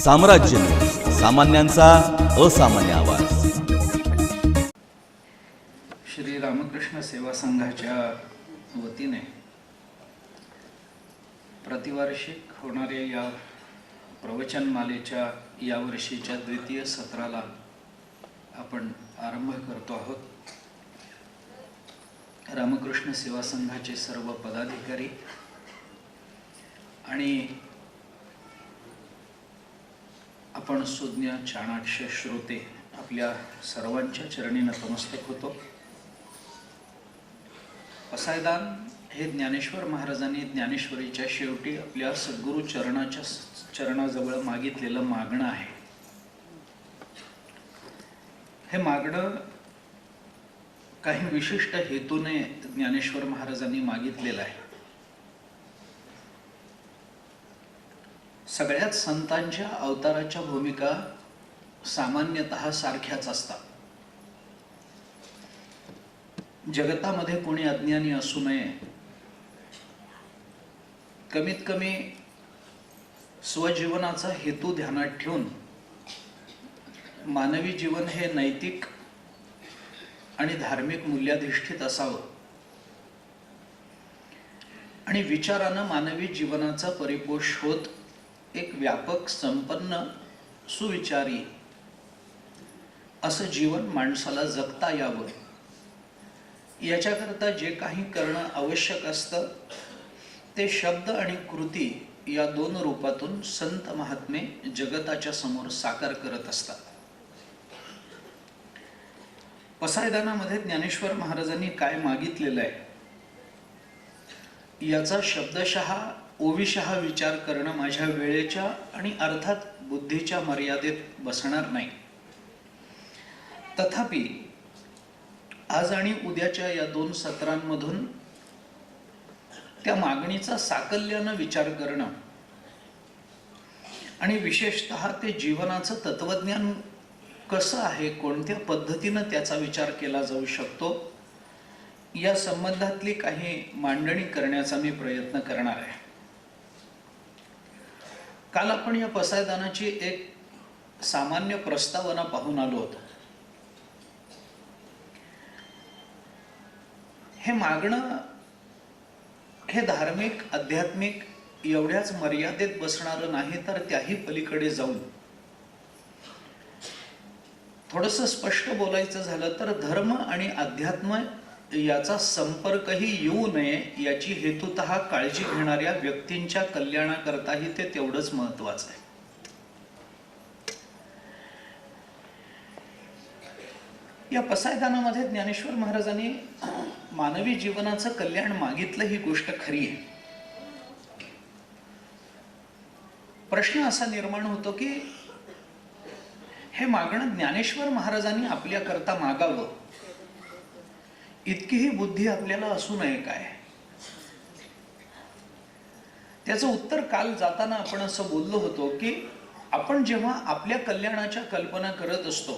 साम्राज्य सामान्यांचा असामान्य आवाज. श्री रामकृष्ण सेवा संघाच्या वतीने प्रतिवार्षिक होणाऱ्या या प्रवचनमालेच्या यावर्षीच्या द्वितीय सत्राला आपण आरंभ करतो आहोत. रामकृष्ण सेवा संघाचे सर्व पदाधिकारी आणि आपण सुज्ञ चाणाक्ष श्रोते आपल्या सर्वांच्या चरणी नतमस्तक होतो. पसायदान हे ज्ञानेश्वर महाराजांनी ज्ञानेश्वरीच्या शेवटी आपल्या सद्गुरु चरणाजवळ मागितलेलं मागणं आहे. हे मागणं काही विशिष्ट हेतूने ज्ञानेश्वर महाराजांनी मागितलेलं आहे. सगळ्याच संतांच्या अवताराच्या भूमिका सामान्यतः सारख्याच असतात. जगतामध्ये कोणी अज्ञानी असू नये, कमीत कमी स्वजीवनाचा हेतू ध्यानात ठेवून मानवी जीवन हे नैतिक आणि धार्मिक मूल्याधिष्ठित असावं आणि विचारानं मानवी जीवनाचा परिपोष होत एक व्यापक, संपन्न, सुविचारी असं जीवन माणसाला जगता यावं याच्याकरता जे काही करणं आवश्यक असतं ते शब्द आणि कृती या दोन रूपातून संत महात्मे जगताच्या समोर साकार करत असतात. पसायदानामध्ये ज्ञानेश्वर महाराजांनी काय मागितलेलं आहे याचा शब्दशः ओविशः विचार करणं माझ्या वेळेच्या आणि अर्थात बुद्धीच्या मर्यादेत बसणार नाही. तथापि आज आणि उद्याच्या या दोन सत्रांमधून त्या मागणीचा साकल्यानं विचार करणं आणि विशेषतः ते जीवनाचं तत्वज्ञान कसं आहे, कोणत्या पद्धतीनं त्याचा विचार केला जाऊ शकतो या संबंधातली काही मांडणी करण्याचा मी प्रयत्न करणार आहे. काल आपण या पसायदानाची एक सामान्य प्रस्तावना पाहून आलो होतो. हे मागणं हे धार्मिक, आध्यात्मिक एवढ्याच मर्यादेत बसणारं नाही, तर त्याही पलीकडे जाऊन थोडंसं स्पष्ट बोलायचं झालं तर धर्म आणि अध्यात्म याचा संपर्कही येऊ नये याची हेतुतः काळजी घेणाऱ्या व्यक्तींच्या कल्याणाकरताही ते तेवढंच महत्वाचं आहे. या पसायदानामध्ये ज्ञानेश्वर महाराजांनी मानवी जीवनाचं कल्याण मागितलं, ही गोष्ट खरी आहे. प्रश्न असा निर्माण होतो की हे मागणं ज्ञानेश्वर महाराजांनी आपल्याकरता मागावं इतकीही बुद्धी आपल्याला असू नये काय? त्याचं उत्तर काल जाताना आपण असं बोललो होतो की आपण जेव्हा आपल्या कल्याणाच्या कल्पना करत असतो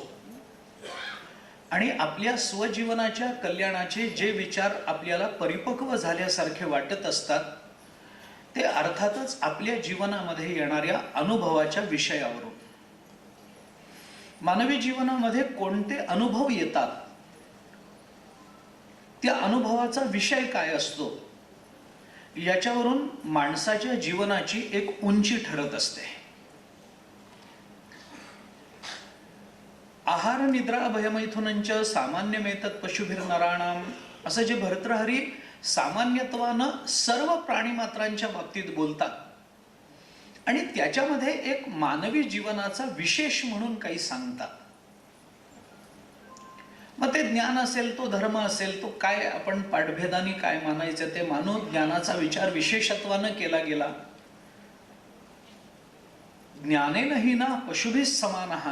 आणि आपल्या स्वजीवनाच्या कल्याणाचे जे विचार आपल्याला परिपक्व झाल्यासारखे वाटत असतात ते अर्थातच आपल्या जीवनामध्ये येणाऱ्या अनुभवाच्या विषयावरून. मानवी जीवनामध्ये कोणते अनुभव येतात, त्या अनुभवाचा विषय काय असतो याच्यावरून माणसाच्या जीवनाची एक उंची ठरत असते. आहार निद्रा भयमैथुनंच सामान्यमेतत् पशुभिर नराणाम असं जे भर्तृहरी सामान्यत्वानं सर्व प्राणीमात्रांच्या बाबतीत बोलतात आणि त्याच्यामध्ये एक मानवी जीवनाचा विशेष म्हणून काही सांगतात. मग ते ज्ञान असेल, तो धर्म असेल, तो काय आपण पाठभेदानी काय मानायचं ते मानू. ज्ञानाचा विचार विशेषत्वानं केला गेला. ज्ञानेन हि ना पशुभिः समानः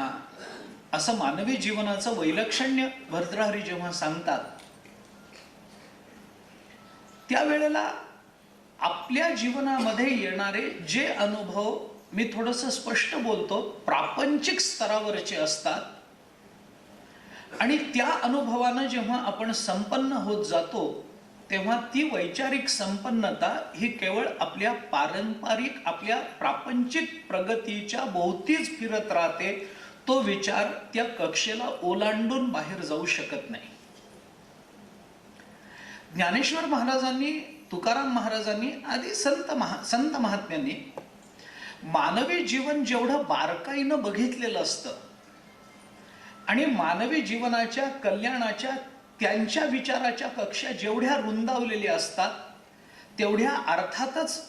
असं मानवी जीवनाचं वैलक्षण्य भर्तृहरी जेव्हा सांगतात त्यावेळेला आपल्या जीवनामध्ये येणारे जे अनुभव, मी थोडंसं स्पष्ट बोलतो, प्रापंचिक स्तरावरचे असतात आणि त्या अनुभवानं जेव्हा आपण संपन्न होत जातो तेव्हा ती वैचारिक संपन्नता ही केवळ आपल्या पारंपरिक, आपल्या प्रापंचिक प्रगतीच्या भोवतीच फिरत राहते. तो विचार त्या कक्षेला ओलांडून बाहेर जाऊ शकत नाही. ज्ञानेश्वर महाराजांनी, तुकाराम महाराजांनी आदी संत महात्म्यांनी मानवी जीवन जेवढं बारकाईनं बघितलेलं असतं आणि मानवी जीवनाच्या कल्याणाच्या त्यांच्या विचाराच्या कक्षा जेवढ्या रुंदावलेल्या असतात, तेवढ्या अर्थातच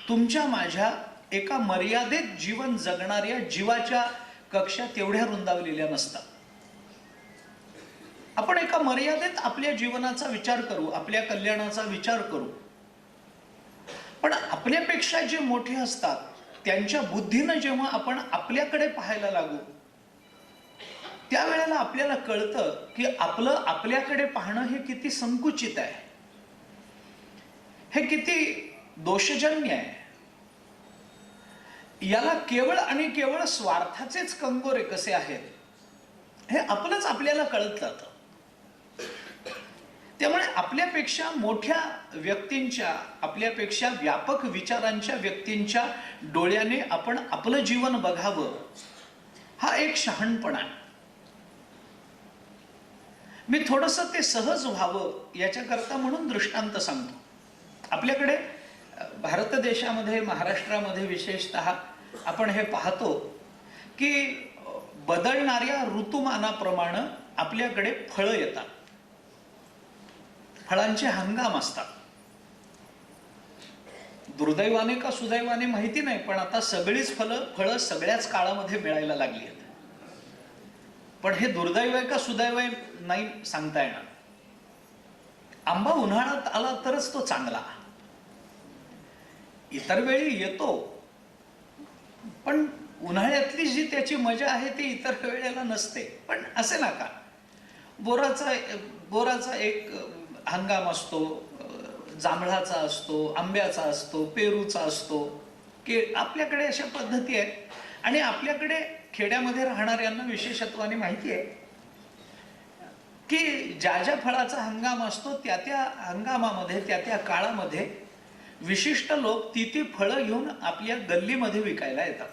तुमच्या माझ्या एका मर्यादित जीवन जगणाऱ्या जीवाच्या कक्षा तेवढ्या रुंदावलेल्या नसतात. आपण एका मर्यादेत आपल्या जीवनाचा विचार करू, आपल्या कल्याणाचा विचार करू, पण आपल्यापेक्षा जे मोठे असतात त्यांच्या बुद्धीनं जेव्हा आपण आपल्याकडे पाहायला लागू, त्यावेळेला आपल्याला कळतं की आपलं आपल्याकडे पाहणं हे किती संकुचित आहे, हे किती दोषजन्य आहे. याला केवळ आणि केवळ स्वार्थाचेच कंगोरे कसे आहेत हे आपलंच आपल्याला कळत जातं. त्यामुळे आपल्यापेक्षा मोठ्या व्यक्तींच्या, आपल्यापेक्षा व्यापक विचारांच्या व्यक्तींच्या डोळ्याने आपण आपलं जीवन बघावं, हा एक शहाणपणा आहे. मी थोडंसं ते सहज व्हावं याच्याकरता म्हणून दृष्टांत सांगतो. आपल्याकडे भारत देशामध्ये, महाराष्ट्रामध्ये विशेषतः आपण हे पाहतो की बदलणाऱ्या ऋतुमानाप्रमाणे आपल्याकडे फळं येतात, फळांचे हंगाम असतात. दुर्दैवाने का सुदैवाने माहिती नाही, पण आता सगळीच फळं सगळ्याच काळामध्ये मिळायला लागली आहेत. पण हे दुर्दैव आहे का सुदैव आहे नाही सांगता येणार. आंबा उन्हाळ्यात आला तरच तो चांगला, इतर वेळी येतो, पण उन्हाळ्यातली जी त्याची मजा आहे ती इतर वेळेला नसते. पण असे नका, बोराचा एक हंगाम असतो, जांभळाचा असतो, आंब्याचा असतो, पेरूचा असतो, आपल्याकडे अशा पद्धती आहेत. आणि आपल्याकडे खेड्यामध्ये राहणाऱ्यांना विशेषत्वाने माहिती आहे की ज्या ज्या फळाचा हंगाम असतो त्या त्या हंगामामध्ये, त्या त्या काळामध्ये विशिष्ट लोक ती फळं घेऊन आपल्या गल्लीमध्ये विकायला येतात.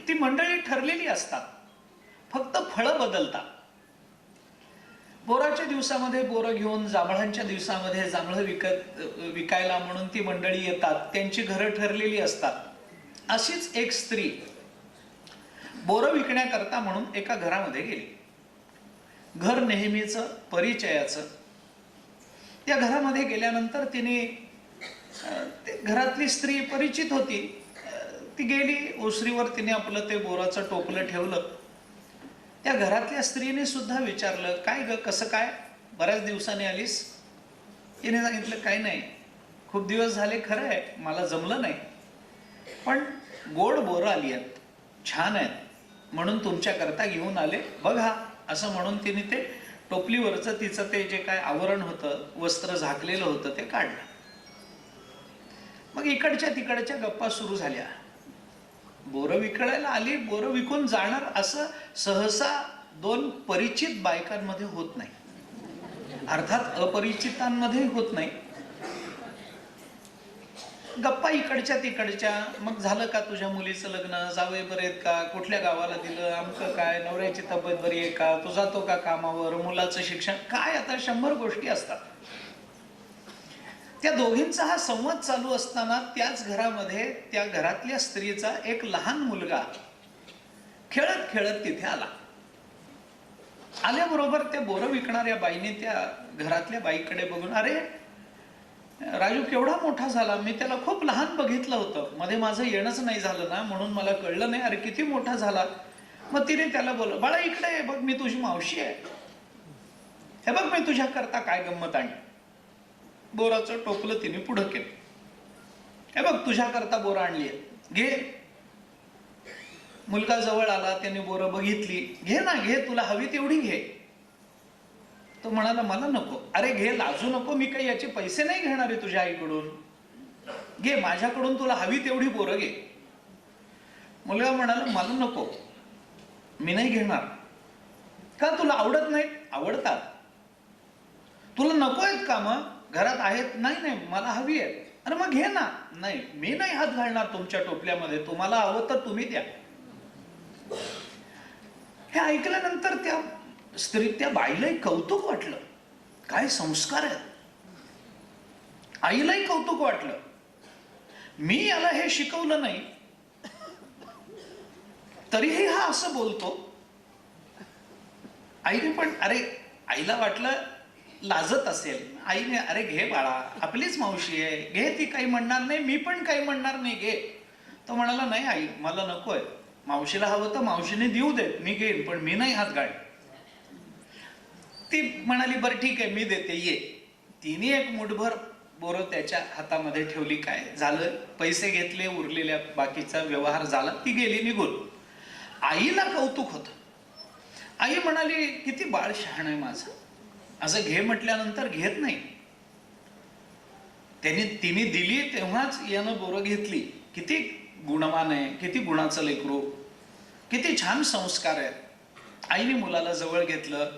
ती मंडळी ठरलेली असतात, फक्त फळं बदलतात. बोराच्या दिवसामध्ये बोरं घेऊन, जांभळांच्या दिवसामध्ये जांभळं विकायला म्हणून ती मंडळी येतात, त्यांची घरं ठरलेली असतात. अशीच एक स्त्री बोरं विकण्याकरता म्हणून एका घरामध्ये गेली. घर नेहमीचं परिचयाचं. त्या घरामध्ये गेल्यानंतर तिने, घरातली स्त्री परिचित होती, ती गेली, ओसरीवर तिने आपलं ते बोराचं टोपलं ठेवलं. त्या घरातल्या स्त्रीने सुद्धा विचारलं, काय ग, कसं काय, बऱ्याच दिवसांनी आलीस? तिने सांगितलं, काही नाही, खूप दिवस झाले, खरं आहे मला जमलं नाही, पण गोड बोरं आली आहेत, छान आहेत, म्हणून तुमच्याकरता घेऊन आले, बघा. असं म्हणून तिने ते टोपलीवरचं तिचं ते जे काय आवरण होतं, वस्त्र झाकलेलं होतं, ते काढलं. मग इकडच्या तिकडच्या गप्पा सुरू झाल्या. बोरं विकायला आली, बोरं विकून जाणार, असं सहसा दोन परिचित बायकांमध्ये होत नाही, अर्थात अपरिचितांमध्ये होत नाही. गप्पा इकडच्या तिकडच्या. मग झालं का तुझ्या मुलीचं लग्न, जावई बरे आहेत का, कुठल्या गावाला दिलं, आमचं काय, नवऱ्याची तब्येत बरी आहे का, तू जातो का कामावर, मुलाचं शिक्षण काय, आता 100 गोष्टी असतात. त्या दोघींचा हा संवाद चालू असताना त्याच घरामध्ये त्या घरातल्या स्त्रीचा एक लहान मुलगा खेळत खेळत तिथे आला. आल्याबरोबर त्या बोरं विकणाऱ्या बाईने त्या घरातल्या बाईकडे बघून, अरे राजू केवढा मोठा झाला, मी त्याला खूप लहान बघितलं होतं, मध्ये माझं येणंच नाही झालं ना, म्हणून मला कळलं नाही, अरे किती मोठा झाला. मग तिने त्याला बोललं, बाळा इकडे ये, बघ मी तुझी मावशी आहे, हे बघ मी तुझ्या करता काय गंमत आणली. बोराचं टोपलं तिने पुढं केलं, हे बघ तुझ्या करता बोरं आणली आहे, घे. मुलगा जवळ आला, त्याने बोरं बघितली, घे ना, घे, तुला हवी तेवढी घे. तो म्हणाला, मला नको. अरे घे, लाजू नको, मी काही याचे पैसे नाही घेणार आहे तुझ्या आईकडून, घे, माझ्याकडून तुला हवी तेवढी बोरं घे. मुलगा म्हणाला, मला नको, मी नाही घेणार. का, तुला आवडत नाही? आवडतात. तुला नको आहेत का? मग घरात आहेत? नाही नाही मला हवी आहे. अरे मग घे ना. नाही मी नाही हात घालणार तुमच्या टोपल्यामध्ये, तुम्हाला हवं तर तुम्ही द्या. हे ऐकल्यानंतर त्या बाईलाही कौतुक वाटलं. काय संस्कार आहेत. आईलाही कौतुक वाटलं. मी याला हे शिकवलं नाही तरीही हा असं बोलतो. आईने पण, अरे आईला वाटलं लाजत असेल. आईने, अरे घे बाळा, आपलीच मावशी आहे, घे, ती काही म्हणणार नाही, मी पण काही म्हणणार नाही, घे. तो म्हणाला, नाही आई मला नकोय, मावशीला हवं तर मावशीने देऊ दे, मी घेईन, पण मी नाही हात गाडी. ती म्हणाली, बरं ठीक आहे मी देते, ये. तिने एक मुठभर बोरं त्याच्या हातामध्ये ठेवली. काय झालं, पैसे घेतले, उरलेल्या बाकीचा व्यवहार झाला, ती गेली निघून. आईला कौतुक होतं. आई म्हणाली, किती बाळ शहाण आहे माझं, असं घे म्हटल्यानंतर घेत नाही. तिने दिली तेव्हाच यानं बोरं घेतली. किती गुणवान आहे, किती गुणाचं लेकरू, किती छान संस्कार आहेत. आईने मुलाला जवळ घेतलं,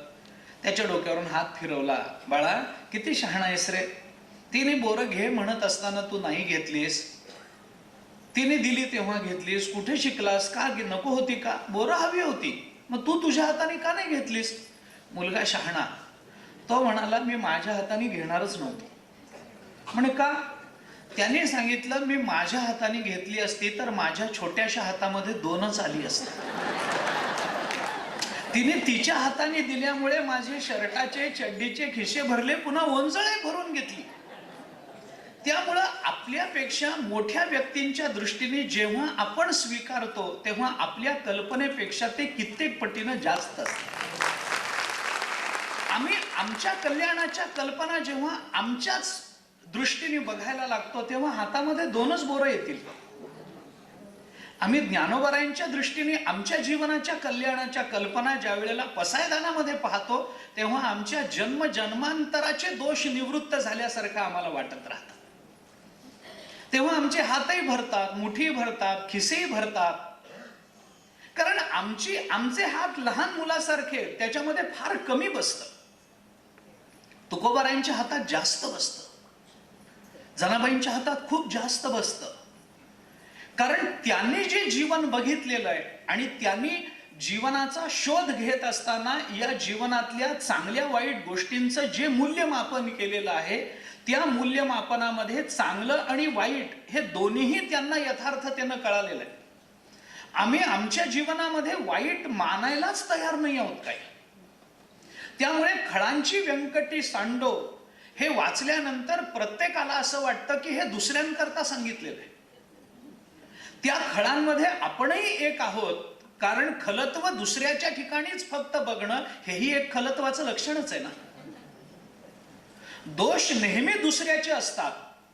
त्याच्या डोक्यावरून हात फिरवला. बाळा किती शहाणा आहेस रे, तिने बोरं घे म्हणत असताना तू नाही घेतलीस, तिने दिली तेव्हा घेतलीस, कुठे शिकलास, का नको होती का, बोरं हवी होती, मग तू तुझ्या हाताने का नाही घेतलीस. मुलगा शहाणा, तो म्हणाला, मी माझ्या हाताने घेणारच नव्हतो. म्हणे का? त्याने सांगितलं, मी माझ्या हाताने घेतली असती तर माझ्या छोट्याशा हातामध्ये दोनच आली असती. तिने तिच्या हाताने दिल्यामुळे माझे शर्टाचे चड्डीचे खिसे भरले, पुन्हा ओंजळे भरून घेतली. त्यामुळं आपल्यापेक्षा मोठ्या व्यक्तींच्या दृष्टीने जेव्हा आपण स्वीकारतो तेव्हा आपल्या कल्पनेपेक्षा ते कित्येक पटीनं जास्त असते. आम्ही आमच्या कल्याणाच्या कल्पना जेव्हा आमच्याच दृष्टीने बघायला लागतो तेव्हा हातामध्ये दोनच बोरं येतील. आम्ही ज्ञानोबरायांच्या दृष्टीने आमच्या जीवनाच्या कल्याणाच्या कल्पना ज्या वेळेला पसायदानामध्ये पाहतो तेव्हा आमच्या जन्म जन्मांतराचे दोष निवृत्त झाल्यासारखं आम्हाला वाटत राहतं. तेव्हा आमचे हातही भरतात, मुठी भरतात, खिसेही भरतात. कारण आमचे हात लहान मुलासारखे, त्याच्यामध्ये फार कमी बसतं. तुकोबारायांच्या हातात जास्त बसतं, जनाबाईंच्या हातात खूप जास्त बसतं. कारण त्यांनी जे जीवन बघितलेलं आहे आणि त्यांनी जीवनाचा शोध घेत असताना या जीवनातल्या चांगल्या वाईट गोष्टींचं जे मूल्यमापन केलेलं आहे, त्या मूल्यमापनामध्ये चांगलं आणि वाईट हे दोन्हीही त्यांना यथार्थतेनं कळालेलं आहे. आम्ही आमच्या जीवनामध्ये वाईट मानायलाच तयार नाही आहोत काही. त्यामुळे खळांची व्यंकटी सांडो हे वाचल्यानंतर प्रत्येकाला असं वाटतं की हे दुसऱ्यांकरता सांगितलेलं आहे. त्या खळांमध्ये आपणही एक आहोत, कारण खलत्व दुसऱ्याच्या ठिकाणीच फक्त बघणं हेही एक खलत्वाचं लक्षणच आहे ना. दोष नेहमी दुसऱ्याचे असतात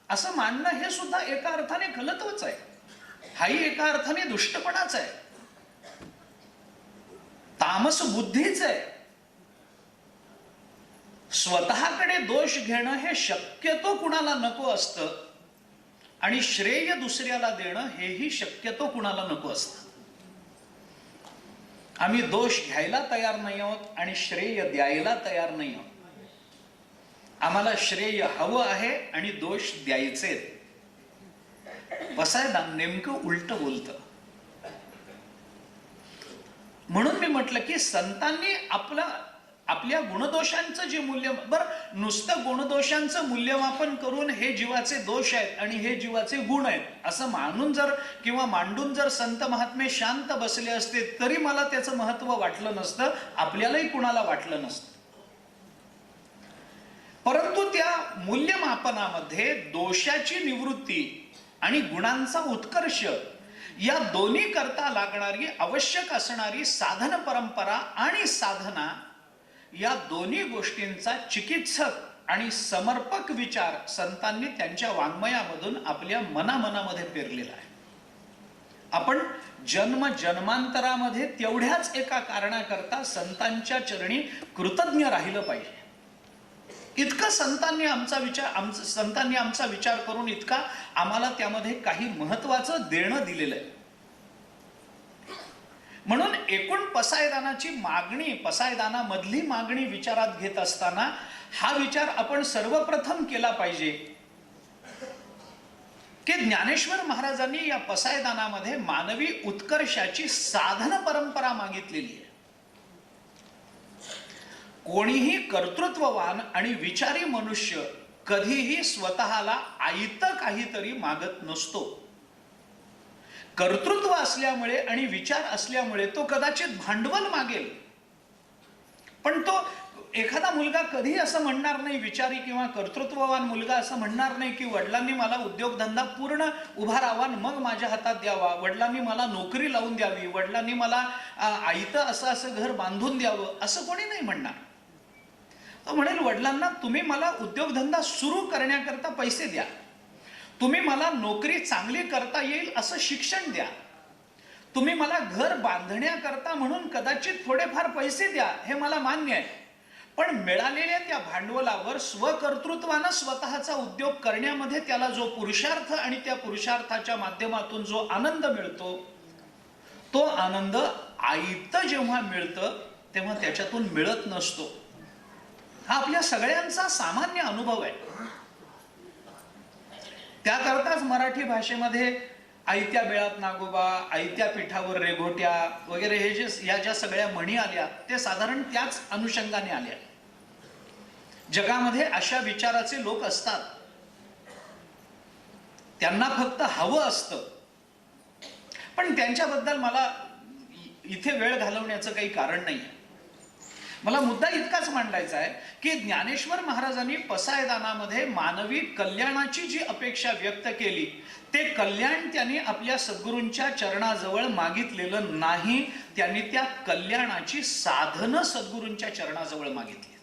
असं मानणं हे सुद्धा एका अर्थाने खलत्वच आहे. हाही एका अर्थाने दुष्टपणाच आहे, तामस बुद्धीच आहे. स्वतःकडे दोष घेणं हे शक्यतो कुणाला नको असतं आणि श्रेय दुसऱ्याला देणं हेही शक्यतो कुणाला नको असतं. आम्ही दोष घ्यायला तयार नाही आहोत आणि श्रेय द्यायला तयार नाही आहोत. आम्हाला श्रेय हवं आहे आणि दोष द्यायचे. पसायदान नेमकं उलट बोलतं. म्हणून मी म्हटलं की संतांनी आपल्या गुणदोषांचं जे मूल्य, बरं नुसतं गुणदोषांचं मूल्यमापन करून हे जीवाचे दोष आहेत आणि हे जीवाचे गुण आहेत असं मानून जर किंवा मांडून जर संत महात्मे शांत बसले असते तरी मला त्याचं महत्व वाटलं नसतं, आपल्यालाही कुणाला वाटलं नसतं. परंतु त्या मूल्यमापनामध्ये दोषाची निवृत्ती आणि गुणांचा उत्कर्ष या दोन्ही करता लागणारी आवश्यक असणारी साधन परंपरा आणि साधना या दोन्ही गोष्टींचा चिकित्सक आणि समर्पक विचार संतांनी त्यांच्या वाङ्मयामधून आपल्या मनामध्ये पेरलेला आहे. आपण जन्म जन्मांतरामध्ये तेवढ्याच एका कारणाकरता संतांच्या चरणी कृतज्ञ राहिलं पाहिजे. इतकं संतांनी आमचा विचार करून इतका आम्हाला त्यामध्ये काही महत्वाचं देणं दिलेलं आहे. म्हणून एकूण पसायदानाची मागणी, पसायदानामधली मागणी विचारात घेत असताना हा विचार आपण सर्वप्रथम केला पाहिजे की ज्ञानेश्वर महाराजांनी या पसायदानामध्ये मानवी उत्कर्षाची साधन परंपरा मागितलेली आहे. कोणीही कर्तृत्ववान आणि विचारी मनुष्य कधीही स्वतःला आयतं काहीतरी मागत नसतो. कर्तृत्व असल्यामुळे आणि विचार असल्यामुळे तो कदाचित भांडवल मागेल, पण तो एखादा मुलगा कधी असं म्हणणार नाही, विचारी किंवा कर्तृत्ववान मुलगा असं म्हणणार नाही की वडिलांनी मला उद्योगधंदा पूर्ण उभा राहावा मग माझ्या हातात द्यावा, वडिलांनी मला नोकरी लावून द्यावी, वडिलांनी मला आयतं असं घर बांधून द्यावं, असं कोणी नाही म्हणणार. तो म्हणेल वडिलांना तुम्ही मला उद्योगधंदा सुरू करण्याकरता पैसे द्या, तुम्ही मला नोकरी चांगली करता येईल असं शिक्षण द्या, तुम्ही मला घर बांधण्याकरता म्हणून कदाचित थोडेफार पैसे द्या, हे मला मान्य आहे, पण मिळालेल्या त्या भांडवलावर स्वकर्तृत्वानं स्वतःचा उद्योग करण्यामध्ये त्याला जो पुरुषार्थ आणि त्या पुरुषार्थाच्या माध्यमातून जो आनंद मिळतो, तो आनंद आयतं जेव्हा मिळतं तेव्हा त्याच्यातून मिळत नसतो. हा आपल्या सगळ्यांचा सामान्य अनुभव आहे. त्याकरताच मराठी भाषेमध्ये आयत्या बेळात नागोबा, आयत्या पिठावर रेघोट्या वगैरे हे जे या ज्या सगळ्या म्हणी आल्या ते साधारण त्याच अनुषंगाने आल्या. जगामध्ये अशा विचाराचे लोक असतात, त्यांना फक्त हवं असतं, पण त्यांच्याबद्दल मला इथे वेळ घालवण्याचं काही कारण नाही. मला मुद्दा इतकाच मांडायचा आहे की ज्ञानेश्वर महाराजांनी पसायदानामध्ये मानवी कल्याणाची जी अपेक्षा व्यक्त केली, ते कल्याण त्यांनी आपल्या सद्गुरूंच्या चरणाजवळ मागितलेलं नाही, त्यांनी त्या कल्याणाची साधनं सद्गुरूंच्या चरणाजवळ मागितली.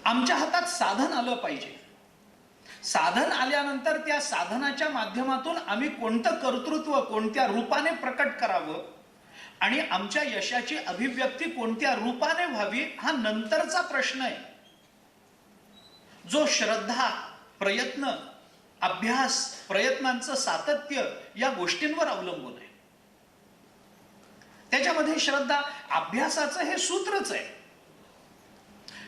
आमच्या हातात साधन आलं पाहिजे. साधन आल्यानंतर त्या साधनाच्या माध्यमातून आम्ही कोणतं कर्तृत्व कोणत्या रूपाने प्रकट करावं आणि आमच्या यशाची अभिव्यक्ती कोणत्या रूपाने व्हावी हा नंतरचा प्रश्न आहे, जो श्रद्धा, प्रयत्न, अभ्यास, प्रयत्नांचं सातत्य या गोष्टींवर अवलंबून आहे. त्याच्यामध्ये श्रद्धा, अभ्यासाचं हे सूत्रच आहे.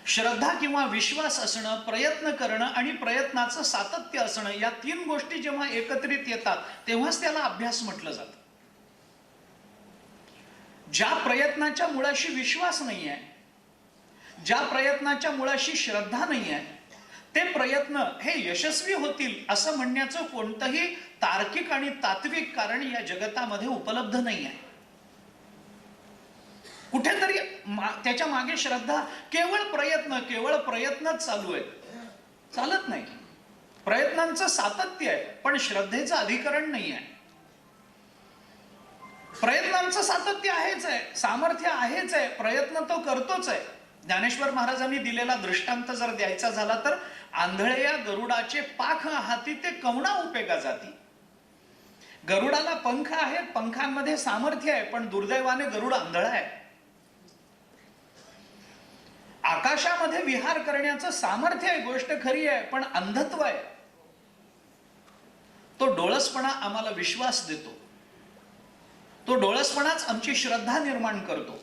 श्रद्धा किंवा विश्वास असणं, प्रयत्न करणं आणि प्रयत्नाचं सातत्य असणं, या तीन गोष्टी जेव्हा एकत्रित येतात तेव्हाच त्याला अभ्यास म्हटलं जातं. ज्या प्रयत्नाच्या मुळाशी विश्वास नाही आहे, ज्या प्रयत्नाच्या मुळाशी श्रद्धा नाही आहे, ते प्रयत्न हे यशस्वी होतील असं म्हणण्याचं कोणतंही तार्किक आणि तात्विक कारण या जगतामध्ये उपलब्ध नाही आहे. कुठेतरी त्याच्या मागे श्रद्धा, केवळ प्रयत्नच चालू आहे, चालत नाही. प्रयत्नांचं सातत्य आहे पण श्रद्धेचं अधिकरण नाही आहे. प्रयत्नांचं सातत्य आहेच आहे, सामर्थ्य आहेच आहे, प्रयत्न तो करतोच आहे. ज्ञानेश्वर महाराजांनी दिलेला दृष्टांत जर द्यायचा झाला तर आंधळ्या गरुडाचे पाख हाती ते कवणा उपेगा जाती. गरुडाला पंख आहेत, पंखांमध्ये सामर्थ्य आहे, पण दुर्दैवाने गरुड आंधळा आहे. आकाशामध्ये विहार करण्याचं सामर्थ्य आहे, गोष्ट खरी आहे, पण अंधत्व आहे. तो डोळसपणा आम्हाला विश्वास देतो, तो डोळसपणाच आमची श्रद्धा निर्माण करतो.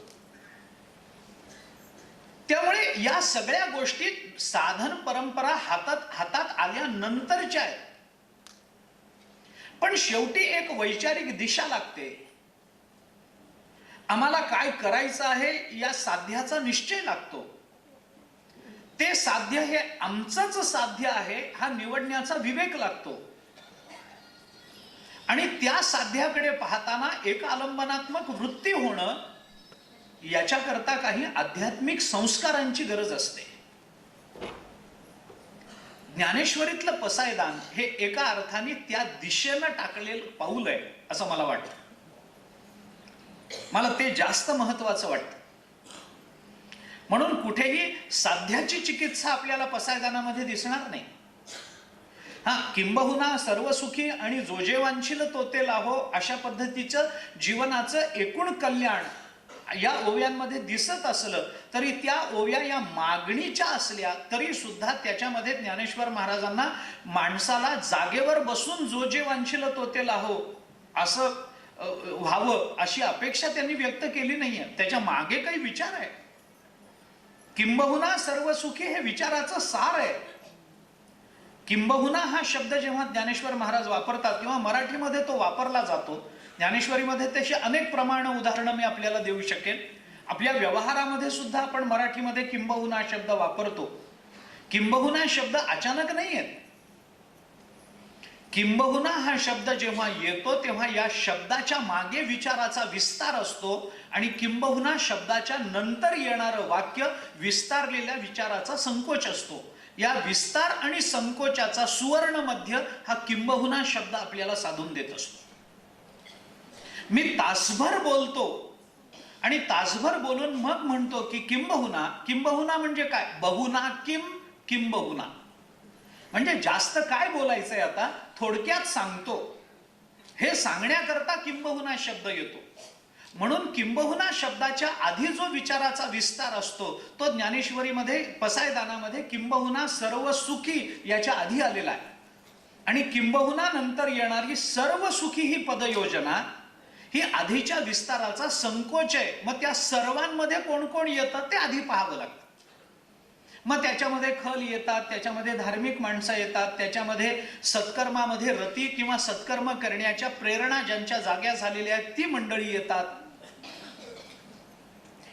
त्यामुळे या सगळ्या गोष्टी साधन परंपरा हातात आल्यानंतरच्या आहेत, पण शेवटी एक वैचारिक दिशा लागते. आम्हाला काय करायचं आहे या साध्याचा निश्चय लागतो. ते साध्य हे आमचंच साध्य आहे हा निवडण्याचा विवेक लागतो. आणि त्या साध्याकडे पाहताना एक आलंबनात्मक वृत्ती होणं, याच्याकरता काही आध्यात्मिक संस्कारांची गरज असते. ज्ञानेश्वरीतलं पसायदान हे एका अर्थाने त्या दिशेनं टाकलेलं पाऊल आहे असं मला वाटतं. मला ते जास्त महत्वाचं वाटतं. म्हणून कुठेही साध्याची चिकित्सा आपल्याला पसायदानामध्ये दिसणार नाही. हा, किंबहुना सर्व सुखी आणि जोजे वांछिल तो ते लाभो अशा पद्धतीचं जीवनाचं एकूण कल्याण या ओव्यांमध्ये दिसत असलं तरी त्या ओव्या या मागणीच्या असल्या तरी सुद्धा त्याच्यामध्ये ज्ञानेश्वर महाराजांना माणसाला जागेवर बसून जो जे वांछिल तो ते लाहो असं व्हावं अशी अपेक्षा त्यांनी व्यक्त केली नाहीये. त्याच्या मागे काही विचार आहे. किंबहुना सर्व सुखी हे विचाराचं सार आहे. किंबहुना हा शब्द जेव्हा ज्ञानेश्वर महाराज वापरतात किंवा मराठीमध्ये तो वापरला जातो, ज्ञानेश्वरीमध्ये त्याची अनेक प्रमाण उदाहरणं मी आपल्याला देऊ शकेन. आपल्या व्यवहारामध्ये सुद्धा आपण मराठीमध्ये किंबहुना शब्द वापरतो. किंबहुना शब्द अचानक नाही आहेत. किंबहुना हा शब्द जेव्हा येतो तेव्हा या शब्दाच्या मागे विचाराचा विस्तार असतो आणि किंबहुना शब्दाच्या नंतर येणारं वाक्य विस्तारलेल्या विचाराचा संकोच असतो. या विस्तार आणि संकोचाचा सुवर्ण मध्य हा किंबहुना शब्द आपल्याला साधून देत असतो. मी तासभर बोलतो आणि तासभर बोलून मग म्हणतो की किंबहुना. किंबहुना म्हणजे काय? बहुना किंबहुना म्हणजे जास्त काय बोलायचंय आता, थोडक्यात सांगतो, हे सांगण्याकरता किंबहुना शब्द येतो. म्हणून किंबहुना शब्दाच्या आधी जो विचाराचा विस्तार असतो तो ज्ञानेश्वरीमध्ये पसायदानामध्ये किंबहुना सर्व सुखी याच्या आधी आलेला आहे. आणि किंबहुना नंतर येणारी सर्व सुखी ही पदयोजना ही आधीच्या विस्ताराचा संकोच आहे. मग त्या सर्वांमध्ये कोण कोण येतं ते आधी पाहावं लागतं. मग त्याच्यामध्ये खल येतात, त्याच्यामध्ये धार्मिक माणसं येतात, त्याच्यामध्ये सत्कर्मामध्ये रती किंवा सत्कर्म करण्याच्या प्रेरणा ज्यांच्या जाग्या झालेल्या आहेत ती मंडळी येतात.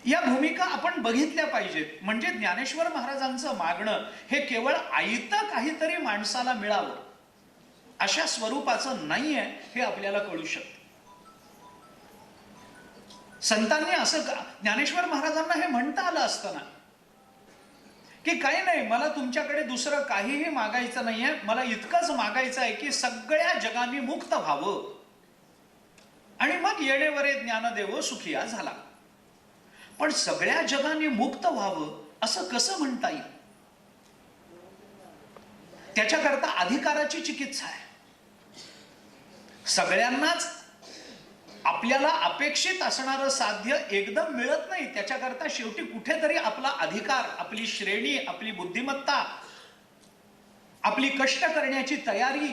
या भूमिका आपण बघितल्या पाहिजेत. म्हणजे ज्ञानेश्वर महाराजांचं मागणं हे केवळ आयतं काहीतरी माणसाला मिळावं अशा स्वरूपाचं नाहीये हे आपल्याला कळू शकतं. संतांनी असं ज्ञानेश्वर महाराजांना हे म्हणता आलं असतं ना की काही नाही, मला तुमच्याकडे दुसरं काहीही मागायचं नाहीये, मला इतकंच मागायचं आहे की सगळ्या जगांनी मुक्त व्हावं आणि मग येणेवरे ज्ञानदेव सुखिया झाला. पण सगळ्या जगांनी मुक्त व्हावं असं कसं म्हणता येईल? त्याच्याकरता अधिकाराची चिकित्सा आहे. सगळ्यांनाच आपल्याला अपेक्षित असणारं साध्य एकदम मिळत नाही. त्याच्याकरता शेवटी कुठेतरी आपला अधिकार, आपली श्रेणी, आपली बुद्धिमत्ता, आपली कष्ट करण्याची तयारी,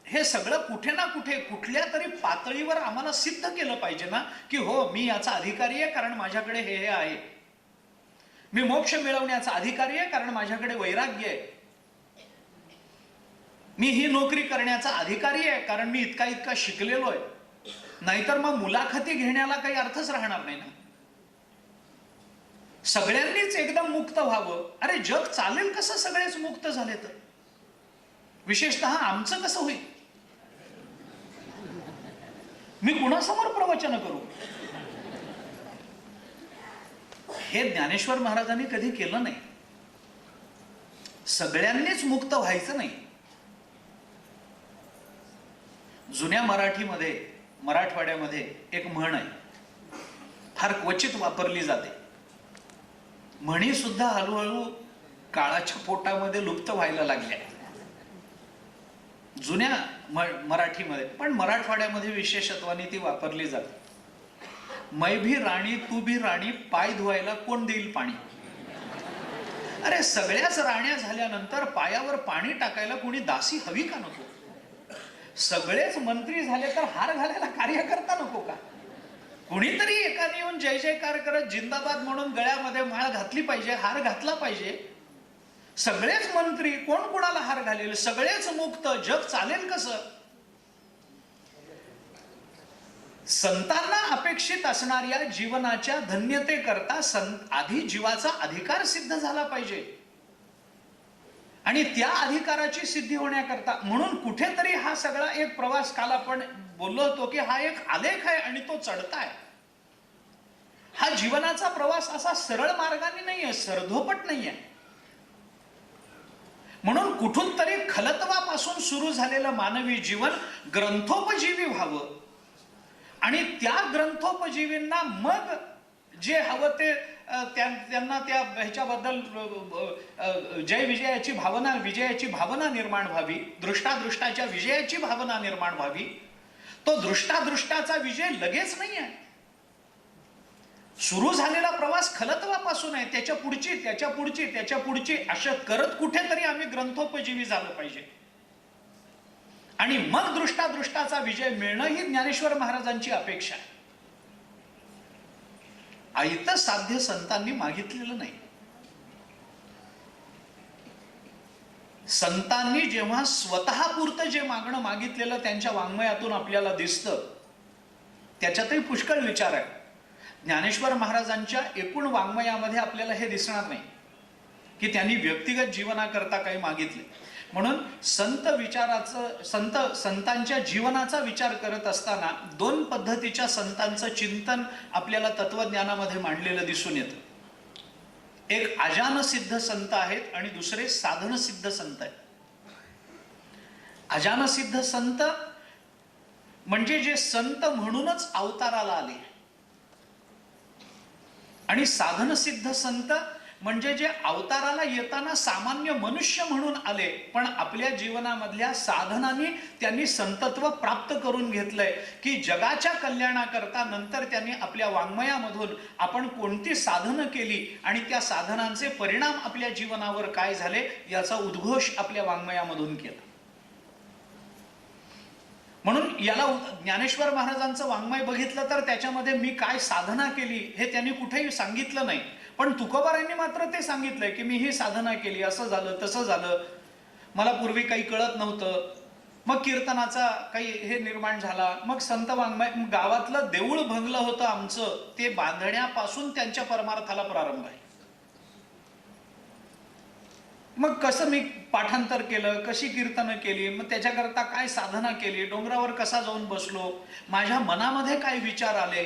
हे सगळं कुठे ना कुठे कुठल्या तरी पातळीवर आम्हाला सिद्ध केलं पाहिजे ना की हो, मी याचा अधिकारी आहे कारण माझ्याकडे हे आहे. मी मोक्ष मिळवण्याचा अधिकारी आहे कारण माझ्याकडे वैराग्य आहे. मी ही नोकरी करण्याचा अधिकारी आहे कारण मी इतका इतका शिकलेलो आहे. नाहीतर मग मुलाखती घेण्याला काही अर्थच राहणार नाही ना. सगळ्यांनीच एकदम मुक्त व्हावं. अरे जग चालेल कसं सगळेच मुक्त झाले तर? विशेषतः आमचं कसं होईल? मी कुणासमोर प्रवचन करू? हे ज्ञानेश्वर महाराजांनी कधी केलं नाही. सगळ्यांनीच मुक्त व्हायचं नाही. जुन्या मराठीमध्ये, मराठवाड्यामध्ये एक म्हण आहे, फार क्वचित वापरली जाते. म्हणी सुद्धा हळूहळू काळाच्या पोटामध्ये लुप्त व्हायला लागल्या जुन्या मराठीमध्ये, पण मराठवाड्यामध्ये विशेषत्वाने ती वापरली जाते. मै भी राणी तू भी राणी, पाय धुवायला कोण देईल पाणी? अरे सगळ्याच राण्या झाल्यानंतर पायावर पाणी टाकायला कोणी दासी हवी का नको? सगळेच मंत्री झाले तर हार घालायला कार्यकर्ता नको का? कुणीतरी एकाने येऊन जय जयकार करत जिंदाबाद म्हणून गळ्यामध्ये माळ घातली पाहिजे, हार घातला पाहिजे. सगळेच मंत्री, कोण कुणाला हार घालेल? सगळेच मुक्त, जग चालेल कसं? संतांना अपेक्षित असणाऱ्या जीवनाच्या धन्यतेकरता आधी जीवाचा अधिकार सिद्ध झाला पाहिजे. आणि त्या अधिकाराची सिद्धी होण्याकरता म्हणून कुठेतरी हा सगळा एक प्रवास, काल आपण बोललो होतो की हा एक आलेख आहे आणि तो चढताय. हा जीवनाचा प्रवास असा सरळ मार्गाने नाहीये, सरधोपट नाहीये. म्हणून कुठून तरी खलत्वापासून सुरू झालेलं मानवी जीवन ग्रंथोपजीवी व्हावं आणि त्या ग्रंथोपजीवींना मग जे हवं ते त्यांना त्या ह्याच्याबद्दल जय विजयाची भावना, विजयाची भावना निर्माण व्हावी, दृष्टादृष्टाच्या विजयाची भावना निर्माण व्हावी. तो दृष्टादृष्टाचा विजय लगेच नाही आहे. सुरू झालेला प्रवास खलत्वापासून आहे. त्याच्या पुढची, त्याच्या पुढची, त्याच्या पुढची अशा करत कुठेतरी आम्ही ग्रंथोपजीवी झालं पाहिजे. आणि मग दृष्टादृष्टाचा विजय मिळणं ही ज्ञानेश्वर महाराजांची अपेक्षा आहे. आयतं साध्य संतांनी मागितलेलं नाही. संतांनी जेव्हा स्वतःपुरतं जे मागणं मागितलेलं त्यांच्या वाङ्मयातून आपल्याला दिसतं, त्याच्यातही पुष्कळ विचार आहे. ज्ञानेश्वर महाराजांच्या एकूण वाङ्मयामध्ये आपल्याला हे दिसणार नाही की त्यांनी व्यक्तिगत जीवनाकरता काही मागितले. म्हणून संतांच्या जीवनाचा विचार करत असताना दोन पद्धतीच्या संतांचं चिंतन आपल्याला तत्वज्ञानामध्ये मांडलेलं दिसून येतं. एक आजानसिद्ध संत आहेत आणि दुसरे साधनसिद्ध संत आहेत. आजानसिद्ध संत म्हणजे जे संत म्हणूनच अवताराला आले, आणि साधनसिद्ध संत म्हणजे जे अवताराला येताना सामान्य मनुष्य म्हणून आले, पण आपल्या जीवनामधल्या साधनांनी त्यांनी संतत्व प्राप्त करून घेतलंय की जगाच्या कल्याणाकरता नंतर त्यांनी आपल्या वाङ्मयामधून आपण कोणती साधनं केली आणि त्या साधनांचे परिणाम आपल्या जीवनावर काय झाले याचा उद्घोष आपल्या वाङ्मयामधून केला. म्हणून याला ज्ञानेश्वर महाराजांचं वाङ्मय बघितलं तर त्याच्यामध्ये मी काय साधना केली हे त्यांनी कुठेही सांगितलं नाही, पण तुकोबारायांनी मात्र ते सांगितलंय की मी ही साधना केली, असं झालं तसं झालं, मला पूर्वी काही कळत नव्हतं, मग कीर्तनाचा काही हे निर्माण झाला, मग संत वाङ्मय, गावातलं देऊळ भंगलं होतं आमचं, ते बांधण्यापासून त्यांच्या परमार्थाला प्रारंभ आहे. मग कसं मी पाठांतर केलं, कशी कीर्तनं केली, मग त्याच्याकरता काय साधना केली, डोंगरावर कसा जाऊन बसलो, माझ्या मनामध्ये काय विचार आले,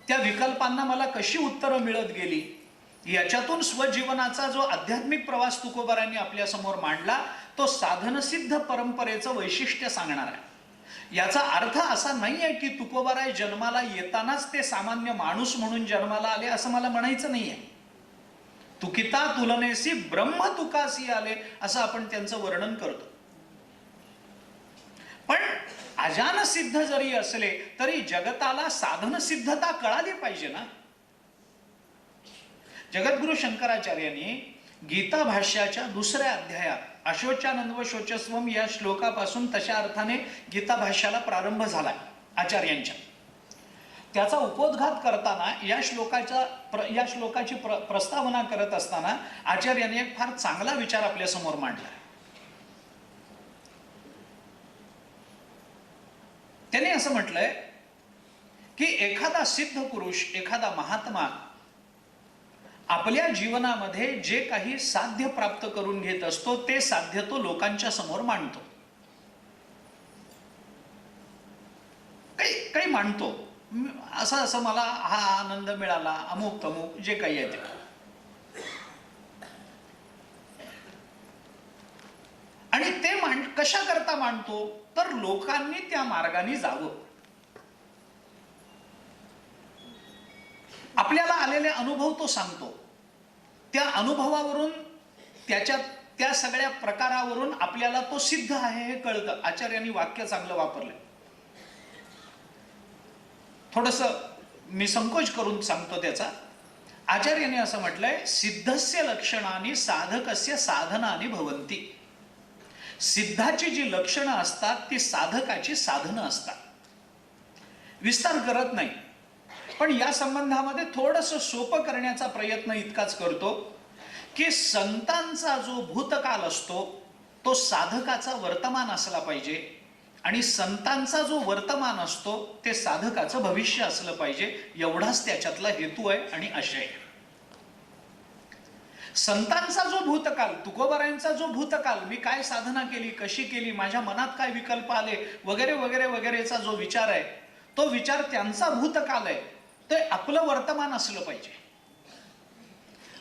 त्या विकल्पांना मला कशी उत्तरं मिळत गेली, याच्यातून स्वजीवनाचा जो आध्यात्मिक प्रवास तुकोबारांनी आपल्या समोर मांडला तो साधनसिद्ध परंपरेचं वैशिष्ट्य सांगणार आहे. याचा अर्थ असा नाही आहे की तुकोबाराय जन्माला येतानाच ते सामान्य माणूस म्हणून जन्माला आले असं मला म्हणायचं नाही आहे. तुकिता तुलनेसी ब्रह्म तुकासी आले असं आपण त्यांचं वर्णन करतो. पण अजानसिद्ध जरी असले तरी जगताला साधनसिद्धता कळाली पाहिजे ना. जगद्गुरु शंकराचार्यांनी गीता भाष्याच्या दुसऱ्या अध्यायात अशोचानंद व शोचस्वम या श्लोकापासून तशा अर्थाने गीता भाष्याला प्रारंभ झालाय आचार्यांच्या. त्याचा उपोद्घात करताना या श्लोकाची प्रस्तावना करत असताना आचार्यांनी एक फार चांगला विचार आपल्या समोर मांडला. त्याने असं म्हटलंय की एखादा सिद्ध पुरुष, एखादा महात्मा आपल्या जीवनामध्ये जे काही साध्य प्राप्त करून घेत असतो ते साध्य तो लोकांच्या समोर मांडतो. काही मांडतो, असं असं मला हा आनंद मिळाला, अमुक तमुक जे काही आहे ते. आणि ते कशा करता मांडतो तर लोकांनी त्या मार्गाने जावं. आपल्याला आलेले अनुभव तो सांगतो, त्या अनुभवावरून त्या सगळ्या प्रकारावरून आपल्याला तो सिद्ध आहे हे कळतं. आचार्यांनी वाक्य चांगलं वापरलंय. थोडस मी संकोच करून सांगतो त्याचा. आचार्यांनी असं म्हटलंय, सिद्धस्य लक्षणानि साधकस्य साधनानि भवन्ति. सिद्धाची जी लक्षणं असतात ती साधकाची साधनं असतात. विस्तार करत नाही, पण या संबंधामध्ये थोडस सोपं करण्याचा प्रयत्न इतकाच करतो की संतांचा जो भूतकाल असतो तो साधकाचा वर्तमान असला पाहिजे आणि संतांचा जो वर्तमान असतो ते साधकाचं भविष्य असलं पाहिजे. एवढाच त्याच्यातला हेतू आहे आणि आशय. संतांचा जो भूतकाल, तुकोबारायांचा जो भूतकाल, मी काय साधना केली, कशी केली, माझ्या मनात काय विकल्प आले वगैरे वगैरे वगैरेचा जो विचार आहे तो विचार त्यांचा भूतकाल आहे, ते आपलं वर्तमान असलं पाहिजे.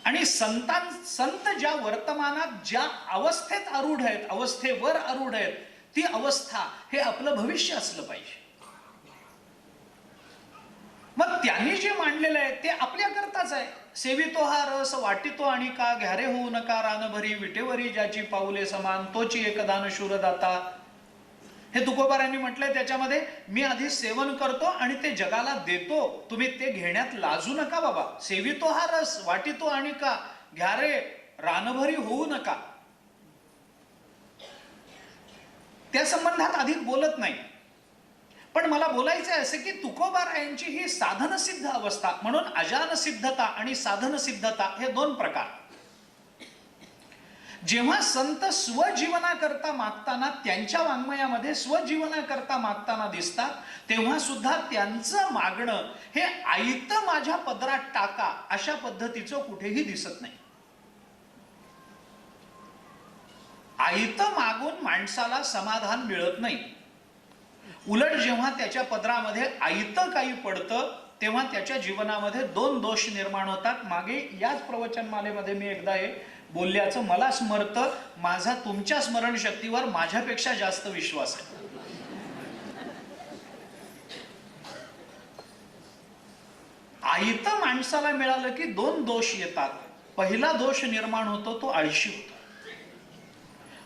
आणि संत ज्या वर्तमानात ज्या अवस्थेत आरूढ आहेत, अवस्थेवर आरूढ आहेत, ती अवस्था हे आपलं भविष्य असलं पाहिजे. मग त्यांनी जे मांडलेलं आहे ते आपल्याकरताच आहे. सेवितो हा रस वाटितो आणि का, घ्यारे होऊ नका रानभरी, विटेवरी ज्याची पाऊले समान, तोची एकदान शूरदाता. हे तुकोबारायांनी म्हटलंय त्याच्यामध्ये, मी आधी सेवन करतो आणि ते जगाला देतो, तुम्ही ते घेण्यात लाजू नका बाबा. सेवितो हा रस वाटितो आणि का, घ्यारे रानभरी होऊ नका. त्या संबंधात अधिक बोलत नाही, पण मला बोलायचं आहे असे की तुकोबारायांची ही साधनसिद्ध अवस्था, म्हणून अजानसिद्धता आणि साधनसिद्धता हे दोन प्रकार. जेव्हा संत स्वजीवनाकरता मागताना त्यांच्या वाङ्मयामध्ये स्वजीवनाकरता मागताना दिसतात, तेव्हा सुद्धा त्यांचं मागणं हे आयतं माझ्या पदरात टाका अशा पद्धतीचं कुठेही दिसत नाही. आयतं मागून माणसाला समाधान मिळत नाही. उलट जेव्हा त्याच्या पदरामध्ये आयतं काही पडतं तेव्हा त्याच्या जीवनामध्ये दोन दोष निर्माण होतात. मागे याच प्रवचनमालेमध्ये मी एकदा हे बोलल्याचं मला स्मरतं. माझा तुमच्या स्मरणशक्तीवर माझ्यापेक्षा जास्त विश्वास आहे. आयतं माणसाला मिळालं की दोन दोष येतात. पहिला दोष निर्माण होतो तो आळशी होतो,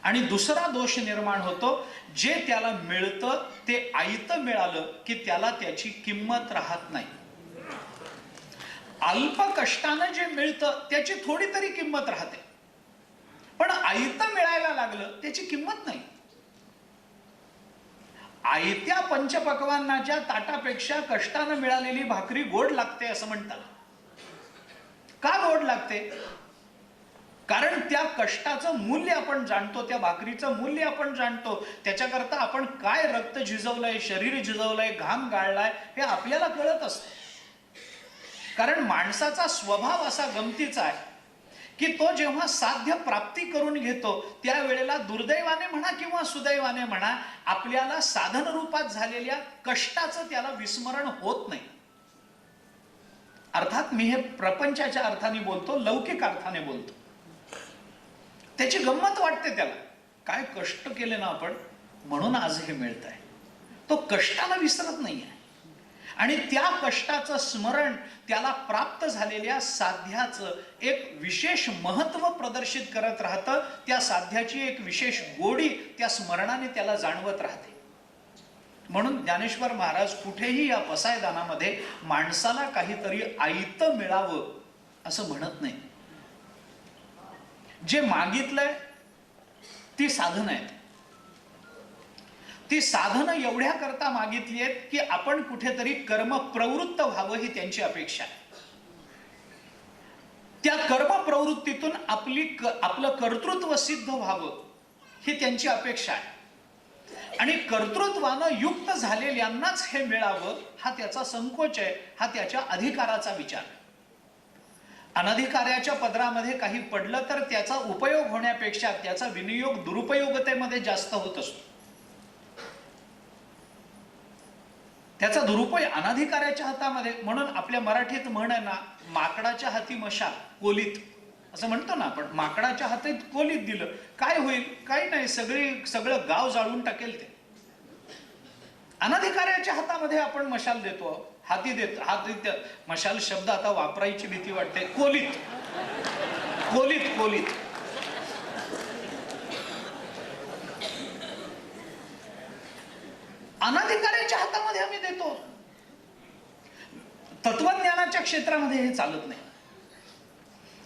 आणि दुसरा दोष निर्माण होतो जे त्याला मिळतं ते आयतं मिळालं की त्याला त्याची किंमत राहत नाही. अल्प कष्टानं जे मिळतं त्याची थोडी तरी किंमत राहते, पण आयतं मिळायला लागलं त्याची किंमत नाही. आयत्या पंचपक्वान्नाच्या ताटापेक्षा कष्टानं मिळालेली भाकरी गोड लागते असं म्हणतात. का गोड लागते? कारण त्या कष्टाचं मूल्य आपण जाणतो, त्या भाकरीचं मूल्य आपण जाणतो. त्याच्याकरता आपण काय रक्त झिजवलंय, शरीर झिजवलंय, घाम गाळलाय हे आपल्याला कळत असतं. कारण माणसाचा स्वभाव असा गमतीचा आहे की तो जेव्हा साध्य प्राप्ती करून घेतो त्यावेळेला दुर्दैवाने म्हणा किंवा सुदैवाने म्हणा आपल्याला साधन रूपात झालेल्या कष्टाचं त्याला विस्मरण होत नाही. अर्थात मी हे प्रपंचाच्या अर्थाने बोलतो, लौकिक अर्थाने बोलतो. त्याची गंमत वाटते त्याला, काय कष्ट केले ना आपण म्हणून आज हे मिळत आहे. तो कष्टाला विसरत नाहीये, आणि त्या कष्टाचं स्मरण त्याला प्राप्त झालेल्या साध्याचं एक विशेष महत्व प्रदर्शित करत राहतं. त्या साध्याची एक विशेष गोडी त्या स्मरणाने त्याला जाणवत राहते. म्हणून ज्ञानेश्वर महाराज कुठेही या पसायदानामध्ये माणसाला काहीतरी आयतं मिळावं असं म्हणत नाही. जे मागितलंय ती साधनं आहेत. ती साधनं एवढ्या करता मागितली आहेत की आपण कुठेतरी कर्मप्रवृत्त व्हावं ही त्यांची अपेक्षा आहे. त्या कर्मप्रवृत्तीतून आपलं कर्तृत्व सिद्ध व्हावं ही त्यांची अपेक्षा आहे. आणि कर्तृत्वानं युक्त झालेल्यांनाच हे मिळावं हा त्याचा संकोच आहे, हा त्याच्या अधिकाराचा विचार आहे. अनधिकाऱ्याच्या पदरामध्ये काही पडलं तर त्याचा उपयोग होण्यापेक्षा त्याचा विनियोग दुरुपयोगतेमध्ये जास्त होत असतो. त्याचा दुरुपयोग अनधिकाऱ्याच्या हातामध्ये. म्हणून आपल्या मराठीत म्हण आहे ना, माकडाच्या हाती मशाल कोलीत असं म्हणतो ना आपण. माकडाच्या हातात कोलीत दिलं काय होईल? काही नाही, सगळं गाव जाळून टाकेल ते. अनधिकाऱ्याच्या हातामध्ये आपण मशाल देतो, हाती देतो. हाती मशाल शब्द आता वापरायची भीती वाटते. कोलीत कोलीत कोलीत अनधिकाऱ्याच्या हातामध्ये आम्ही देतो. तत्वज्ञानाच्या क्षेत्रामध्ये हे चालत नाही.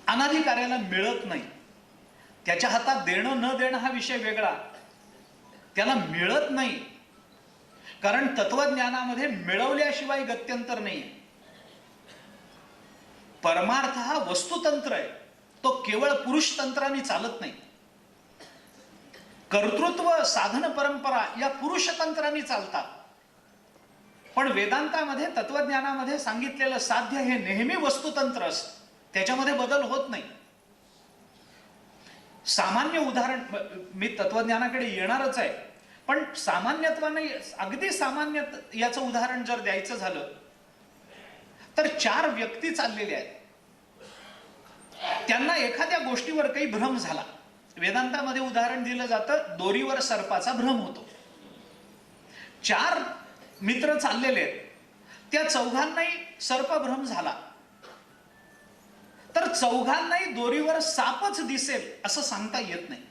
अनधिकाऱ्याला मिळत नाही, त्याच्या हातात देणं न देणं हा विषय वेगळा. त्याला मिळत नाही कारण तत्वज्ञानामध्ये मिळवल्याशिवाय गत्यंतर नाही. परमार्थ हा वस्तुतंत्र आहे, तो केवळ पुरुष तंत्राने चालत नाही. कर्तृत्व साधन परंपरा या पुरुष तंत्राने चालतात. पण वेदांतामध्ये तत्वज्ञानामध्ये सांगितलेलं साध्य हे नेहमी वस्तुतंत्र असतं, त्याच्यामध्ये बदल होत नाही. सामान्य उदाहरण, मी तत्वज्ञानाकडे येणारच आहे, पण सामान्यत्वाने अगदी सामान्य याचं उदाहरण जर द्यायचं झालं तर 4 व्यक्ती चाललेल्या आहेत. त्यांना एखाद्या गोष्टीवर काही भ्रम झाला. वेदांतामध्ये उदाहरण दिलं जातं, दोरीवर सर्पाचा भ्रम होतो. 4 मित्र चाललेले आहेत, त्या चौघांनाही सर्पभ्रम झाला. तर चौघांनाही दोरीवर सापच दिसेल असं सांगता येत नाही.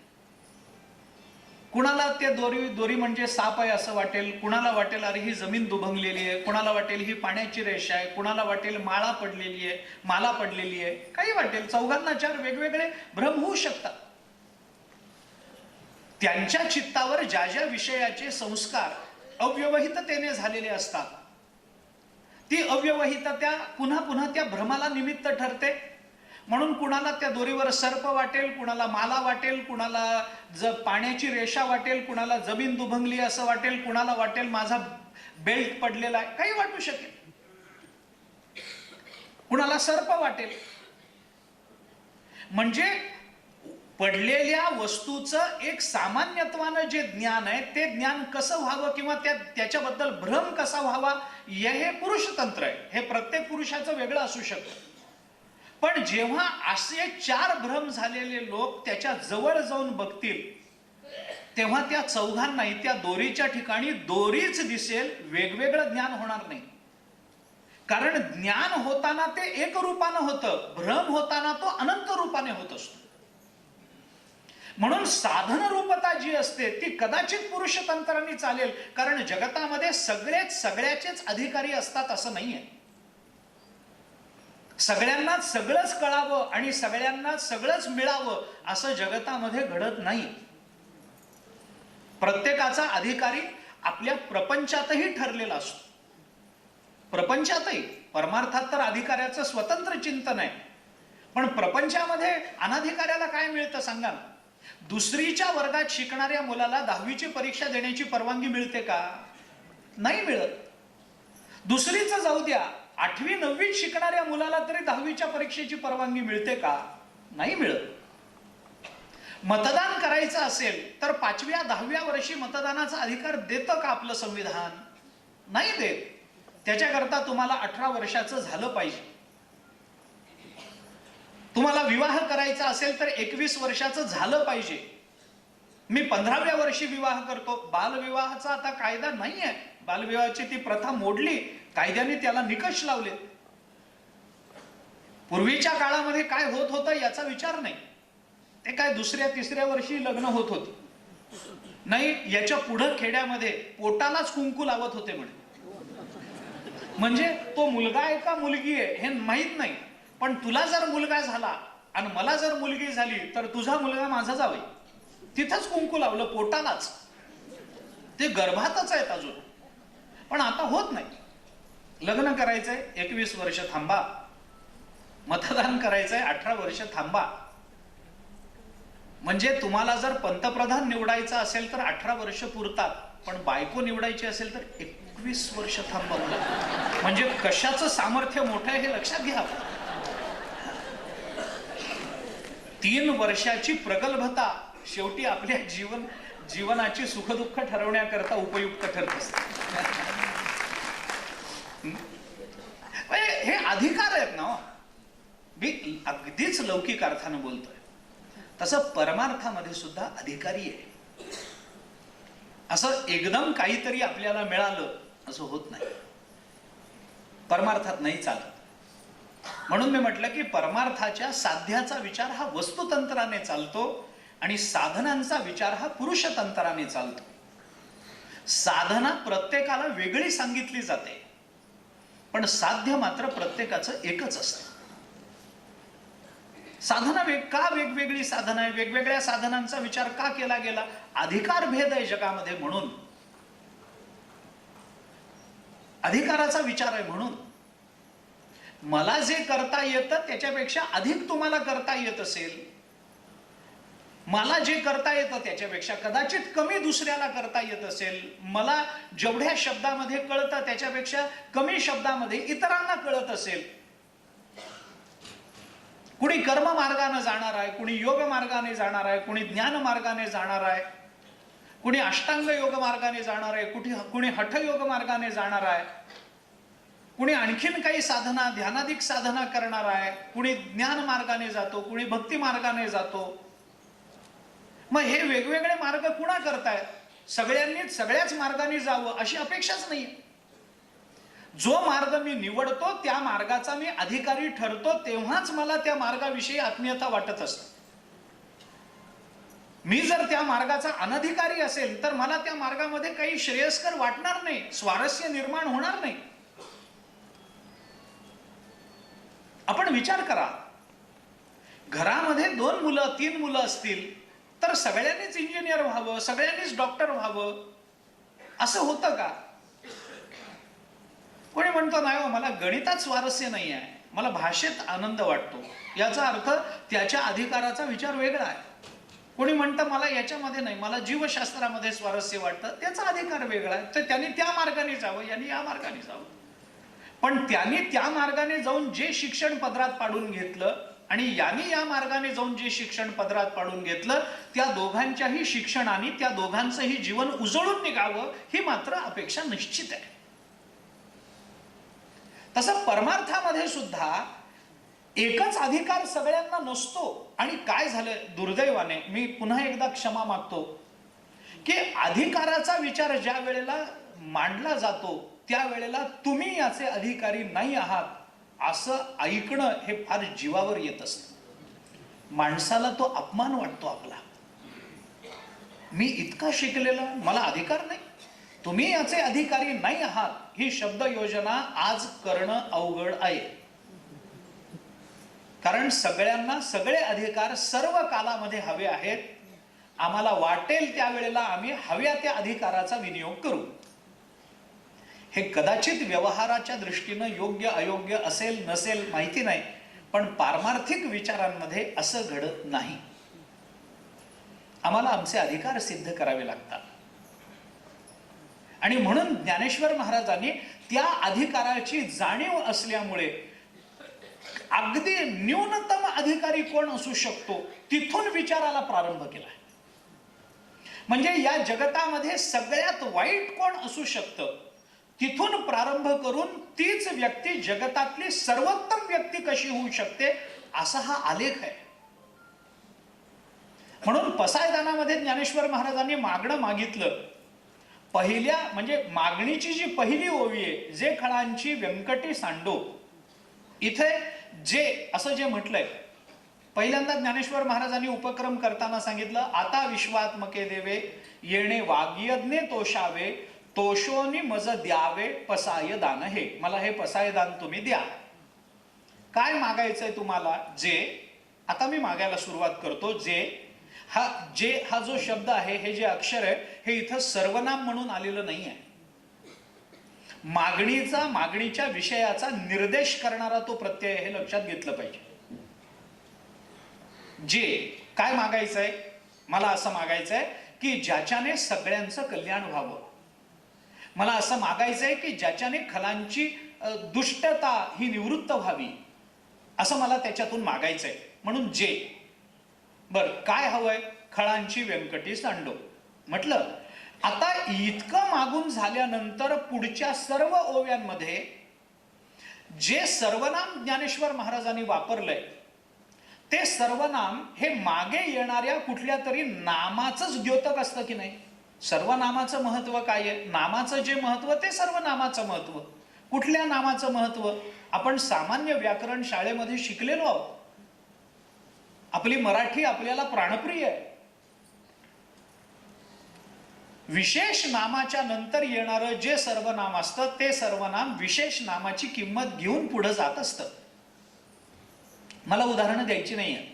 कुणाला ते दोरी म्हणजे साप आहे असं वाटेल, कुणाला वाटेल अरे ही जमीन दुभंगलेली आहे, कुणाला वाटेल ही पाण्याची रेषा आहे, कुणाला वाटेल माळा पडलेली आहे, काही वाटेल. चौघांना 4 वेगवेगळे भ्रम होऊ शकतात. त्यांच्या चित्तावर ज्या ज्या विषयाचे संस्कार अव्यवहिततेने झालेले असतात, ती अव्यवहितता पुन्हा पुन्हा त्या भ्रमाला निमित्त ठरते. म्हणून कुणाला त्या दोरीवर सर्प वाटेल, कुणाला माला वाटेल, कुणाला पाण्याची रेषा वाटेल, कुणाला जमीन दुभंगली असं वाटेल, कुणाला वाटेल माझा बेल्ट पडलेला आहे, काही वाटू शकेल. कुणाला सर्प वाटेल. म्हणजे पडलेल्या वस्तूचं एक सामान्यत्वानं जे ज्ञान आहे ते ज्ञान कसं व्हावं किंवा त्याच्याबद्दल भ्रम कसा व्हावा हे पुरुषतंत्र आहे. हे प्रत्येक पुरुषाचं वेगळं असू शकतं. पण जेव्हा असे 4 भ्रम झालेले लोक त्याच्या जवळ जाऊन बघतील तेव्हा त्या चौघांनाही त्या दोरीच्या ठिकाणी दोरीच दिसेल, वेगवेगळं ज्ञान होणार नाही. कारण ज्ञान होताना ते एक रूपानं होतं, भ्रम होताना तो अनंत रूपाने होत असतो. म्हणून साधन रूपता जी असते ती कदाचित पुरुषतंत्राने चालेल, कारण जगतामध्ये सगळ्याचेच अधिकारी असतात असं नाहीये. सगळ्यांना सगळंच कळावं आणि सगळ्यांना सगळंच मिळावं असं जगतामध्ये घडत नाही. प्रत्येकाचा अधिकारी आपल्या प्रपंचातही ठरलेला असतो. प्रपंचातही, परमार्थात तर अधिकाऱ्याचं स्वतंत्र चिंतन आहे, पण प्रपंचामध्ये अनधिकाऱ्याला काय मिळतं सांगा ना. दुसरीच्या वर्गात शिकणाऱ्या मुलाला 10वीची परीक्षा देण्याची परवानगी मिळते का? नाही मिळत. दुसरीच जाऊ द्या, 8वी 9वीत शिकणाऱ्या मुलाला तरी 10वीच्या परीक्षेची परवानगी मिळते का? नाही मिळत. मतदान करायचं असेल तर 5व्या 10व्या वर्षी मतदानाचा अधिकार देतं का आपलं संविधान? नाही देत. त्याच्याकरता तुम्हाला 18 वर्षाचं झालं पाहिजे. तुम्हाला विवाह करायचा असेल तर 21 वर्षाचं झालं पाहिजे. मी 15व्या वर्षी विवाह करतो. बालविवाहाचा आता कायदा नाही आहे. बालविवाहाची ती प्रथा मोडली, कायद्याने त्याला निकष लावले. पूर्वीच्या काळामध्ये काय होत होतं याचा विचार नाही. ते काय 2ऱ्या 3ऱ्या वर्षी लग्न होत होते. नाही, याच्या पुढं खेड्यामध्ये पोटालाच कुंकू लावत होते म्हणे. म्हणजे तो मुलगा आहे का मुलगी आहे हे माहित नाही, पण तुला जर मुलगा झाला आणि मला जर मुलगी झाली तर तुझा मुलगा माझा जावई. तिथंच कुंकू लावलं, पोटालाच. ते गर्भातच आहेत अजून. पण आता होत नाही. लग्न करायचंय 21 वर्ष थांबा, मतदान करायचंय 18 वर्ष थांबा. म्हणजे तुम्हाला जर पंतप्रधान निवडायचं असेल तर 18 वर्ष पुरतात, पण बायको निवडायची असेल तर 21 वर्ष थांबावं लागतं. म्हणजे कशाचं सामर्थ्य मोठं आहे हे लक्षात घ्या. 3 वर्षाची प्रगल्भता शेवटी आपल्या जीवनाची सुखदुःख ठरवण्याकरता उपयुक्त ठरत असते. हे अधिकार आहेत ना. मी अगदीच लौकिक अर्थानं बोलतोय. तसं परमार्थामध्ये सुद्धा अधिकारी आहे. असं एकदम काहीतरी आपल्याला मिळालं असं होत नाही. परमार्थात नाही चालत. म्हणून मी म्हटलं की परमार्थाच्या साध्याचा विचार हा वस्तुतंत्राने चालतो आणि साधनांचा विचार हा पुरुषतंत्राने चालतो. साधना प्रत्येकाला वेगळी सांगितली जाते, पण साध्य मात्र प्रत्येकाचं एकच असतं. साधना का वेगवेगळी साधना आहे? वेगवेगळ्या साधनांचा विचार का केला गेला? अधिकार भेद आहे जगामध्ये म्हणून. अधिकाराचा विचार आहे म्हणून. मला जे करता येतं त्याच्यापेक्षा अधिक तुम्हाला करता येत असेल, मला जे करता येतं त्याच्यापेक्षा कदाचित कमी दुसऱ्याला करता येत असेल, मला जेवढ्या शब्दामध्ये कळतं त्याच्यापेक्षा कमी शब्दामध्ये इतरांना कळत असेल. कुणी कर्म मार्गाने जाणार आहे, कुणी योग मार्गाने जाणार आहे, कुणी ज्ञान मार्गाने जाणार आहे, कुणी अष्टांग योग मार्गाने जाणार आहे, कुणी हठयोग मार्गाने जाणार आहे, कुणी आणखीन काही साधना ध्यानाधिक साधना करणार आहे, कुणी ज्ञान मार्गाने जातो, कुणी भक्ती मार्गाने जातो. मग हे वेगवेगळे मार्ग कुणा करतायत? सगळ्यांनीच सगळ्याच मार्गाने जावं अशी अपेक्षाच नाही. जो मार्ग मी निवडतो त्या मार्गाचा मी अधिकारी ठरतो तेव्हाच मला त्या मार्गाविषयी आत्मीयता वाटत असते. मी जर त्या मार्गाचा अनधिकारी असेल तर मला त्या मार्गामध्ये काही श्रेयस्कर वाटणार नाही, स्वारस्य निर्माण होणार नाही. आपण विचार करा, घरामध्ये 2 मुलं 3 मुलं असतील तर सगळ्यांनीच इंजिनियर व्हावं, सगळ्यांनीच डॉक्टर व्हावं असं होतं का? कोणी म्हणतो नाही हो मला गणितात स्वारस्य नाही आहे, मला भाषेत आनंद वाटतो, याचा अर्थ त्याच्या अधिकाराचा विचार वेगळा आहे. कोणी म्हणतं मला याच्यामध्ये नाही, मला जीवशास्त्रामध्ये स्वारस्य वाटतं, त्याचा अधिकार वेगळा आहे. तर त्यांनी त्या मार्गाने जावं, यांनी या मार्गाने जावं. पण त्यांनी त्या मार्गाने जाऊन जे शिक्षण पदरात पाडून घेतलं आणि यांनी या मार्गाने जाऊन जे शिक्षण पदरात पाडून घेतलं, त्या दोघांच्याही शिक्षणाने त्या दोघांचंही जीवन उजळून निघावं ही मात्र अपेक्षा निश्चित आहे. तसं परमार्थामध्ये सुद्धा एकच अधिकार सगळ्यांना नसतो. आणि काय झालं दुर्दैवाने, मी पुन्हा एकदा क्षमा मागतो, की अधिकाराचा विचार ज्या वेळेला मांडला जातो त्यावेळेला तुम्ही याचे अधिकारी नाही आहात असं ऐकणं हे फार जीवावर येत असतं. माणसाला तो अपमान वाटतो आपला. मी इतका शिकलेला, मला अधिकार नाही, तुम्ही याचे अधिकारी नाही आहात, ही शब्द योजना आज करणं अवघड आहे. कारण सगळ्यांना सगळे अधिकार सर्व कालामध्ये हवे आहेत. आम्हाला वाटेल त्यावेळेला आम्ही हव्या त्या अधिकाराचा विनियोग करू. हे कदाचित व्यवहाराच्या दृष्टीनं योग्य अयोग्य असेल नसेल माहिती नाही, पण पारमार्थिक विचारांमध्ये असं घडत नाही. आम्हाला आमचे अधिकार सिद्ध करावे लागतात. आणि म्हणून ज्ञानेश्वर महाराजांनी त्या अधिकाराची जाणीव असल्यामुळे अगदी न्यूनतम अधिकारी कोण असू शकतो तिथून विचाराला प्रारंभ केला. म्हणजे या जगतामध्ये सगळ्यात वाईट कोण असू शकतं तिथून प्रारंभ करून तीच व्यक्ती जगतातली सर्वोत्तम व्यक्ती कशी होऊ शकते असा हा आलेख आहे. म्हणून पसायदानामध्ये ज्ञानेश्वर महाराजांनी मागणं मागितलं. पहिल्या म्हणजे मागणीची जी पहिली ओवी आहे, जे खळांची व्यंकटी सांडो, इथे जे असं जे म्हटलंय, पहिल्यांदा ज्ञानेश्वर महाराजांनी उपक्रम करताना सांगितलं, आता विश्वात्मके देवे येणे वाग्यज्ञे तोषावे, तोषोनी मज द्यावे पसाय दान. हे मला हे पसाय दान तुम्ही द्या. काय मागायचंय तुम्हाला? जे आता मी मागायला सुरुवात करतो. जे हा जो शब्द आहे, हे जे अक्षर आहे, हे इथं सर्वनाम म्हणून आलेलं नाही आहे. मागणीच्या विषयाचा निर्देश करणारा तो प्रत्यय, हे लक्षात घेतलं पाहिजे. जे काय मागायचंय, मला असं मागायचंय की ज्याच्याने सगळ्यांचं कल्याण व्हावं. मला असं मागायचंय की ज्याच्याने खलांची दुष्टता ही निवृत्त व्हावी, असं मला त्याच्यातून मागायचंय. म्हणून जे. बर, काय हवंय? खळांची व्यंकटी सांडो. म्हटलं आता इतकं मागून झाल्यानंतर पुढच्या सर्व ओव्यांमध्ये जे सर्वनाम ज्ञानेश्वर महाराजांनी वापरलंय, ते सर्वनाम हे मागे येणाऱ्या कुठल्या तरी नामाचंच द्योतक असतं की नाही? सर्वनामाचं महत्व काय आहे? नामाचं जे महत्व ते सर्वनामाचं महत्व. कुठल्या नामाचं महत्व? आपण सामान्य व्याकरण शाळेमध्ये शिकलेलो आहोत. आपली मराठी आपल्याला प्राणप्रिय आहे. विशेष नामाच्या नंतर येणारं जे सर्वनाम असतं ते सर्वनाम विशेष नामाची किंमत घेऊन पुढे जात असतं. मला उदाहरणं द्यायची नाहीये.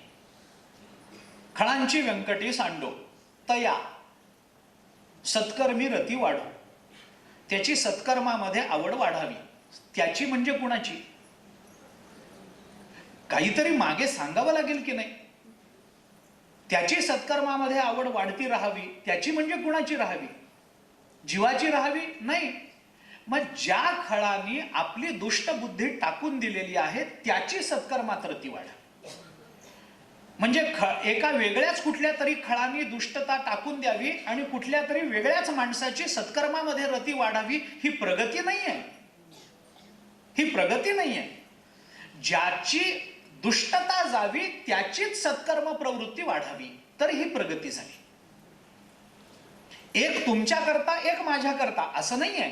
खळांची व्यंकटी सांडो, तया सत्कर्मी रती वाढो. त्याची सत्कर्मामध्ये आवड वाढावी. त्याची म्हणजे कुणाची? काहीतरी मागे सांगावं लागेल की नाही? त्याची सत्कर्मामध्ये आवड वाढती राहावी. त्याची म्हणजे कुणाची राहावी? जीवाची राहावी? नाही. मग ज्या खळांनी आपली दुष्ट बुद्धी टाकून दिलेली आहे त्याची सत्कर्मात रती वाढावी. म्हणजे एका वेगळ्याच कुठल्या तरी खळांनी दुष्टता टाकून द्यावी आणि कुठल्या तरी वेगळ्याच माणसाची सत्कर्मामध्ये रती वाढावी. ही प्रगती नाहीये. ही प्रगती नाहीये. ज्याची दुष्टता जावी त्याचीच सत्कर्म प्रवृत्ती वाढावी, तर ही प्रगती झाली. एक तुमच्या करता एक माझ्या करता असं नाहीये.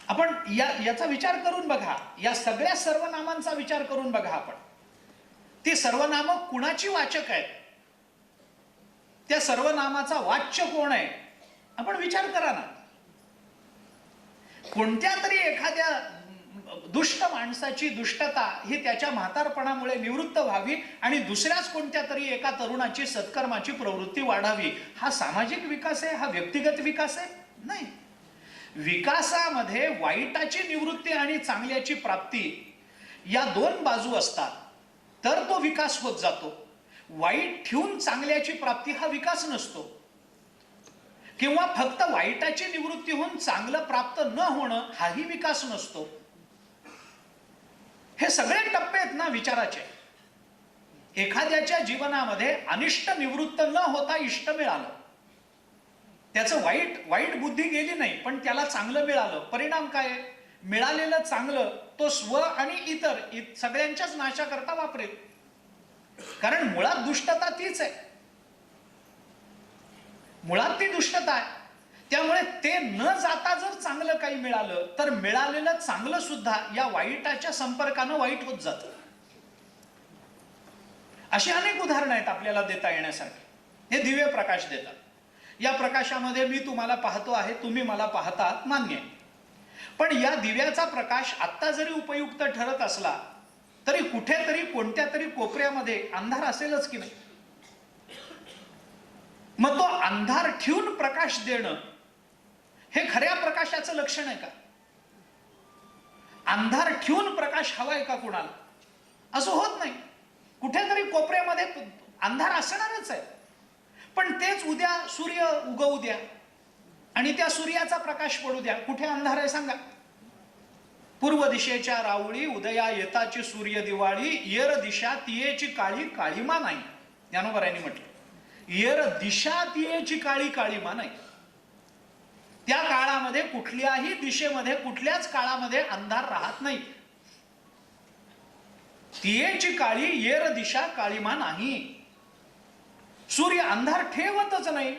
आपण याचा विचार करून बघा. या सगळ्या सर्वनामांचा विचार करून बघा. आपण ती सर्वनाम कुणाची वाचक आहेत? त्या सर्वनामाचा वाच्य कोण आहे? आपण विचार करा ना. कोणत्या तरी एखाद्या दुष्ट माणसाची दुष्टता ही त्याच्या म्हातारपणामुळे निवृत्त व्हावी आणि दुसऱ्याच कोणत्या तरी एका तरुणाची सत्कर्माची प्रवृत्ती वाढावी. हा सामाजिक विकास आहे? हा व्यक्तिगत विकास आहे? नाही. विकासामध्ये वाईटाची निवृत्ती आणि चांगल्याची प्राप्ती या दोन बाजू असतात तर तो विकास होत जातो. वाईट ठेवून चांगल्याची प्राप्ती हा विकास नसतो, किंवा फक्त वाईटाची निवृत्ती होऊन चांगलं प्राप्त न होणं हाही विकास नसतो. हे सगळे टप्पे आहेत ना विचाराचे. एखाद्याच्या जीवनामध्ये अनिष्ट निवृत्त न होता इष्ट मिळालं, त्याचं वाईट बुद्धी गेली नाही, पण त्याला चांगलं मिळालं. परिणाम काय? मिळालेलं चांगलं तो स्व आणि इतर सगळ्यांच्याच नाशाकरता वापरेल. कारण मुळात दुष्टता तीच आहे, मुळात ती दुष्टता आहे. त्यामुळे ते न जाता जर चांगलं काही मिळालं तर मिळालेलं चांगलं सुद्धा या वाईटाच्या संपर्कानं वाईट होत जातं. अशी अनेक उदाहरणं आहेत आपल्याला देता येण्यासारखी. हे दिव्य प्रकाश देतात. या प्रकाशामध्ये मी तुम्हाला पाहतो आहे, तुम्ही मला पाहतात, मान्य आहे. पण या दिव्याचा प्रकाश आत्ता जरी उपयुक्त ठरत असला तरी कुठेतरी कोणत्या तरी कोपऱ्यामध्ये अंधार असेलच की नाही. मग तो अंधार ठेवून प्रकाश देणं हे खऱ्या प्रकाशाचं लक्षण आहे का? अंधार ठेवून प्रकाश हवाय का कुणाला? असं होत नाही. कुठेतरी कोपऱ्यामध्ये अंधार असणारच आहे. पण तेच उद्या सूर्य उगवू द्या आणि त्या सूर्याचा प्रकाश पडू द्या, कुठे अंधार आहे सांगा? पूर्व दिशेच्या रावळी उदया येताची सूर्य दिवाळी, येर दिशा तियेची काळी काळीमा नाही. ज्ञानोबरायांनी म्हटलं, येर दिशा तियेची काळी काळीमा नाही. त्या काळामध्ये कुठल्याही दिशेमध्ये कुठल्याच काळामध्ये अंधार राहत नाही. तियेची काळी येर दिशा काळीमा नाही. सूर्य अंधार ठेवतच नाही.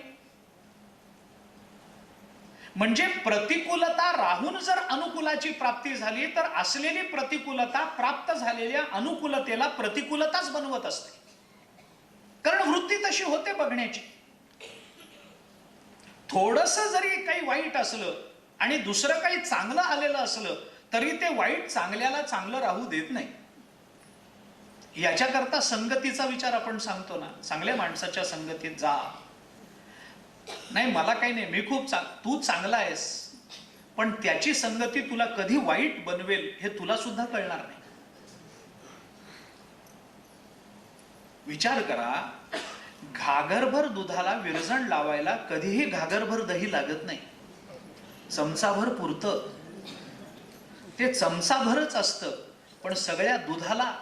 म्हणजे प्रतिकूलता राहून जर अनुकूलाची प्राप्ती झाली तर असलेली प्रतिकूलता प्राप्त झालेल्या अनुकूलतेला प्रतिकूलताच बनवत असते. कारण वृत्ती तशी होते बघण्याची. थोडस जरी काही वाईट असलं आणि दुसरं काही चांगलं आलेलं असलं तरी ते वाईट चांगल्याला चांगलं राहू देत नाही. याच्याकरता संगतीचा विचार आपण सांगतो ना, चांगल्या माणसाच्या संगतीत जा. नाही मला काही नाही, मी खूप तू चांगला आहेस, पण त्याची संगती तुला कधी वाईट बनवेल हे तुला सुद्धा कळणार नाही. विचार करा, घागरभर दुधाला विरजण लावायला कधीही घागरभर दही लागत नाही. चमचाभर पुरतं. ते चमचाभरच असतं, पण सगळ्या दुधाला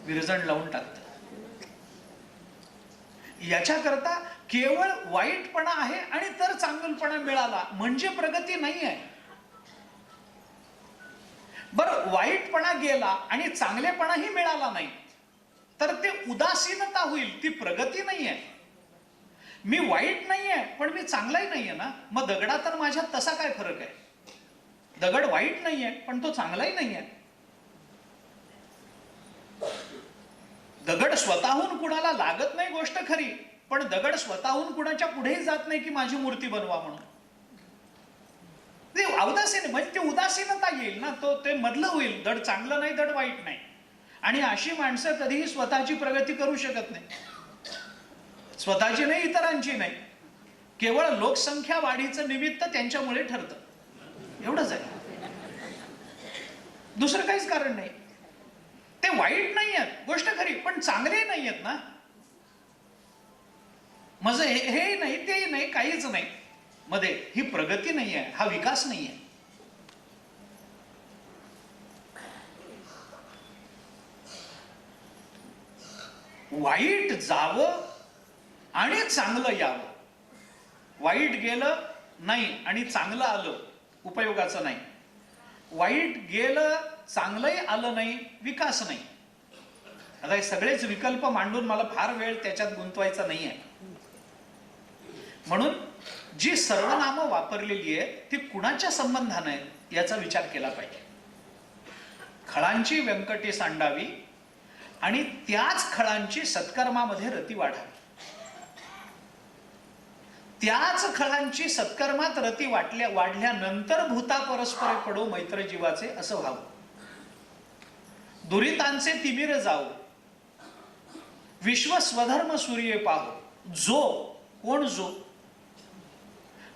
विरजण लावून टाकतं. याच्याकरता केवळ वाईटपणा आहे आणि तर चांगलपणा मिळाला म्हणजे प्रगती नाही आहे. बरं, वाईटपणा गेला आणि चांगलेपणाही मिळाला नाही तर ते उदासीनता होईल, ती प्रगती नाही आहे. मी वाईट नाहीये पण मी चांगलाही नाहीये ना, मग दगडात आणि माझ्यात तसा काय फरक आहे? दगड वाईट नाहीये पण तो चांगलाही नाहीये. दगड स्वतःहून कुणाला लागत नाही गोष्ट खरी, पण दगड स्वतःहून कुणाच्या पुढेही जात नाही की माझी मूर्ती बनवा म्हणून. ते उदासीन म्हणजे ते उदासीनता येईल ना, तो ते मधलं होईल. धड चांगलं नाही धड वाईट नाही. आणि अशी माणसं कधीही स्वतःची प्रगती करू शकत नाही. स्वतःची नाही, इतरांची नाही. केवळ लोकसंख्या वाढीचं निमित्त त्यांच्यामुळे ठरतं, एवढंच आहे, दुसरं काहीच कारण नाही. ते वाईट नाही आहेत गोष्ट खरी, पण चांगले नाही आहेत ना. माझं हे नाही ते नाही, काहीच नाही मध्ये, ही प्रगती नाही आहे, हा विकास नाही आहे. वाईट जावं आणि चांगलं यावं. वाईट गेलं नाही आणि चांगलं आलं, उपयोगाचं नाही. वाईट गेलं चांगलंही आलं नाही, विकास नाही. आता हे सगळेच विकल्प मांडून मला फार वेळ त्याच्यात गुंतवायचा नाही आहे. म्हणून जी सर्वनामं वापरलेली आहेत ती कुणाच्या संबंधाने आहेत याचा विचार केला पाहिजे. खळांची व्यंकटी सांडावी आणि त्याच खळांची सत्कर्मामध्ये रती वाढावी. त्याच खळांची सत्कर्मात रती वाढल्यानंतर भूता परस्पर पडो मैत्र जीवाचे असं व्हावं. दुरितांचे तिमिर जाऊ, विश्व स्वधर्म सूर्य पाहो. जो कोण जो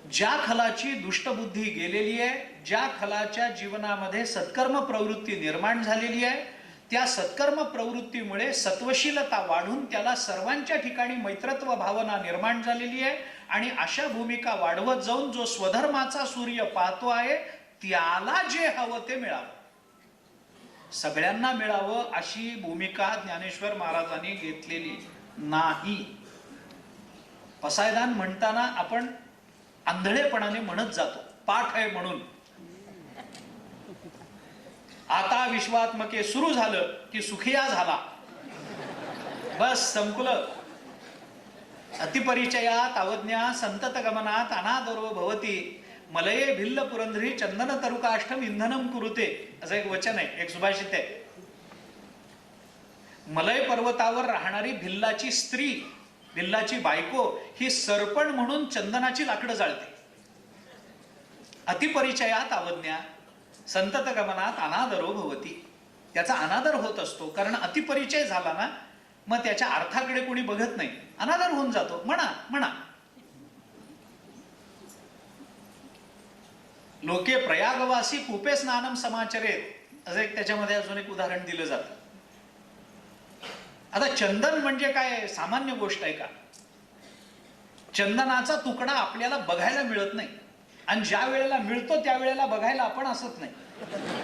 ज्या खलाची दुष्टबुद्धी गेलेली आहे, ज्या खलाच्या जीवनामध्ये सत्कर्म प्रवृत्ती निर्माण झालेली आहे, त्या सत्कर्म प्रवृत्तीमुळे सत्वशीलता वाढून त्याला सर्वांच्या ठिकाणी मैत्रत्व भावना निर्माण झालेली आहे आणि अशा भूमिका वाढवत जाऊन जो स्वधर्माचा सूर्य पाहतो आहे त्याला जे हवं ते मिळावं, सगळ्यांना मिळावं अशी भूमिका ज्ञानेश्वर महाराजांनी घेतलेली नाही. पसायदान म्हणताना आपण आंधळेपणाने म्हणत जातो, पाठ आहे म्हणून. आता विश्वात्मके सुरू झालं की सुखिया झाला, बस संकुलं. अतिपरिचयात अवज्ञा संतत गमनात अनादरो भवती मलये भिल्ल पुरंधरी चंदन तरुकाष्टम इंधनम कुरुते, असं एक वचन आहे, एक सुभाषित आहे. मलय पर्वतावर राहणारी भिल्लाची स्त्री, भिल्लाची बायको ही सरपण म्हणून चंदनाची लाकडं जाळते. अतिपरिचयात अवज्ञा संतत गमनात अनादरो भवती, त्याचा अनादर होत असतो. कारण अतिपरिचय झाला ना, मग त्याच्या अर्थाकडे कोणी बघत नाही, अनादर होऊन जातो. म्हणा लोके प्रयागवासी कूपे स्नानम समाचरेत, असं एक त्याच्यामध्ये अजून एक उदाहरण दिलं जातं. आता चंदन म्हणजे काय सामान्य गोष्ट आहे का? चंदनाचा तुकडा आपल्याला बघायला मिळत नाही आणि ज्या वेळेला मिळतो त्या वेळेला बघायला आपण असत नाही.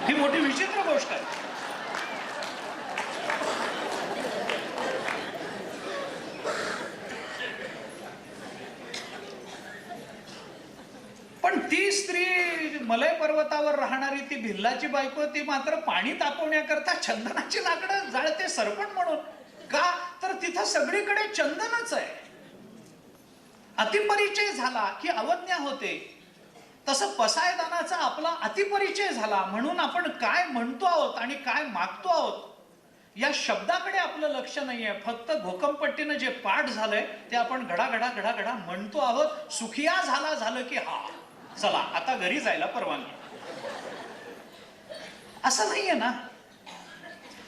ही मोठी विचित्र गोष्ट आहे. पण ती स्त्री मलय पर्वतावर राहणारी ती भिल्लाची बायको, ती मात्र पाणी तापवण्याकरता चंदनाची लाकडं जाळते सरपण म्हणून. का तर तिथं सगळीकडे चंदनच आहे. अतिपरिचय झाला की अवज्ञा होते. तसं पसायदानाचा आपला अतिपरिचय झाला म्हणून आपण काय म्हणतो आहोत आणि काय मागतो आहोत या शब्दाकडे आपलं लक्ष नाहीये. फक्त घोकमपट्टीनं जे पाठ झालंय ते आपण घडाघडा घडाघडा म्हणतो आहोत. सुखिया झालं की हा चला आता घरी जायला परवानगी, असं नाहीये ना.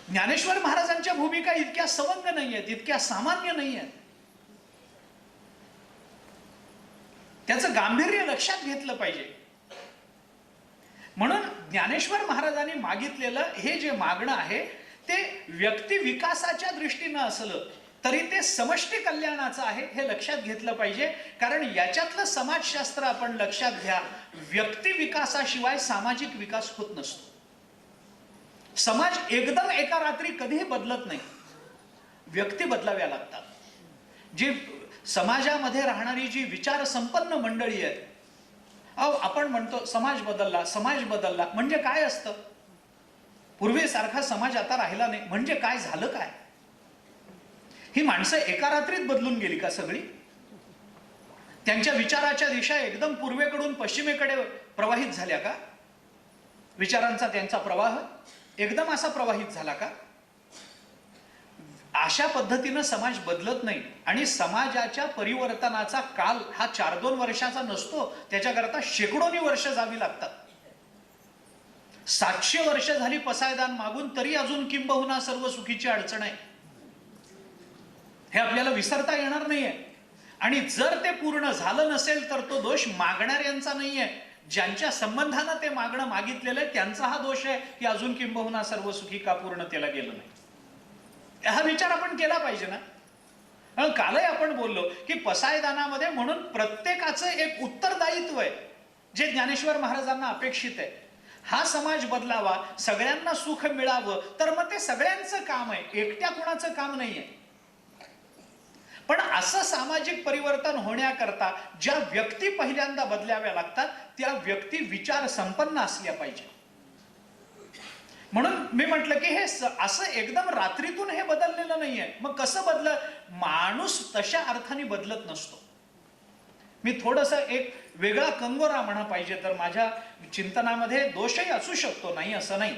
ज्ञानेश्वर महाराजांच्या भूमिका इतक्या सवंग नाहीयेत, इतक्या सामान्य नाहीयेत. त्याचं गांभीर्य लक्षात घेतलं पाहिजे. म्हणून ज्ञानेश्वर महाराजांनी मागितलेलं हे जे मागणं आहे ते व्यक्ती विकासाच्या दृष्टीनं असलं तरी ते समष्टी कल्याणाचं आहे हे लक्षात घेतलं पाहिजे. कारण याच्यातलं समाजशास्त्र आपण लक्षात घ्या, व्यक्ती विकासाशिवाय सामाजिक विकास होत नसतो. समाज एकदम एका रात्री कधीही बदलत नाही, व्यक्ती बदलाव्या लागतात. जी समाजामध्ये राहणारी जी विचार संपन्न मंडळी आहेत, आपण म्हणतो समाज बदलला म्हणजे काय असतं? पूर्वीसारखा समाज आता राहिला नाही म्हणजे काय झालं? काय ही माणसं एका रात्रीत बदलून गेली का सगळी? त्यांच्या विचाराच्या दिशा एकदम पूर्वेकडून पश्चिमेकडे प्रवाहित झाल्या का? विचारांचा त्यांचा प्रवाह एकदम असा प्रवाहित झाला का? अशा पद्धतीनं समाज बदलत नाही. आणि समाजाच्या परिवर्तनाचा काल हा 4-2 वर्षाचा नसतो, त्याच्याकरता शेकडोनी वर्ष जावी लागतात. 700 वर्ष झाली पसायदान मागून तरी अजून किंबहुना सर्व सुखीची अडचण आहे. हे आपल्याला विसरता येणार नाहीये. आणि जर ते पूर्ण झालं नसेल तर तो दोष मागणाऱ्यांचा नाहीये, ज्यांच्या संबंधानं ते मागणं मागितलेलं आहे त्यांचा हा दोष आहे की अजून किंबहुना सर्व सुखी का पूर्णतेला गेलं नाही. हा विचार आपण केला पाहिजे ना. कालही आपण बोललो की पसायदानामध्ये म्हणून प्रत्येकाचं एक उत्तरदायित्व आहे जे ज्ञानेश्वर महाराजांना अपेक्षित आहे. हा समाज बदलावा, सगळ्यांना सुख मिळावं, तर मग ते सगळ्यांचं काम आहे, एकट्या कुणाचं काम नाहीये. पण असं सामाजिक परिवर्तन होण्याकरता ज्या व्यक्ती पहिल्यांदा बदलाव्या लागतात त्या व्यक्ती विचार संपन्न असल्या पाहिजे. म्हणून मी म्हटलं की हे असं एकदम रात्रीतून हे बदललेलं नाहीये. मग कसं बदल? माणूस तशा अर्थाने बदलत नसतो. मी थोडस एक वेगळा कंगोरा म्हणा पाहिजे तर माझ्या चिंतनामध्ये दोषही असू शकतो, नाही असं नाही.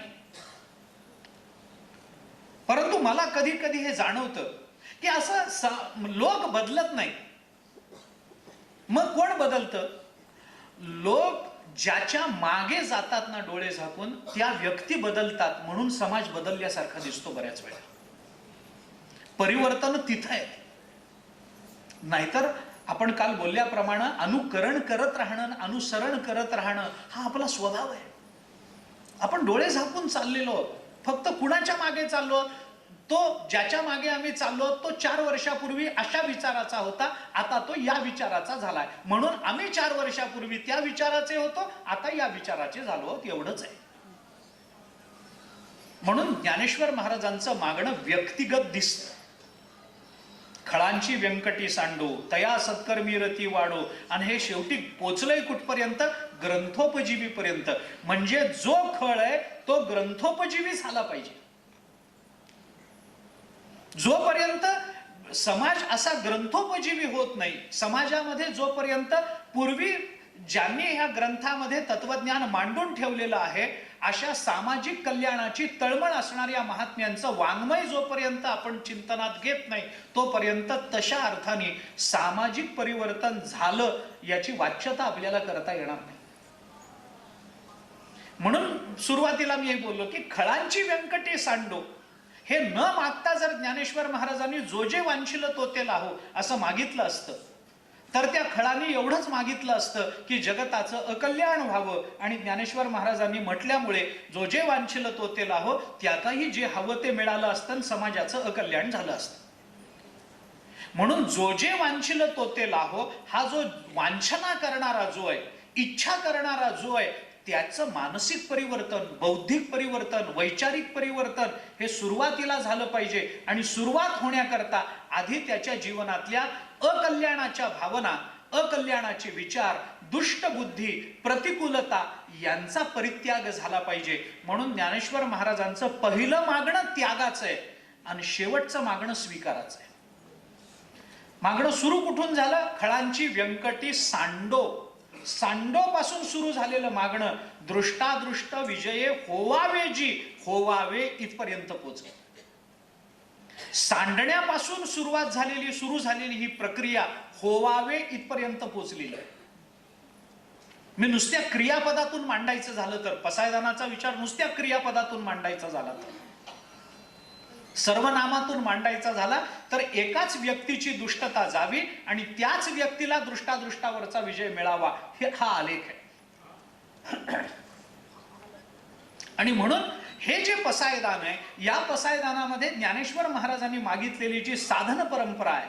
परंतु मला कधी कधी हे जाणवतं की असं लोक बदलत नाही. मग कोण बदलतं? लोक ज्याच्या मागे जातात ना डोळे झाकून त्या व्यक्ती बदलतात. म्हणून समाज बदलल्यासारखा दिसतो बऱ्याच वेळा. परिवर्तन तिथं आहे. नाहीतर आपण काल बोलल्याप्रमाणे अनुकरण करत राहणं, अनुसरण करत राहणं हा आपला स्वभाव आहे. आपण डोळे झाकून चाललेलो, फक्त कुणाच्या मागे चाललो? तो ज्याच्या मागे आम्ही चाललो तो 4 वर्षापूर्वी अशा विचाराचा होता, आता तो या विचाराचा झालाय. म्हणून आम्ही 4 वर्षापूर्वी त्या विचाराचे होतो, आता या विचाराचे झालो आहोत, एवढंच आहे. म्हणून ज्ञानेश्वर महाराजांचं मागणं व्यक्तिगत दिसतं. खळांची व्यंकटी सांडो, तया सत्कर्मी रती वाढो. आणि हे शेवटी पोचलंय कुठपर्यंत? ग्रंथोपजीवी पर्यंत. म्हणजे जो खळ आहे तो ग्रंथोपजीवी झाला पाहिजे. जोपर्यंत समाज असा ग्रंथोपजीवी होत नाही, समाजामध्ये जोपर्यंत पूर्वी ज्यांनी ह्या ग्रंथामध्ये तत्वज्ञान मांडून ठेवलेलं आहे अशा सामाजिक कल्याणाची तळमळ असणाऱ्या महात्म्यांचं वाङ्मय जोपर्यंत आपण चिंतनात घेत नाही, तोपर्यंत तशा अर्थाने सामाजिक परिवर्तन झालं याची वाच्यता आपल्याला करता येणार नाही. म्हणून सुरुवातीला मी हे बोललो की खळांची व्यंकटे सांडो, हे न मागता जर ज्ञानेश्वर महाराजांनी जो जे वांछिल तो ते लाहो असं मागितलं असतं, तर त्या खळांनी एवढंच मागितलं असतं की जगताचं अकल्याण व्हावं. आणि ज्ञानेश्वर महाराजांनी म्हटल्यामुळे जो जे वांछिल तो ते लाहो, त्यातही जे हवं ते मिळालं असतं, समाजाचं अकल्याण झालं असतं. म्हणून जो जे वांछिल तो ते लाहो हा जो वांछना करणारा जो आहे, इच्छा करणारा जो आहे, त्याचं मानसिक परिवर्तन, बौद्धिक परिवर्तन, वैचारिक परिवर्तन हे सुरुवातीला झालं पाहिजे. आणि सुरुवात होण्याकरता आधी त्याच्या जीवनातल्या अकल्याणाच्या भावना, अकल्याणाचे विचार, दुष्ट बुद्धी, प्रतिकूलता यांचा परित्याग झाला पाहिजे. म्हणून ज्ञानेश्वर महाराजांचं पहिलं मागणं त्यागाचं आहे आणि शेवटचं मागणं स्वीकाराचं आहे. मागणं सुरू कुठून झालं? खळांची व्यंकटी सांडो. सांडो पासून सुरू झालेलं मागणं दृष्टादृष्ट विजये होवावे जी, होवावे इथपर्यंत पोचलं. सांडण्यापासून सुरू झालेली ही प्रक्रिया होवावे इथपर्यंत पोचलेली आहे. मी नुसत्या क्रियापदातून मांडायचं झालं तर, पसायदानाचा विचार नुसत्या क्रियापदातून मांडायचा झाला तर, सर्वनामातून मांडायचा झाला तर एकाच व्यक्तीची दुष्टता जावी आणि त्याच व्यक्तीला दृष्टादृष्टावरचा विजय मिळावा, हे हा आलेख आहे. आणि म्हणून हे जे पसायदान आहे, या पसायदानामध्ये ज्ञानेश्वर महाराजांनी मागितलेली जी साधन परंपरा आहे,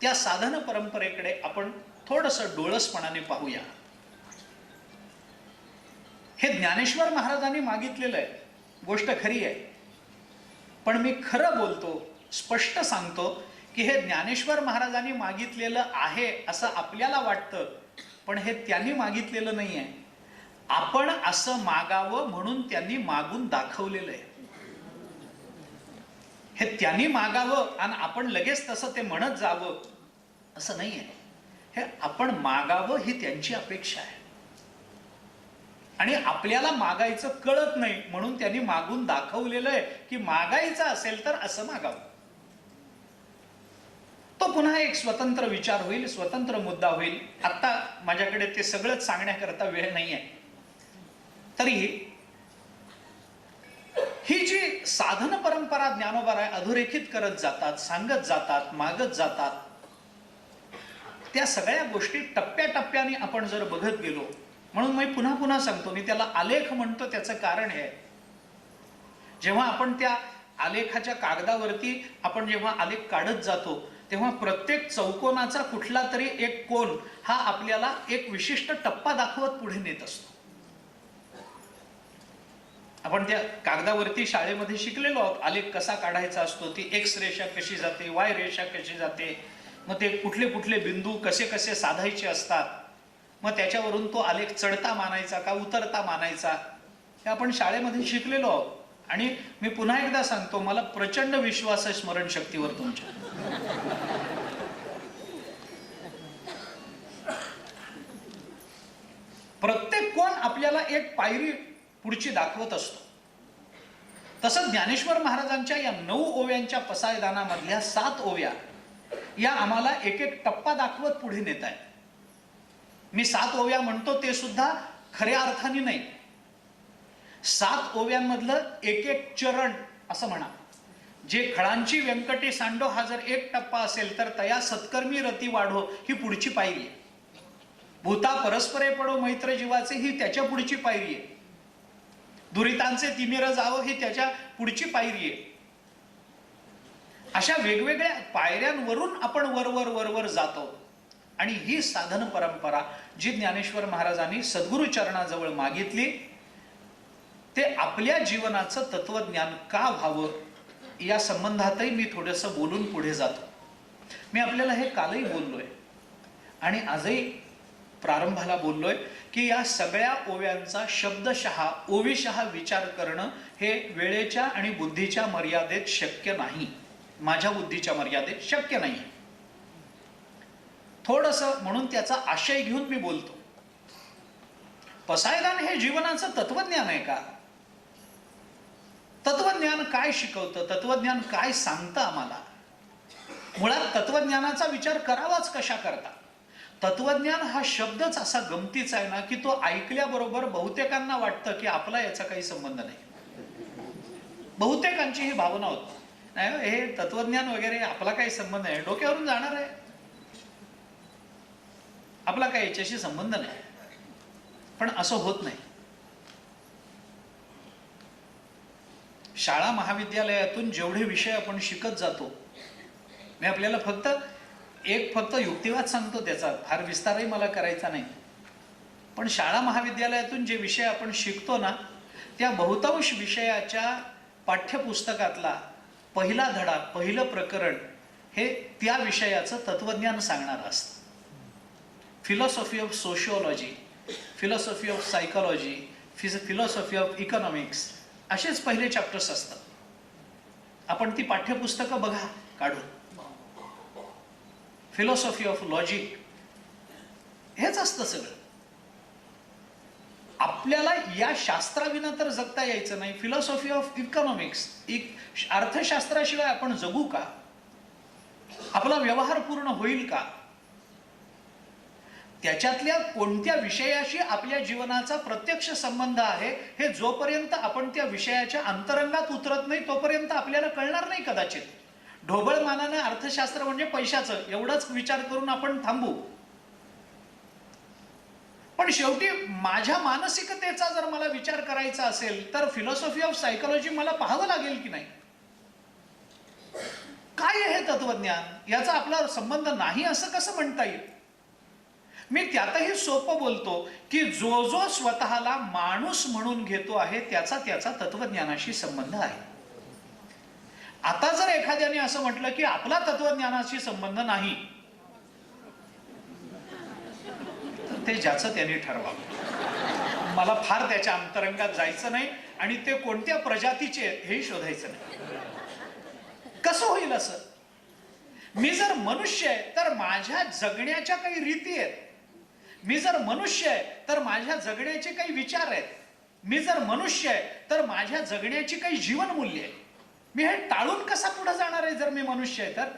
त्या साधन परंपरेकडे आपण थोडंसं डोळसपणाने पाहूया. हे ज्ञानेश्वर महाराजांनी मागितलेलं आहे, गोष्ट खरी आहे. पण मी खरं बोलतो, स्पष्ट सांगतो की हे ज्ञानेश्वर महाराजांनी मागितलेलं आहे असं आपल्याला वाटतं, पण हे त्यांनी मागितलेलं नाही आहे. आपण असं मागावं म्हणून त्यांनी मागून दाखवलेलं आहे. हे त्यांनी मागावं आणि आपण लगेच तसं ते म्हणत जावं असं नाही आहे. हे आपण मागावं ही त्यांची अपेक्षा आहे आणि आपल्याला मागायचं कळत नाही म्हणून त्यांनी मागून दाखवलेलं आहे की मागायचं असेल तर असं मागावं. तो पुन्हा एक स्वतंत्र विचार होईल, स्वतंत्र मुद्दा होईल. आता माझ्याकडे ते सगळंच सांगण्याकरता वेळ नाही आहे. तरी ही जी साधन परंपरा ज्ञानोबा अधोरेखित करत जातात, सांगत जातात, मागत जातात, त्या सगळ्या गोष्टी टप्प्याटप्प्याने आपण जर बघत गेलो, म्हणून मी पुन्हा पुन्हा सांगतो, मी त्याला आलेख म्हणतो, त्याचं कारण आहे जेव्हा आपण त्या आलेखाच्या कागदावरती आपण जेव्हा आलेख काढत जातो तेव्हा प्रत्येक चौकोनाचा कुठला तरी एक कोन हा आपल्याला एक विशिष्ट टप्पा दाखवत पुढे नेत असतो. आपण त्या कागदावरती शाळेमध्ये शिकलेलो आहोत आलेख कसा काढायचा असतो, ती एक्स रेषा कशी जाते, वाय रेषा कशी जाते, मग ते कुठले कुठले बिंदू कसे कसे साधायचे असतात, मग त्याच्यावरून तो आलेख चढता मानायचा का उतरता मानायचा, हे आपण शाळेमध्ये शिकलेलो आहोत. आणि मी पुन्हा एकदा सांगतो, मला प्रचंड विश्वास आहे स्मरणशक्तीवर तुमच्या. प्रत्येक कोण आपल्याला एक पायरी पुढची दाखवत असतो. तसंच ज्ञानेश्वर महाराजांच्या या 9 ओव्यांच्या पसायदानामधल्या 7 ओव्या या आम्हाला एक एक टप्पा दाखवत पुढे नेत आहेत. मी 7 ओव्या म्हणतो ते सुद्धा खऱ्या अर्थाने नाही. 7 ओव्यांमधलं एक एक चरण असं म्हणा. जे खळांची व्यंकटी सांडो हा जर एक टप्पा असेल तर तया सत्कर्मी रती वाढो ही पुढची पायरी आहे. भूता परस्परे पडो मैत्र जीवाचे ही त्याच्या पुढची पायरी आहे. दुरितांचे तिमिर जावं ही त्याच्या पुढची पायरी आहे. अशा वेगवेगळ्या पायऱ्यांवरून आपण वरवर वरवर जातो. आणि ही साधन परंपरा जी ज्ञानेश्वर महाराजांनी सद्गुरु चरणाजवळ मागितली ते आपल्या जीवनाचं तत्वज्ञान का व्हावं या संबंधातही मी थोडंसं बोलून पुढे जातो. मी आपल्याला हे कालही बोललोय आणि आजही प्रारंभाला बोललोय की या सगळ्या ओव्यांचा शब्दशः ओवीशः विचार करणं हे वेळेच्या आणि बुद्धीच्या मर्यादेत शक्य नाही. माझ्या बुद्धीच्या मर्यादेत शक्य नाही. थोडंसं म्हणून त्याचा आशय घेऊन मी बोलतो. पसायदान हे जीवनाचं तत्वज्ञान आहे का? तत्वज्ञान काय शिकवतं? तत्वज्ञान काय सांगतं आम्हाला? मुळात तत्वज्ञानाचा विचार करावाच कशा करता? तत्वज्ञान हा शब्दच असा गमतीचा आहे ना की तो ऐकल्याबरोबर बहुतेकांना वाटतं की आपला याचा काही संबंध नाही. बहुतेकांची ही भावना होती, नाही हे तत्वज्ञान वगैरे आपला काही संबंध नाही, डोक्यावरून जाणार आहे, आपला काही याच्याशी संबंध नाही. पण असं होत नाही. शाळा महाविद्यालयातून जेवढे विषय आपण शिकत जातो, मी आपल्याला फक्त युक्तिवाद सांगतो, त्याचा फार विस्तारही मला करायचा नाही. पण शाळा महाविद्यालयातून जे विषय आपण शिकतो ना त्या बहुतांश विषयाच्या पाठ्यपुस्तकातला पहिला धडा पहिलं प्रकरण हे त्या विषयाचं तत्वज्ञान सांगणारं असतं. Philosophy of sociology, philosophy of psychology, philosophy of economics असेच पहिले चॅप्टर्स असतात. आपण ती पाठ्यपुस्तकं बघा काढून. फिलॉसॉफी ऑफ लॉजिक हेच असतं सगळं. आपल्याला या शास्त्राविना तर जगता यायचं नाही. फिलॉसॉफी ऑफ इकॉनॉमिक्स, अर्थशास्त्राशिवाय आपण जगू का? आपला व्यवहार पूर्ण होईल का? त्याच्यातल्या कोणत्या विषयाशी आपल्या जीवनाचा प्रत्यक्ष संबंध आहे हे जोपर्यंत आपण त्या विषयाच्या अंतरंगात उतरत नाही तोपर्यंत आपल्याला कळणार नाही कदाचित. ढोबळ मानाने अर्थशास्त्र म्हणजे पैशाचं एवढंच विचार करून आपण थांबू. पण शेवटी माझ्या मानसिकतेचा जर मला विचार करायचा असेल तर फिलॉसॉफी ऑफ सायकोलॉजी मला पाहावं लागेल की नाही? काय आहे तत्वज्ञान? याचा आपला संबंध नाही असं कसं म्हणता येईल? मी त्यातही सोपं बोलतो की जो जो स्वतःला माणूस म्हणून घेतो आहे त्याचा तत्वज्ञानाशी संबंध आहे. आता जर एखाद्याने असं म्हटलं की आपला तत्वज्ञानाशी संबंध नाही तर ते ज्याचं त्याने ठरवावं. मला फार त्याच्या अंतरंगात जायचं नाही आणि ते कोणत्या प्रजातीचे हेही शोधायचं नाही. कसं होईल असं? मी जर मनुष्य आहे तर माझ्या जगण्याच्या काही रीती आहेत. मी जर मनुष्य आहे तर माझ्या जगण्याचे काही विचार आहेत. मी जर मनुष्य आहे तर माझ्या जगण्याची काही जीवनमूल्य आहे. मी हे टाळून कसा पुढे जाणार आहे जर मी मनुष्य आहे तर?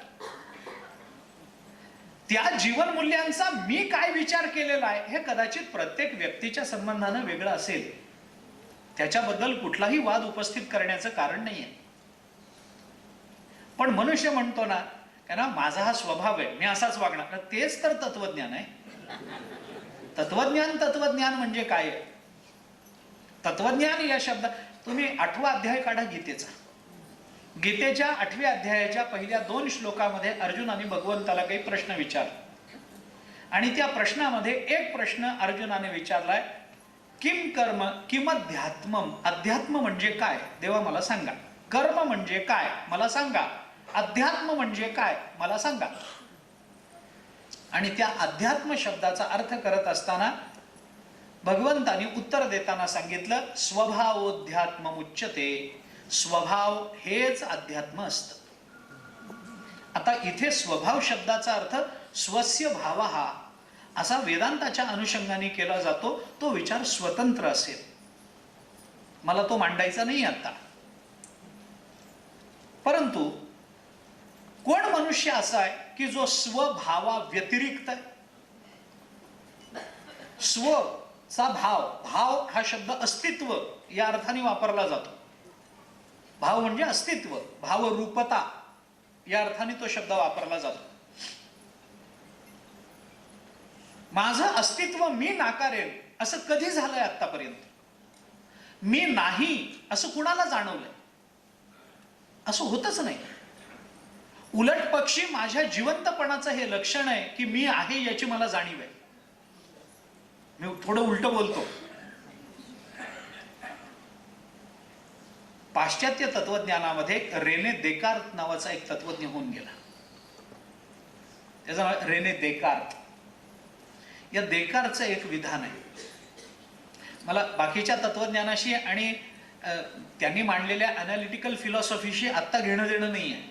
त्या जीवनमूल्यांचा मी काय विचार केलेला आहे हे कदाचित प्रत्येक व्यक्तीच्या संबंधानं वेगळं असेल. त्याच्याबद्दल कुठलाही वाद उपस्थित करण्याचं कारण नाहीये. पण मनुष्य म्हणतो ना कारण माझा हा स्वभाव आहे, मी असाच वागणार, तेच तर तत्वज्ञान आहे. तत्वज्ञान म्हणजे काय आहे? तत्वज्ञान या शब्दात तुम्ही 8वा अध्याय काढा गीतेचा. गीतेच्या 8व्या अध्यायाच्या पहिल्या 2 श्लोकामध्ये अर्जुनाने भगवंताला काही प्रश्न विचारले आणि त्या प्रश्नामध्ये एक प्रश्न अर्जुनाने विचारलाय, किम कर्म किम अध्यात्मम. अध्यात्म म्हणजे काय देवा मला सांगा. कर्म म्हणजे काय मला सांगा. अध्यात्म म्हणजे काय मला सांगा. आणि त्या अध्यात्म शब्दाचा अर्थ करत असताना भगवंतानी उत्तर देताना सांगितलं स्वभावोध्यात्म उच्यते. स्वभाव हेच अध्यात्म असतं. आता इथे स्वभाव शब्दाचा अर्थ स्वस्य भावः असा वेदांताच्या अनुषंगाने केला जातो. तो विचार स्वतंत्र असेल, मला तो मांडायचा नाही आता. परंतु कोण मनुष्य असा आहे की जो स्वभावा व्यतिरिक्त आहे? स्वचा भाव, भाव हा शब्द अस्तित्व या अर्थाने वापरला जातो. भाव म्हणजे अस्तित्व, भावरूपता या अर्थाने तो शब्द वापरला जातो. माझं अस्तित्व मी नाकारेल असं कधी झालंय आतापर्यंत? मी नाही असं कुणाला जाणवलंय? असं होतच नाही. उलट पक्षी माझ्या जिवंतपणाचं हे लक्षण आहे की मी आहे याची मला जाणीव आहे. मी थोडं उलट बोलतो. पाश्चात्य तत्वज्ञानामध्ये रेने देकार्त नावाचा एक तत्वज्ञ होऊन गेला. त्याचं नाव रेने देकार्त. या देकार्तचं एक विधान आहे. मला बाकीच्या तत्वज्ञानाशी आणि त्यांनी मांडलेल्या अनालिटिकल फिलॉसॉफीशी आत्ता घेणं देणं नाही आहे.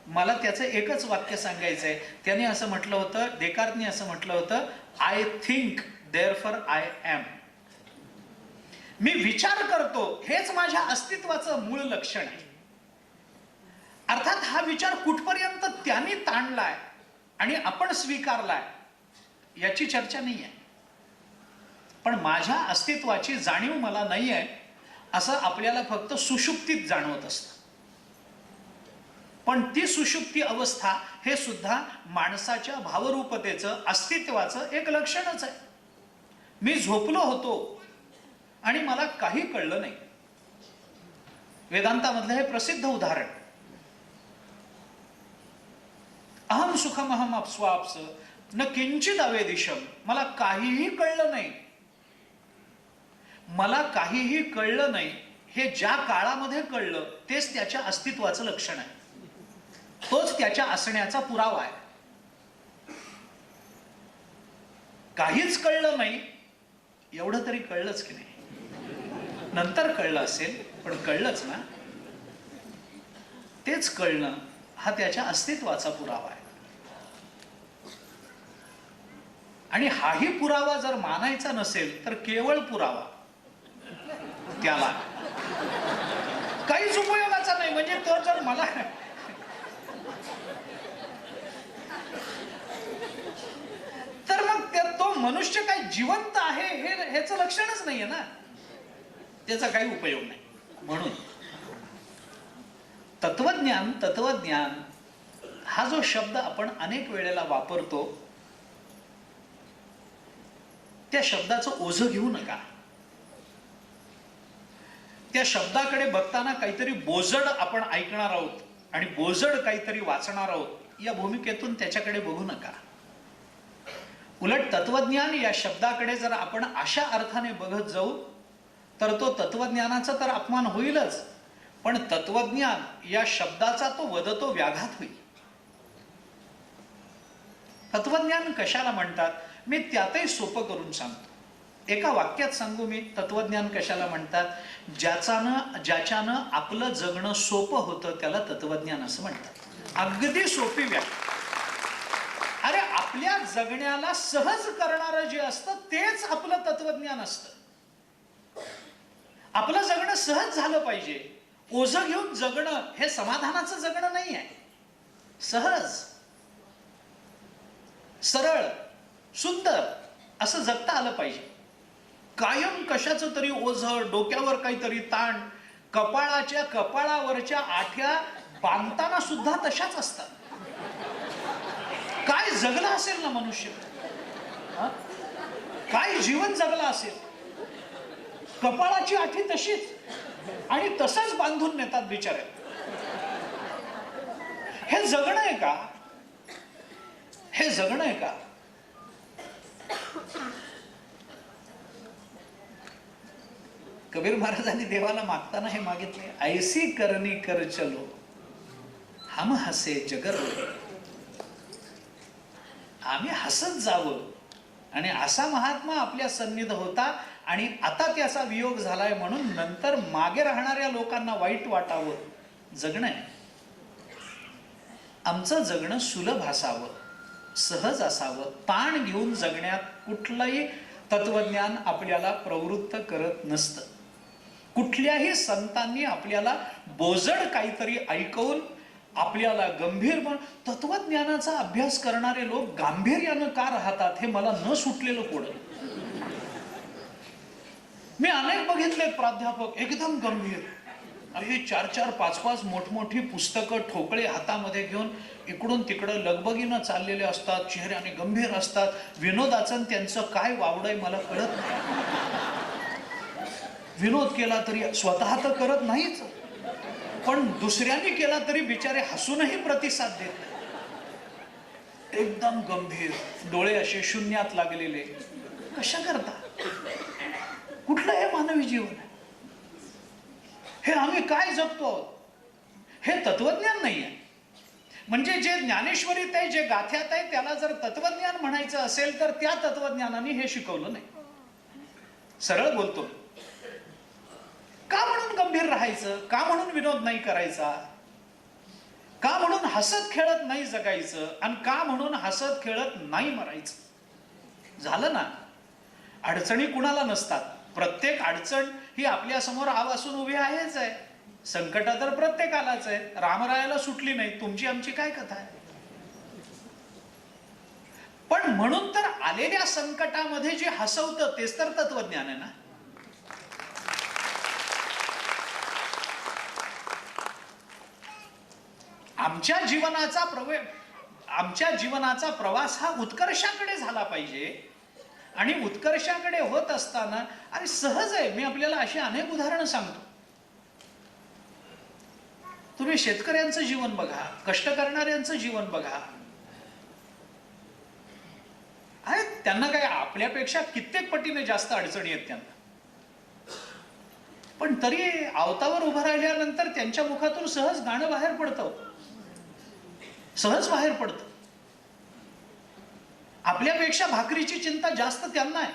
मला त्याचं एकच वाक्य सांगायचं आहे. त्याने असं म्हटलं होतं, देकार्तने असं म्हटलं होतं, I think therefore I am. मी विचार करतो हेच माझ्या अस्तित्वाचं मूळ लक्षण आहे. अर्थात हा विचार कुठपर्यंत त्यांनी ताणलाय आणि आपण स्वीकारलाय याची चर्चा नाही आहे. पण माझ्या अस्तित्वाची जाणीव मला नाही आहे असं आपल्याला फक्त सुषुप्तीत जाणवत असतं. पण ती सुषुप्ती अवस्था हे सुद्धा माणसाच्या भावरूपतेचं, अस्तित्वाचं एक लक्षणच आहे. मी झोपलो होतो आणि मला काही कळलं नाही. वेदांतामधलं हे प्रसिद्ध उदाहरण. अहम सुखम अहम अप्स्वाप्स न किंचित अवेदिशम. मला काहीही कळलं नाही. मला काहीही कळलं नाही हे ज्या काळामध्ये कळलं तेच त्याच्या अस्तित्वाचं लक्षण आहे. तोच त्याच्या असण्याचा पुरावा आहे. काहीच कळलं नाही एवढं तरी कळलंच की नाही? नंतर कळलं असेल पण कळलंच ना. तेच कळणं हा त्याच्या अस्तित्वाचा पुरावा आहे. आणि हाही पुरावा जर मानायचा नसेल तर केवळ पुरावा त्याला काहीच उपयोगाचा नाही. म्हणजे तो जर मला तर मग तो मनुष्य काय जिवंत आहे हे ह्याचं लक्षणच नाहीये ना. त्याचा काही उपयोग नाही. म्हणून तत्वज्ञान हा जो शब्द आपण अनेक वेळेला वापरतो त्या शब्दाचं ओझं घेऊ नका. त्या शब्दाकडे बघताना काहीतरी बोजड आपण ऐकणार आहोत आणि बोजड काहीतरी वाचणार आहोत या भूमिकेतून त्याच्याकडे बघू नका. उलट तत्वज्ञान या शब्दाकडे जर आपण अशा अर्थाने बघत जाऊ तर तो तत्वज्ञानाचा तर अपमान होईलच, पण तत्वज्ञान या शब्दाचा तो वदतो व्याघात होईल. तत्वज्ञान कशाला म्हणतात मी त्यातही सोपं करून सांगतो. एका वाक्यात सांगू मी तत्वज्ञान कशाला म्हणतात. ज्याच्यानं आपलं जगणं सोपं होतं त्याला तत्वज्ञान असं म्हणतात. अगदी सोपी व्याख्या. अरे आपल्या जगण्याला सहज करणारं जे असतं तेच आपलं तत्वज्ञान असतं. आपलं जगणं सहज झालं पाहिजे. ओझं घेऊन जगणं हे समाधानाचं जगणं नाही आहे. सहज, सरळ, सुंदर असं जगता आलं पाहिजे. कायम कशाचं तरी ओझं, डोक्यावर काहीतरी ताण, कपाळावरच्या आठ्या बांधताना सुद्धा तशाच असतात. काय जगला असेल ना मनुष्य, काय जीवन जगला असेल. कपाळाची आठी तशीच आणि तसंच बांधून नेतात बिचारे. हे जगणं आहे का? हे जगणं आहे का? कबीर महाराजांनी देवाला मागताना हे मागितले, ऐसी करनी कर चलो हम हसे जगर. आम्ही हसत जावं आणि असा महात्मा आपल्या सन्निध होता आणि आता त्याचा वियोग झालाय म्हणून नंतर मागे राहणाऱ्या लोकांना वाईट वाटावं. जगणं आहे. आमचं जगणं सुलभ असावं, सहज असावं. ताण घेऊन जगण्यात कुठलंही तत्वज्ञान आपल्याला प्रवृत्त करत नसतं. कुठल्याही संतांनी आपल्याला बोजड काहीतरी ऐकवून आपल्याला गंभीर तत्वज्ञानाचा अभ्यास करणारे लोक गांभीर्यानं का राहतात हे मला न सुटलेलं कोड. मी अनेक बघितले प्राध्यापक एकदम गंभीर, आणि हे 4-4, 5-5 मोठमोठी पुस्तकं ठोकळे हातामध्ये घेऊन इकडून तिकडं लगबगीनं चाललेले असतात, चेहऱ्याने गंभीर असतात. विनोदाचं त्यांचं काय वावडंय मला कळत नाही. विनोद केला तरी स्वतः तर करत नाहीच, पण दुसऱ्यांनी केला तरी बिचारे हसूनही प्रतिसाद देत नाही. एकदम गंभीर, डोळे असे शून्यात लागलेले. कशा करता? कुठलं हे मानवी जीवन आहे? हे आम्ही काय जगतो? हे तत्वज्ञान नाही आहे. म्हणजे जे ज्ञानेश्वरीत आहे, जे गाथ्यात आहे, त्याला जर तत्वज्ञान म्हणायचं असेल तर त्या तत्वज्ञानाने हे शिकवलं नाही. सरळ बोलतो, का म्हणून गंभीर राहायचं? का म्हणून विनोद नाही करायचा? का म्हणून हसत खेळत नाही जगायचं? आणि का म्हणून हसत खेळत नाही मरायचं? झालं ना. अडचणी कुणाला नसतात. प्रत्येक अडचण ही आपल्या समोर आवासून उभी आहेच आहे. संकट तर प्रत्येकालाच आहे. रामरायाला सुटली नाही. तुमची आमची काय कथा आहे? पण म्हणून तर आलेल्या संकटामध्ये जे हसवतं तेच तर तत्वज्ञान आहे ना. आमच्या जीवनाचा प्रवास हा उत्कर्षाकडे झाला पाहिजे. आणि उत्कर्षाकडे होत असताना, आणि सहज आहे, मी आपल्याला अशी अनेक उदाहरणं सांगतो. तुम्ही शेतकऱ्यांचं जीवन बघा, कष्ट करणाऱ्यांचं जीवन बघा. अरे त्यांना काय आपल्यापेक्षा कित्येक पटीने जास्त अडचणी आहेत त्यांना, पण तरी आवतावर उभं राहिल्यानंतर त्यांच्या मुखातून सहज गाणं बाहेर पडतं, सहज बाहेर पडतं. आपल्यापेक्षा भाकरीची चिंता जास्त त्यांना आहे.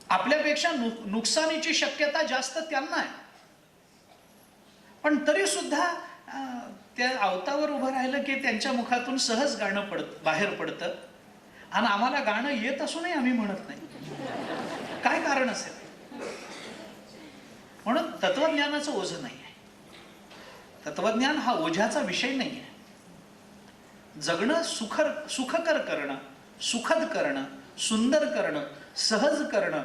आपल्यापेक्षा नुकसानीची शक्यता जास्त त्यांना आहे. पण तरी सुद्धा त्या आवतावर उभं राहिलं की त्यांच्या मुखातून सहज गाणं बाहेर पडतं. आणि आम्हाला गाणं येत असूनही आम्ही म्हणत नाही. काय कारण असेल? म्हणून तत्वज्ञानाचं ओझं नाही आहे. तत्वज्ञान हा ओझ्याचा विषय नाही आहे. जगणं सुखकर करणं, सुखद करणं, सुंदर करणं, सहज करणं,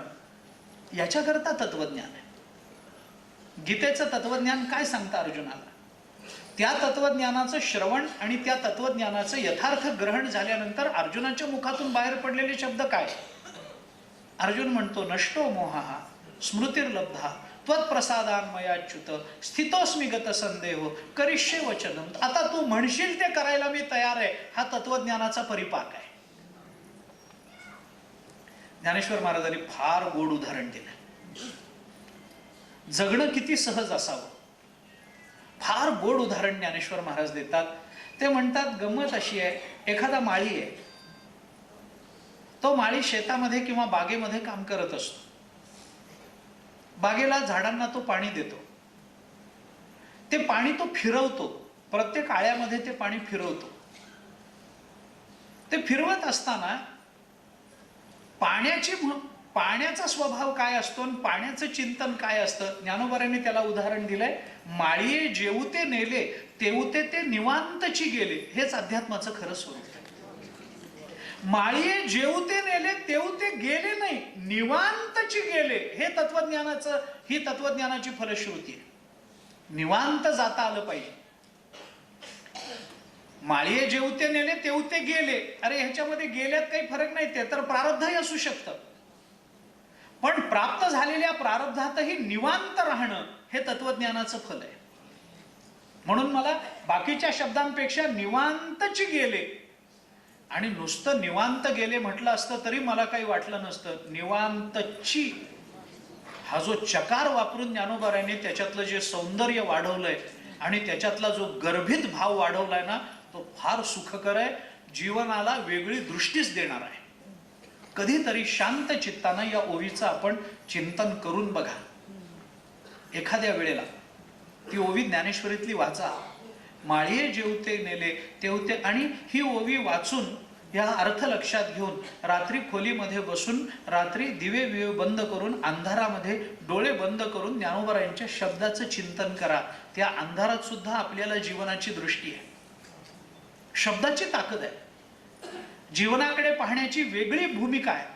याच्याकरता तत्वज्ञान आहे. गीतेचं तत्वज्ञान काय सांगतं अर्जुनाला? त्या तत्वज्ञानाचं श्रवण आणि त्या तत्वज्ञानाचं यथार्थ ग्रहण झाल्यानंतर अर्जुनाच्या मुखातून बाहेर पडलेले शब्द काय? अर्जुन म्हणतो, नष्टो मोहा स्मृतिर्लब्धा त्वत्प्रसादान मयाच्युत स्थितोस्मी गत संदेहो करिष्ये वचनम. आता तू म्हणशील ते करायला मी तयार आहे. हा तत्वज्ञानाचा परिपाक आहे. ज्ञानेश्वर महाराजांनी फार गोड उदाहरण दिलं. जगणं किती सहज असावं, फार गोड उदाहरण ज्ञानेश्वर महाराज देतात. ते म्हणतात, गंमत अशी आहे, एखादा माळी आहे, तो माळी शेतामध्ये किंवा बागेमध्ये काम करत असतो. बागेला, झाडांना तो पाणी देतो. ते पाणी तो फिरवतो. प्रत्येक आळ्यामध्ये ते पाणी फिरवतो. ते फिरवत असताना पाण्याचा स्वभाव काय असतो आणि पाण्याचं चिंतन काय असतं, ज्ञानोबारांनी त्याला उदाहरण दिलंय. माळीये जेवते नेले तेवते ते निवांतची गेले. हेच अध्यात्माचं खरं स्वरूप आहे. माळीये जेवते नेले तेवते गेले नाही, निवांतची गेले. ही तत्वज्ञानाची फलश्रुती आहे. निवांत जाता आलं पाहिजे. माळीये जेवते नेले तेवते गेले. अरे ह्याच्यामध्ये गेल्यात काही फरक नाही, ते तर प्रारब्धही असू शकतं. पण प्राप्त झालेल्या प्रारब्धातही निवांत राहणं हे तत्वज्ञानाचं फल आहे. म्हणून मला बाकीच्या शब्दांपेक्षा निवांतची गेले, आणि नुसतं निवांत गेले म्हटलं असतं तरी मला काही वाटलं नसतं. निवांतची हा जो चकार वापरून ज्ञानोबारांनी त्याच्यातलं जे सौंदर्य वाढवलंय आणि त्याच्यातला जो गर्भित भाव वाढवलाय ना, तो फार सुखकर आहे. जीवनाला वेगळी दृष्टीच देणार आहे. कधीतरी शांत चित्तानं या ओवीचं आपण चिंतन करून बघा. एखाद्या वेळेला ती ओवी ज्ञानेश्वरीतली वाचा. माळीये जेवते नेले तेवते. आणि ही ओवी वाचून या अर्थ लक्षात घेऊन रात्री खोलीमध्ये बसून, रात्री दिवे विवे बंद करून, अंधारामध्ये डोळे बंद करून ज्ञानोबारायांच्या शब्दाचं चिंतन करा. त्या अंधारात सुद्धा आपल्याला जीवनाची दृष्टी आहे, शब्दाची ताकद आहे. जीवनाकडे पाहण्याची वेगळी भूमिका आहे.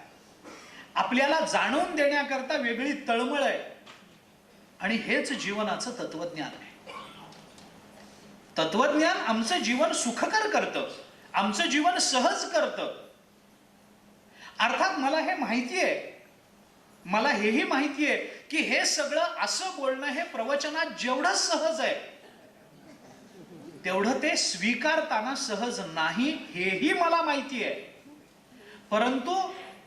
आपल्याला जाणवून देण्याकरता वेगळी तळमळ आहे. आणि हेच जीवनाचं तत्वज्ञान आहे. तत्वज्ञान आमचं जीवन सुखकर करतं, आमचं जीवन सहज करतं. अर्थात मला हे माहिती आहे, मला हेही माहिती आहे की हे सगळं असं बोलणं हे प्रवचनात जेवढं सहज आहे तेवढं ते स्वीकारताना सहज नाही, हेही मला माहिती आहे. परंतु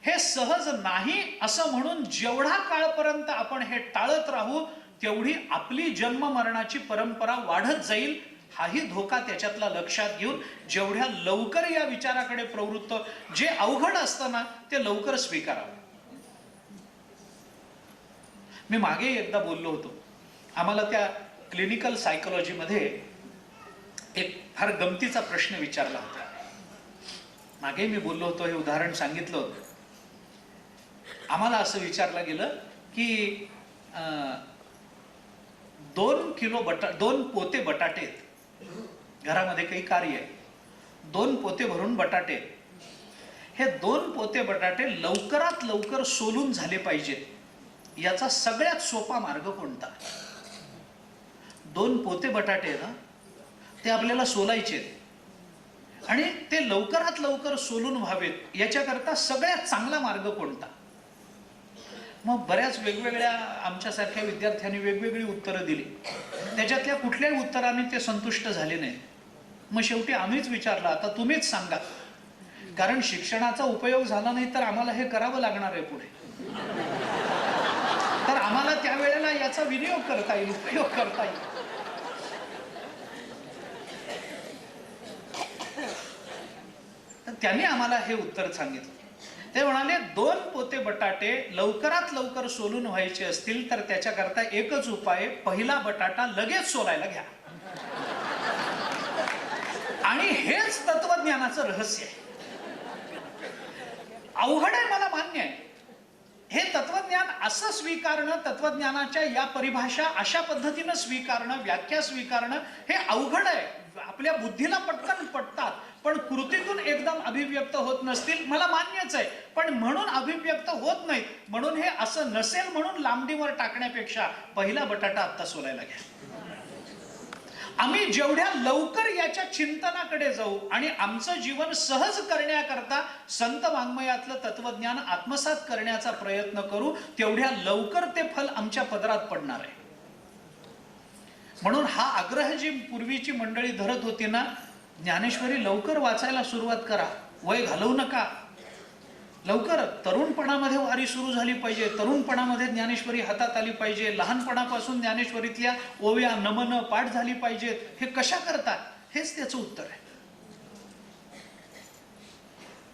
हे सहज नाही असं म्हणून जेवढा काळपर्यंत आपण हे टाळत राहू तेवढी आपली जन्म मरणाची परंपरा वाढत जाईल, हाही धोका त्याच्यातला लक्षात घेऊन जेवढ्या लवकर या विचाराकडे प्रवृत्त, जे अवघड असतं ना ते लवकर स्वीकारावं. मी मागे एकदा बोललो होतो, आम्हाला त्या क्लिनिकल सायकोलॉजीमध्ये एक फार गमतीचा प्रश्न विचारला होता. मागे मी बोललो होतो, हे उदाहरण सांगितलं होतं. आम्हाला असं विचारलं गेलं की 2 पोते बटाटे आहेत घरामध्ये, काही कार्य आहे, 2 पोते भरून बटाटे. हे 2 पोते बटाटे लवकरात लवकर सोलून झाले पाहिजेत, याचा सगळ्यात सोपा मार्ग कोणता? 2 पोते बटाटे ना ते आपल्याला सोलायचे आणि ते लवकरात लवकर सोलून व्हावेत, याच्याकरता सगळ्यात चांगला मार्ग कोणता? मग बऱ्याच वेगवेगळ्या आमच्यासारख्या विद्यार्थ्यांनी वेगवेगळी उत्तरं दिली. त्याच्यातल्या कुठल्याही उत्तराने ते संतुष्ट झाले नाही. मग शेवटी आम्हीच विचारलं, आता तुम्हीच सांगा, कारण शिक्षणाचा उपयोग झाला नाही तर आम्हाला हे करावं लागणार आहे पुढे, तर आम्हाला त्यावेळेला याचा विनियोग करता येईल, उपयोग करता येईल. तर त्यांनी आम्हाला हे उत्तर सांगितलं. ते म्हणाले 2 पोते बटाटे लवकरात लवकर सोलून व्हायचे असतील तर त्याच्याकरता एकच उपाय, पहिला बटाटा लगेच सोलायला घ्या. आणि हेच तत्वज्ञानाचं रहस्य आहे. अवघड आहे, मला मान्य आहे. हे तत्वज्ञान असं स्वीकारणं, तत्वज्ञानाच्या या परिभाषा अशा पद्धतीनं स्वीकारणं, व्याख्या स्वीकारणं हे अवघड आहे. आपल्या बुद्धीला पटकन पटतात पण कृतीतून एकदम अभिव्यक्त होत नसतील, मला मान्यच आहे. पण म्हणून अभिव्यक्त होत नाहीत म्हणून हे असं नसेल म्हणून लांबडीवर टाकण्यापेक्षा पहिला बटाटा आत्ता सोलायला घ्या. आम्ही जेवढ्या लवकर याच्या चिंतनाकडे जाऊ आणि आमचं जीवन सहज करण्याकरता संत वाङ्मयातलं तत्वज्ञान आत्मसात करण्याचा प्रयत्न करू, तेवढ्या लवकर ते फल आमच्या पदरात पडणार आहे. म्हणून हा आग्रह जी पूर्वीची मंडळी धरत होती ना, ज्ञानेश्वरी लवकर वाचायला सुरुवात करा, वय घालवू नका, लवकर. तरुणपणामध्ये वारी सुरू झाली पाहिजे, तरुणपणामध्ये ज्ञानेश्वरी हातात आली पाहिजे, लहानपणापासून ज्ञानेश्वरीतल्या ओव्या नमन पाठ झाली पाहिजेत. हे कशा करता? हेच त्याचं उत्तर आहे.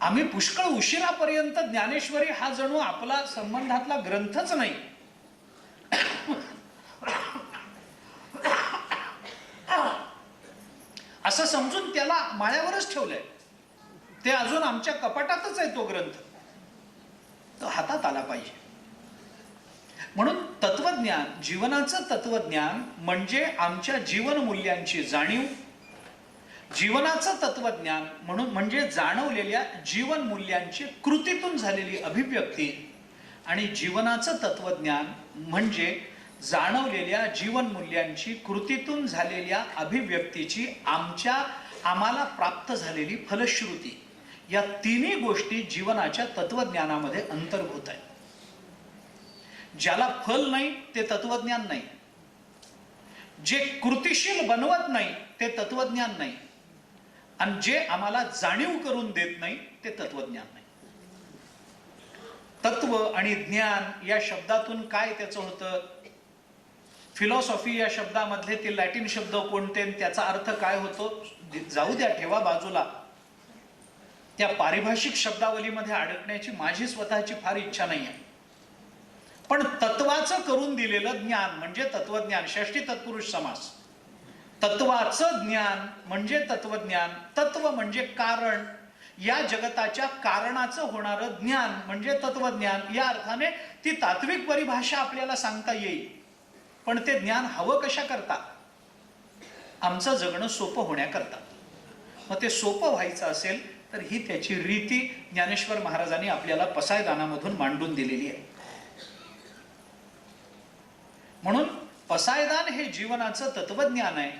आम्ही पुष्कळ उशिरापर्यंत ज्ञानेश्वरी हा जणू आपला संबंधातला ग्रंथच नाही असं समजून त्याला माळ्यावरच ठेवलंय. ते अजून आमच्या कपाटातच आहे तो ग्रंथ, तो हातात आला पाहिजे. म्हणून तत्वज्ञान, जीवनाचं तत्वज्ञान म्हणजे आमच्या जीवन मूल्यांची जाणीव. जीवनाचं तत्वज्ञान म्हणून म्हणजे जाणवलेल्या जीवन मूल्यांची कृतीतून झालेली अभिव्यक्ती. आणि जीवनाचं तत्वज्ञान म्हणजे जाणवलेल्या जीवन मूल्यांची कृतीतून झालेल्या अभिव्यक्तीची आम्हाला प्राप्त झालेली फलश्रुती. या तिन्ही गोष्टी जीवनाच्या तत्वज्ञानामध्ये अंतर्भूत आहेत. ज्याला फल नाही ते तत्वज्ञान नाही, जे कृतिशील बनवत नाही ते तत्वज्ञान नाही, आणि जे आम्हाला जाणीव करून देत नाही ते तत्वज्ञान नाही. तत्व आणि ज्ञान या शब्दातून काय त्याचं होतं? फिलॉसॉफी या शब्दामधले ते लॅटिन शब्द कोणते, त्याचा अर्थ काय होतो जाऊ द्या, ठेवा बाजूला. त्या पारिभाषिक शब्दावलीमध्ये अडकण्याची माझी स्वतःची फार इच्छा नाही आहे. पण तत्वाचं करून दिलेलं ज्ञान म्हणजे तत्वज्ञान. षष्ठी तत्पुरुष समास. तत्वाचं ज्ञान म्हणजे तत्वज्ञान. तत्व म्हणजे कारण, या जगताच्या कारणाचं होणारं ज्ञान म्हणजे तत्वज्ञान. या अर्थाने ती तात्विक परिभाषा आपल्याला सांगता येईल. पण ते ज्ञान हवं कशा करता? आमचं जगणं सोपं होण्याकरता. मग ते सोपं व्हायचं असेल तर ही त्याची रीती ज्ञानेश्वर महाराजांनी आपल्याला पसायदानामधून मांडून दिलेली आहे. म्हणून पसायदान हे जीवनाचं तत्वज्ञान आहे.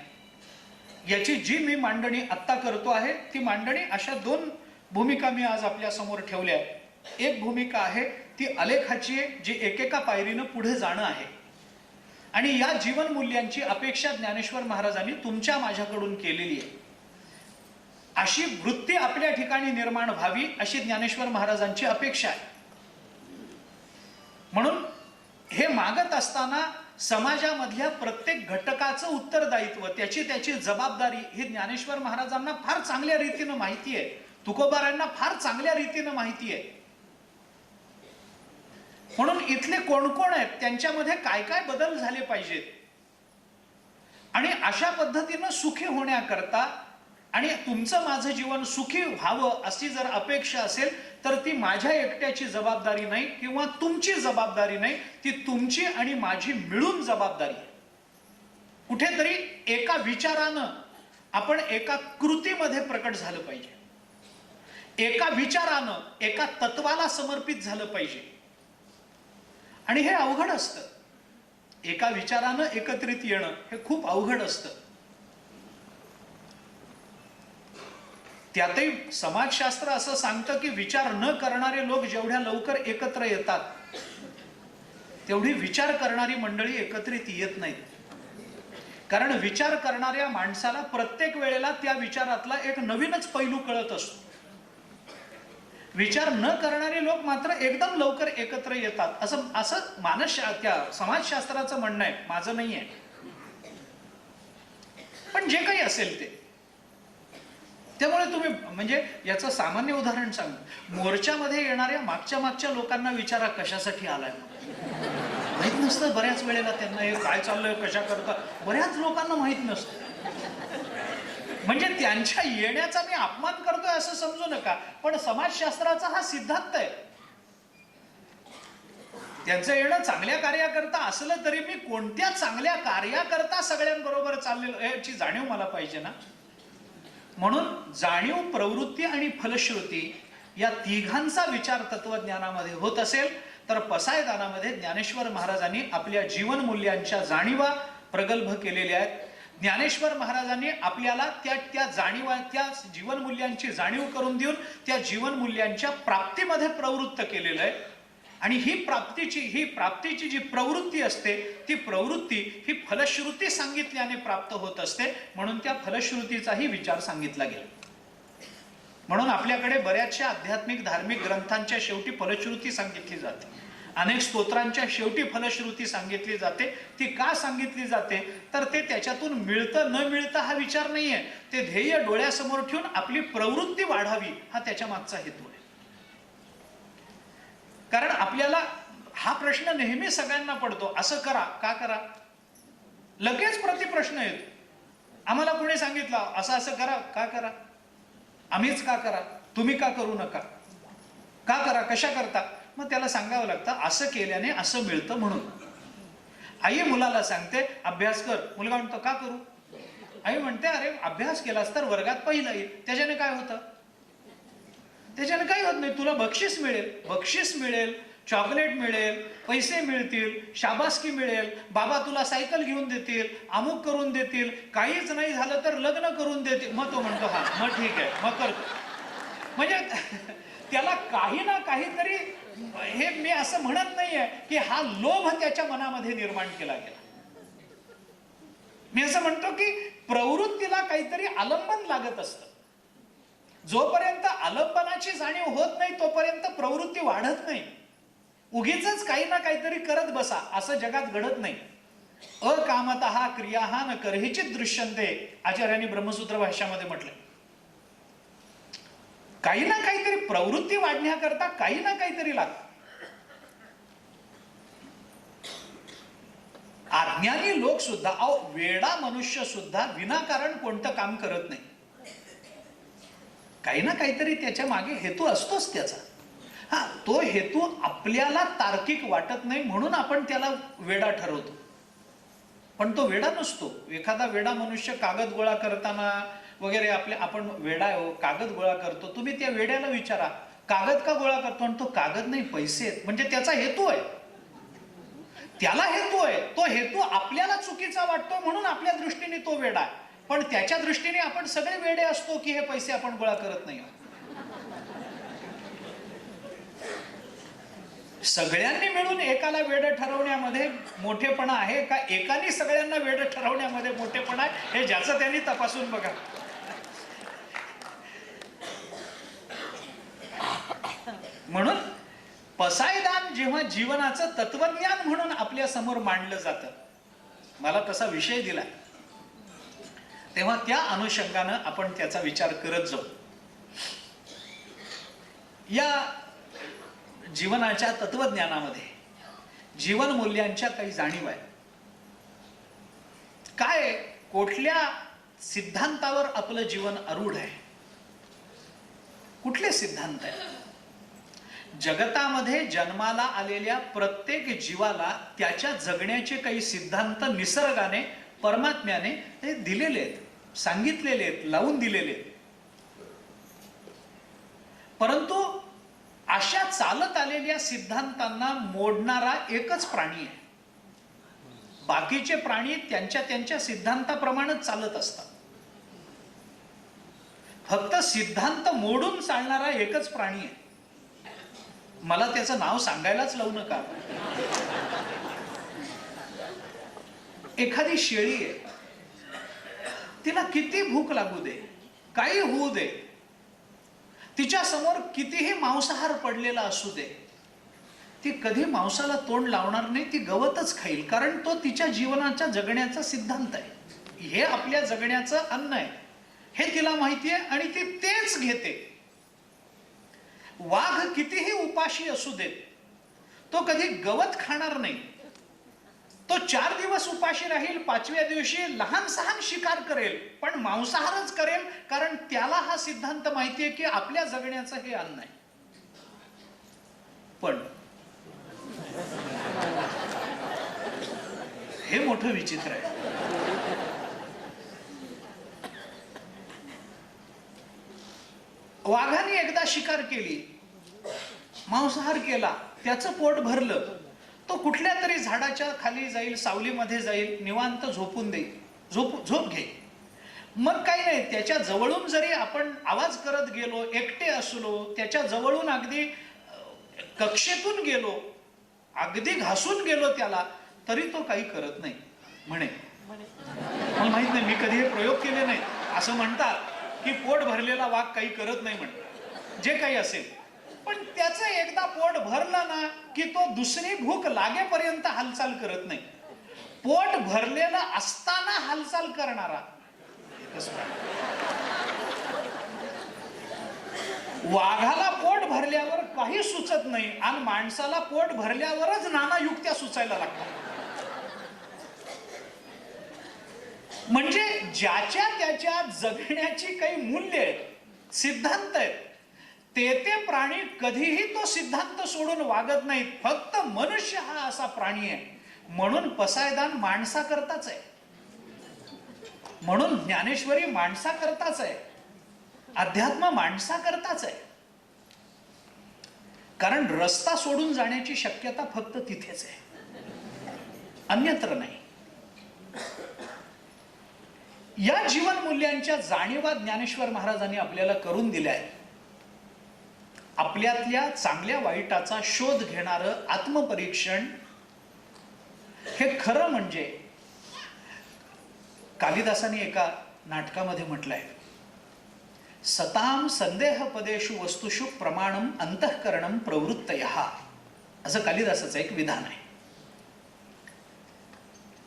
याची जी मी मांडणी आत्ता करतो आहे ती मांडणी अशा दोन भूमिका मी आज आपल्या समोर ठेवल्या आहेत. एक भूमिका आहे ती आलेखाची आहे, जी एकेका पायरीनं पुढे जाणं आहे. आणि या जीवन मूल्यांची अपेक्षा ज्ञानेश्वर महाराजांनी तुमच्या माझ्याकडून केलेली आहे. अशी वृत्ती आपल्या ठिकाणी निर्माण व्हावी अशी ज्ञानेश्वर महाराजांची अपेक्षा आहे. म्हणून हे मागत असताना समाजामधल्या प्रत्येक घटकाचं उत्तरदायित्व, त्याची जबाबदारी ही ज्ञानेश्वर महाराजांना फार चांगल्या रीतीनं माहिती आहे. तुकोबारायांना फार चांगल्या रीतीनं माहिती आहे. म्हणून इथले कोण कोण आहेत, त्यांच्यामध्ये काय काय बदल झाले पाहिजेत आणि अशा पद्धतीनं सुखी होण्याकरता आणि तुमचं माझं जीवन सुखी व्हावं अशी जर अपेक्षा असेल तर ती माझ्या एकट्याची जबाबदारी नाही किंवा तुमची जबाबदारी नाही, ती तुमची आणि माझी मिळून जबाबदारी आहे. कुठेतरी एका विचारानं आपण एका कृतीमध्ये प्रकट झालं पाहिजे. एका विचारानं एका तत्वाला समर्पित झालं पाहिजे. आणि हे अवघड असतं. एका विचारानं एकत्रित येणं हे खूप अवघड असतं. त्यातही समाजशास्त्र असं सांगतं की विचार न करणारे लोक जेवढ्या लवकर एकत्र येतात तेवढी विचार करणारी मंडळी एकत्रित येत नाहीत. कारण विचार करणाऱ्या माणसाला प्रत्येक वेळेला त्या विचारातला एक नवीनच पैलू कळत असतो. विचार न करणारे लोक मात्र एकदम लवकर एकत्र येतात असं त्या समाजशास्त्राचं म्हणणं आहे, माझं नाही आहे. पण जे काही असेल ते, त्यामुळे तुम्ही म्हणजे याचं सामान्य उदाहरण सांगू. मोर्चामध्ये येणाऱ्या मागच्या लोकांना विचारा कशासाठी आलाय माहित नसतं. बऱ्याच वेळेला त्यांना हे काय चाललंय, कशा करता, बऱ्याच लोकांना माहित नसतं. म्हणजे त्यांच्या येण्याचा मी अपमान करतोय असं समजू नका, पण समाजशास्त्राचा हा सिद्धांत आहे. त्यांचं येणं चांगल्या कार्याकरता असलं तरी मी कोणत्या चांगल्या कार्याकरता सगळ्यांबरोबर चाललेलो याची जाणीव मला पाहिजे ना. म्हणून जाणीव, प्रवृत्ती आणि फलश्रुती या तिघांचा विचार तत्वज्ञानामध्ये होत असेल तर पसायदानामध्ये ज्ञानेश्वर महाराजांनी आपल्या जीवन मूल्यांच्या जाणीवा प्रगल्भ केलेल्या आहेत. ज्ञानेश्वर महाराजांनी आपल्याला त्या जाणीवा, त्या जीवन मूल्यांची जाणीव करून देऊन त्या जीवन मूल्यांच्या प्राप्तीमध्ये प्रवृत्त केलेलं आहे. आणि ही प्राप्तीची जी प्रवृत्ती असते ती प्रवृत्ती ही फलश्रुती सांगितल्याने प्राप्त होत असते. म्हणून त्या फलश्रुतीचाही विचार सांगितला गेला. म्हणून आपल्याकडे बऱ्याचशा आध्यात्मिक धार्मिक ग्रंथांच्या शेवटी फलश्रुती सांगितली जाते. अनेक स्तोत्रांच्या शेवटी फलश्रुती सांगितली जाते. ती का सांगितली जाते तर ते त्याच्यातून मिळतं न मिळतं हा विचार नाहीये. ते ध्येय डोळ्यासमोर ठेवून आपली प्रवृत्ती वाढावी हा त्याच्या मागचा हेतू आहे. कारण आपल्याला हा प्रश्न नेहमी सगळ्यांना पडतो, असं करा, का करा. लगेच प्रतिप्रश्न येतो. आम्हाला कोणी सांगितलं असं करा, का करा. आम्हीच का करा, तुम्ही का करू नका, का करा, कशा करता. मग त्याला सांगावं लागतं असं केल्याने असं मिळतं म्हणून. आई मुलाला सांगते अभ्यास कर, मुलगा म्हणतो का करू. आई म्हणते अरे अभ्यास केलास तर वर्गात पहिला येईल, त्याच्याने काय होतं. त्याच्याने काही होत नाही, तुला बक्षीस मिळेल, चॉकलेट मिळेल, पैसे मिळतील, शाबासकी मिळेल, बाबा तुला सायकल घेऊन देतील, अमुक करून देतील, काहीच नाही झालं तर लग्न करून देतील. मग तो म्हणतो हा मग ठीक आहे मग करतो. म्हणजे त्याला काही ना काहीतरी, हे मी असं म्हणत नाहीये की हा लोभ त्याच्या मनामध्ये निर्माण केला गेला. मी असं म्हणतो की प्रवृत्तीला काहीतरी आलंबन लागत असतं. जोपर्यंत आलंबनाची जाणीव होत नाही तोपर्यंत प्रवृत्ती वाढत नाही. उगीच काही ना काहीतरी करत बसा असं जगात घडत नाही. अकामतः क्रियाः न कर्हिचित दृश्यन्ते, आचार्यांनी ब्रह्मसूत्र भाष्यामध्ये म्हटलं. काही ना काहीतरी प्रवृत्ती वाढण्याकरता काही ना काहीतरी लागतं. अज्ञानी लोक सुद्धा, वेडा मनुष्य सुद्धा विनाकारण कोणतं काम करत नाही. काही ना काहीतरी त्याच्या मागे हेतू असतोच त्याचा. हा, तो हेतू आपल्याला तार्किक वाटत नाही म्हणून आपण त्याला वेडा ठरवतो, पण तो वेडा नसतो. एखादा वेडा मनुष्य कागद गोळा करताना वगैरे आपण वेडा कागद गोळा करतो. तुम्ही त्या वेड्याला विचारा कागद का गोळा करतो, आणि तो कागद नाही पैसे आहेत, म्हणजे त्याचा हेतू आहे. त्याला हेतू आहे, तो हेतू आपल्याला चुकीचा वाटतो म्हणून आपल्या दृष्टीने तो वेडा आहे, पण त्याच्या दृष्टीने आपण सगळे वेडे असतो की हे पैसे आपण गोळा करत नाही. सगळ्यांनी मिळून एकाला वेडं ठरवण्यामध्ये मोठेपणा आहे का एकाने सगळ्यांना वेडं ठरवण्यामध्ये मोठेपणा आहे, हे ज्याचं त्यांनी तपासून बघा. म्हणून पसायदान जेव्हा जीवनाचं तत्वज्ञान म्हणून आपल्या समोर मांडलं जातं, मला तसा विषय दिला, तेव्हा त्या अनुषंगानं आपण त्याचा विचार करत जाऊ. या जीवनाच्या तत्वज्ञानामध्ये जीवन मूल्यांच्या काही जाणीव आहे. काय, कुठल्या सिद्धांतावर आपलं जीवन आरूढ आहे, कुठले सिद्धांत आहे. जगतामध्ये जन्माला आलेल्या प्रत्येक जीवाला त्याच्या जगण्याचे काही सिद्धांत निसर्गाने, परमात्म्याने ते दिलेले आहेत, सांगितलेले आहेत, लावून दिलेले आहेत. परंतु अशा चालत आलेल्या सिद्धांतांना मोडणारा एकच प्राणी आहे. बाकीचे प्राणी त्यांच्या त्यांच्या सिद्धांताप्रमाणेच चालत असतात. फक्त सिद्धांत मोडून चालणारा एकच प्राणी आहे. मला त्याचं नाव सांगायलाच लावू नका. एखादी शेळी आहे, तिला किती भूक लागू दे, काही होऊ दे, तिच्या समोर कितीही मांसाहार पडलेला असू दे, ती कधी मांसाला तोंड लावणार नाही, ती गवतच खाईल, कारण तो तिच्या जीवनाच्या जगण्याचा सिद्धांत आहे. हे आपल्या जगण्याचं अन्न आहे हे तिला माहिती आहे आणि ती तेच घेते. वाघ कितीही उपाशी असू देत, तो कधी गवत खाणार नाही. तो 4 दिवस उपाशी राहील, 5व्या दिवशी लहान सहान शिकार करेल, पण मांसाहारच करेल, कारण त्याला हा सिद्धांत माहिती आहे की आपल्या जगण्याचं हे अन्न आहे. पण हे मोठं विचित्र आहे. वाघाने एकदा शिकार केली, मांसाहार केला, त्याचं पोट भरलं, तो कुठल्या तरी झाडाच्या खाली जाईल, सावलीमध्ये जाईल, निवांत झोपून देईल, झोप घेईल. मग काही नाही, त्याच्या जवळून जरी आपण आवाज करत गेलो, एकटे असलो, त्याच्या जवळून अगदी कक्षेतून गेलो, अगदी घासून गेलो त्याला, तरी तो काही करत नाही म्हणे. मला माहित नाही, मी कधी हे प्रयोग केले नाही. असं म्हणतात की पोट भरलेला वाघ काही करत नाही म्हणतात, जे काही असेल. पण त्याचं एकदा पोट भरलं ना की तो दुसरी भूक लागेपर्यंत हालचाल करत नाही. पोट भरलेलं असताना हालचाल करणारा वाघाला पोट भरल्यावर काही सुचत नाही आणि माणसाला पोट भरल्यावरच नाना युक्त्या सुचायला लागतात. म्हणजे ज्याच्या त्याच्या जगण्याची काही मूल्य आहेत, सिद्धांत आहेत, ते प्राणी कधीही तो सिद्धांत सोडून वागत नाहीत. फक्त मनुष्य हा असा प्राणी आहे. म्हणून पसायदान माणसाकरताच आहे, म्हणून ज्ञानेश्वरी माणसाकरताच आहे, अध्यात्म माणसाकरताच आहे. कारण रस्ता सोडून जाण्याची शक्यता फक्त तिथेच आहे, अन्यत्र नाही. या जीवन मूल्यांच्या जाणीवा ज्ञानेश्वर महाराजांनी आपल्याला करून दिल्या आहेत. आपल्यातल्या चांगल्या वाईटाचा शोध घेणारं आत्मपरीक्षण हे खरं म्हणजे कालिदासाने एका नाटकामध्ये म्हटलंय, सताम संदेह पदेषु वस्तुषु प्रमाणम अंतःकरणम प्रवृत्तयः, असं कालिदासाचं एक विधान आहे.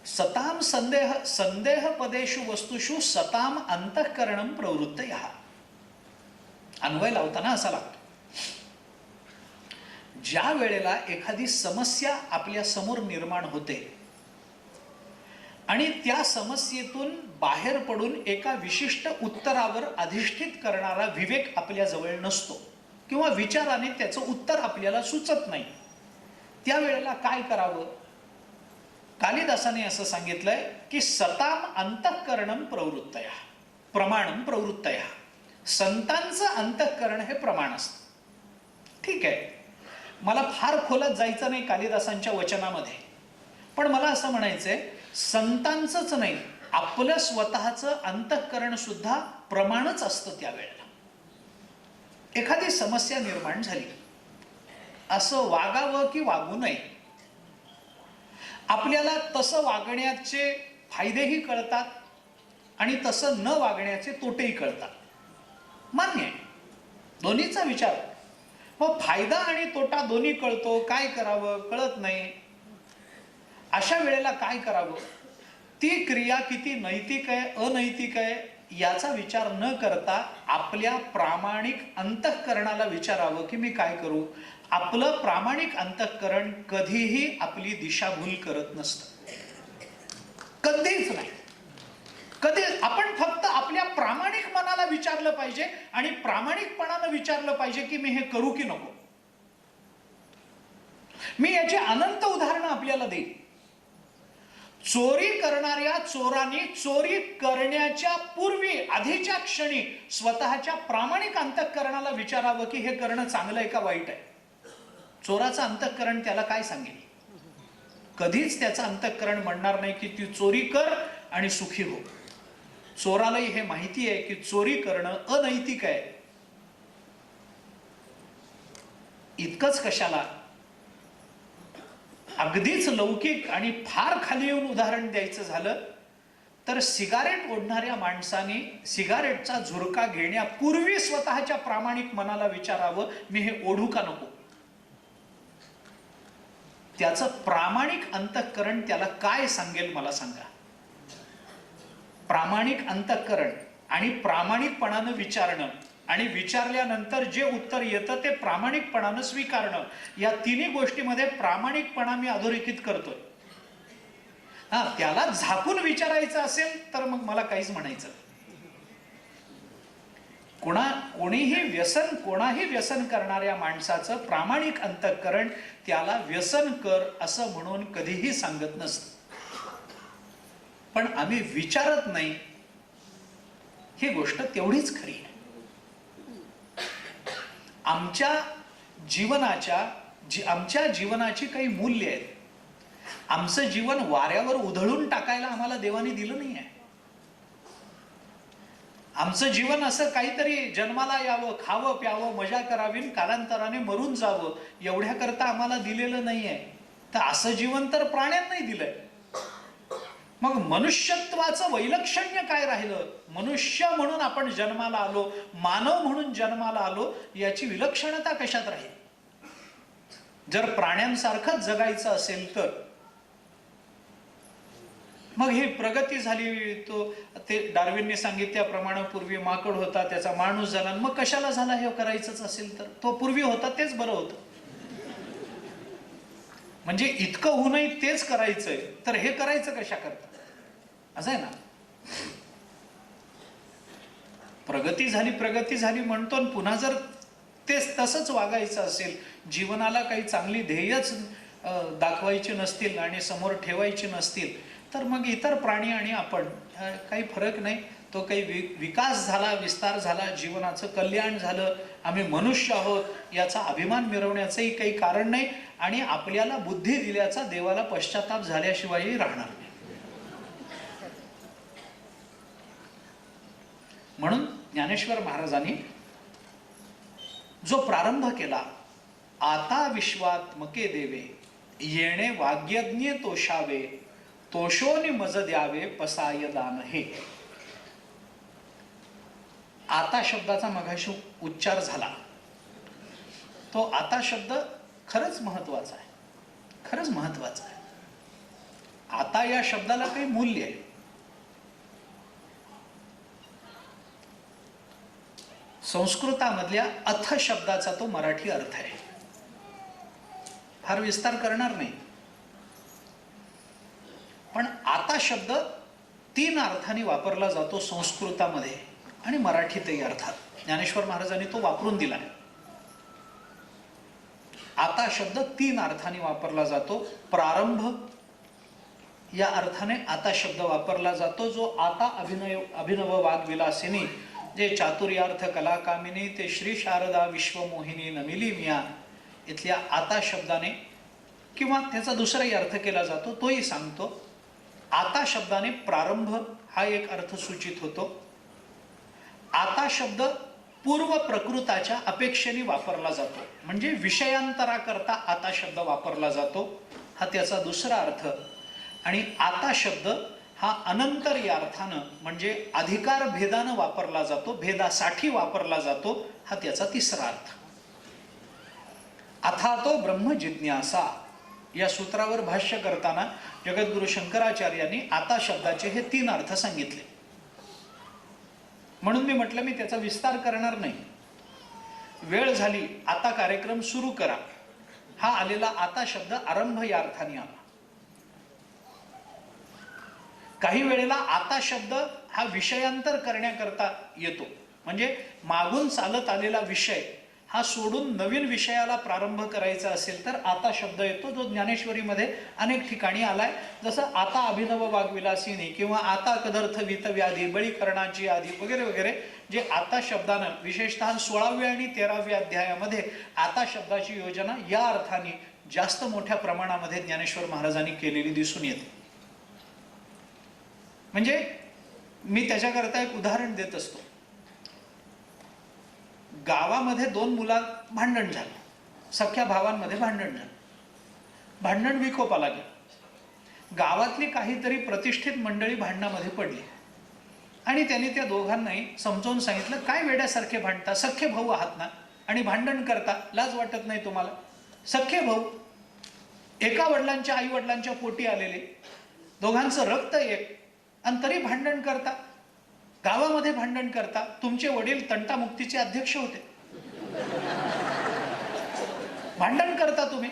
सताम संदेह पदेषु वस्तुषु सताम अंतःकरणम प्रवृत्तयः. अन्वय लावताना असा लागतो, ज्या वेळेला एखादी समस्या आपल्या समोर निर्माण होते आणि त्या समस्येतून बाहेर पडून एका विशिष्ट उत्तरावर अधिष्ठित करणारा विवेक आपल्या जवळ नसतो किंवा विचाराने त्याचं उत्तर आपल्याला सुचत नाही, त्यावेळेला काय करावं? कालिदासाने असं सांगितलंय की सताम अंतःकरणम प्रवृत्तयः प्रमाणम प्रवृत्तयः. संतांचं अंतःकरण हे प्रमाण असतं. ठीक आहे, मला फार खोलात जायचं नाही कालिदासांच्या वचनामध्ये, पण मला असं म्हणायचंय, संतांचंच नाही, आपलं स्वतःचं अंतःकरण सुद्धा प्रमाणच असतं त्यावेळेला. एखादी समस्या निर्माण झाली, असं वागावं की वागू नये, आपल्याला तसं वागण्याचे फायदेही कळतात आणि तसं न वागण्याचे तोटेही कळतात. मान्य आहे, दोन्हीचा विचार. मग फायदा आणि तोटा दोन्ही कळतो, काय करावं कळत नाही. अशा वेळेला काय करावं, ती क्रिया किती नैतिक आहे अनैतिक आहे याचा विचार न करता आपल्या प्रामाणिक अंतःकरणाला विचारावं की मी काय करू. आपलं प्रामाणिक अंतःकरण कधीही आपली दिशाभूल करत नसतं, कधीच नाही. कधी आपण फक्त आपल्या प्रामाणिक मनाला विचारलं पाहिजे आणि प्रामाणिकपणानं विचारलं पाहिजे की मी हे करू की नको. मी याची अनंत उदाहरणं आपल्याला देईन. चोरी करणाऱ्या चोरांनी चोरी करण्याच्या पूर्वी आधीच्या क्षणी स्वतःच्या प्रामाणिक अंतःकरणाला विचारावं की हे करणं चांगलं आहे का वाईट आहे. चोराचं अंतःकरण त्याला काय सांगेल? कधीच त्याचं अंतःकरण म्हणणार नाही की ती चोरी कर आणि सुखी हो. चोरालाही हे माहिती आहे की चोरी करणं अनैतिक आहे. इतकंच कशाला, अगदीच लौकिक आणि फार खाली येऊन उदाहरण द्यायचं झालं तर सिगारेट ओढणाऱ्या माणसाने सिगारेटचा झुरका घेण्यापूर्वी स्वतःच्या प्रामाणिक मनाला विचारावं मी हे ओढू का नको. त्याचं प्रामाणिक अंतःकरण त्याला काय सांगेल मला सांगा. प्रामाणिक अंतःकरण आणि प्रामाणिकपणानं विचारणं आणि विचारल्यानंतर जे उत्तर येतं ते प्रामाणिकपणानं स्वीकारणं, या तिन्ही गोष्टीमध्ये प्रामाणिकपणा मी अधोरेखित करतोय. त्याला झाकून विचारायचं असेल तर मग मला काहीच म्हणायचं. कोणाही व्यसन करणाऱ्या माणसाचं प्रामाणिक अंतःकरण त्याला व्यसन कर असं म्हणून कधीही सांगत नसतं. पण आम्ही विचारत नाही, ही गोष्ट तेवढीच खरी आहे. आमच्या जीवनाची काही मूल्य आहेत. आमचं जीवन वाऱ्यावर उधळून टाकायला आम्हाला देवाने दिलं नाही आहे. आमचं जीवन असं काहीतरी जन्माला यावं, खावं प्यावं, मजा करावी, कालांतराने मरून जावं एवढ्या करता आम्हाला दिलेलं नाही आहे. तर असं जीवन तर प्राण्यांनाही दिलंय. मग मनुष्यत्वाचं वैलक्षण्य काय राहिलं? मनुष्य म्हणून आपण जन्माला आलो, मानव म्हणून जन्माला आलो, याची विलक्षणता कशात राहील? जर प्राण्यांसारखंच जगायचं असेल तर मग ही प्रगती झाली. ते डार्विनने सांगितल्याप्रमाणे पूर्वी माकड होता, त्याचा माणूस झाला, मग कशाला झाला हे करायचंच असेल तर? तो पूर्वी होता तेच बरं होतं. म्हणजे इतकं होऊनही तेच करायचंय तर हे करायचं कशा करता, असं आहे ना. प्रगती झाली म्हणतो, पुन्हा जर तेच तसंच वागायचं असेल, जीवनाला काही चांगली ध्येयच दाखवायची नसतील आणि समोर ठेवायची नसतील तर मग इतर प्राणी आणि आपण काही फरक नाही. तो काही विकास झाला, विस्तार झाला, जीवनाचं कल्याण झालं, आम्ही मनुष्य आहोत याचा अभिमान मिरवण्याचंही काही कारण नाही आणि आपल्याला बुद्धी दिल्याचा देवाला पश्चाताप झाल्याशिवायही राहणार नाही. म्हणून ज्ञानेश्वर महाराजांनी जो प्रारंभ केला, आता विश्वात्मके देवे येणे वाग्यज्ञ तोषावे, तोषोनि मज द्यावे पसाय दान हे. आता शब्दाचा मगाशी उच्चार झाला, तो आता शब्द खरंच महत्वाचा आहे, खरंच महत्वाचा आहे. आता या शब्दाला काही मूल्य आहे. संस्कृतामधल्या अथ शब्दाचा तो मराठी अर्थ आहे. फार विस्तार करणार नाही, पण आता शब्द 3 अर्थाने वापरला जातो संस्कृतामध्ये आणि मराठीतही अर्थात. ज्ञानेश्वर महाराजांनी तो वापरून दिला. आता शब्द 3 अर्थाने वापरला जातो. प्रारंभ या अर्थाने आता शब्द वापरला जातो, जो आता अभिनव वाग्विलासिनी, जे चातुर्यार्थ कलाकामिनी, ते श्री शारदा विश्वमोहिनी नमिली मिया इथल्या आता शब्दाने किंवा त्याचा दुसराही अर्थ केला जातो, तोही सांगतो. आता शब्दाने प्रारंभ हा एक अर्थ सूचित होतो. आता शब्द पूर्व प्रकृताच्या अपेक्षेने वापरला जातो, म्हणजे विषयांतराकरता आता शब्द वापरला जातो, हा त्याचा दुसरा अर्थ. आणि आता शब्द हा अनंतर या अर्थानं म्हणजे अधिकार भेदानं वापरला जातो, भेदासाठी वापरला जातो, हा त्याचा तिसरा अर्थ. अथातो ब्रह्म जिज्ञासा या सूत्रावर भाष्य करताना जगद्गुरु शंकराचार्यांनी आता शब्दाचे हे 3 अर्थ सांगितले. म्हणून मी म्हटलं मी त्याचा विस्तार करणार नाही. वेळ झाली, आता कार्यक्रम सुरू करा, हा आलेला आता शब्द आरंभ या अर्थाने आला. काही वेळेला आता शब्द हा विषयांतर करण्याकरता येतो, म्हणजे मागून चालत आलेला विषय हा सोडून नवीन विषयाला प्रारंभ करायचा असेल तर आता शब्द येतो, जो ज्ञानेश्वरीमध्ये अनेक ठिकाणी आलाय. जसं आता अभिनव वाग्विलासिनी किंवा आता कदर्थ वित व्याधी बळीकरणाची आधी वगैरे वगैरे, जे आता शब्दानं विशेषतः 16व्या आणि 13व्या अध्यायामध्ये आता शब्दाची योजना या अर्थाने जास्त मोठ्या प्रमाणामध्ये ज्ञानेश्वर महाराजांनी केलेली दिसून येते. म्हणजे मी त्याच्याकरता एक उदाहरण देत असतो. गावामध्ये 2 मुलात भांडण झालं, सख्या भावांमध्ये भांडण झालं, भांडण विकोपाला गेलं. गावातली काहीतरी प्रतिष्ठित मंडळी भांडणामध्ये पडली आणि त्यांनी त्या दोघांनाही समजावून सांगितलं, काय वेड्यासारखे भांडता, सख्खे भाऊ आहात ना आणि भांडण करता, लाज वाटत नाही तुम्हाला? सख्खे भाऊ, एका वडिलांच्या आई वडिलांच्या पोटी आलेले, दोघांचं रक्त एक, आणि तरी भांडण करता, गावामध्ये भांडण करता. तुमचे वडील तंटामुक्तीचे अध्यक्ष होते, भांडण करता तुम्ही?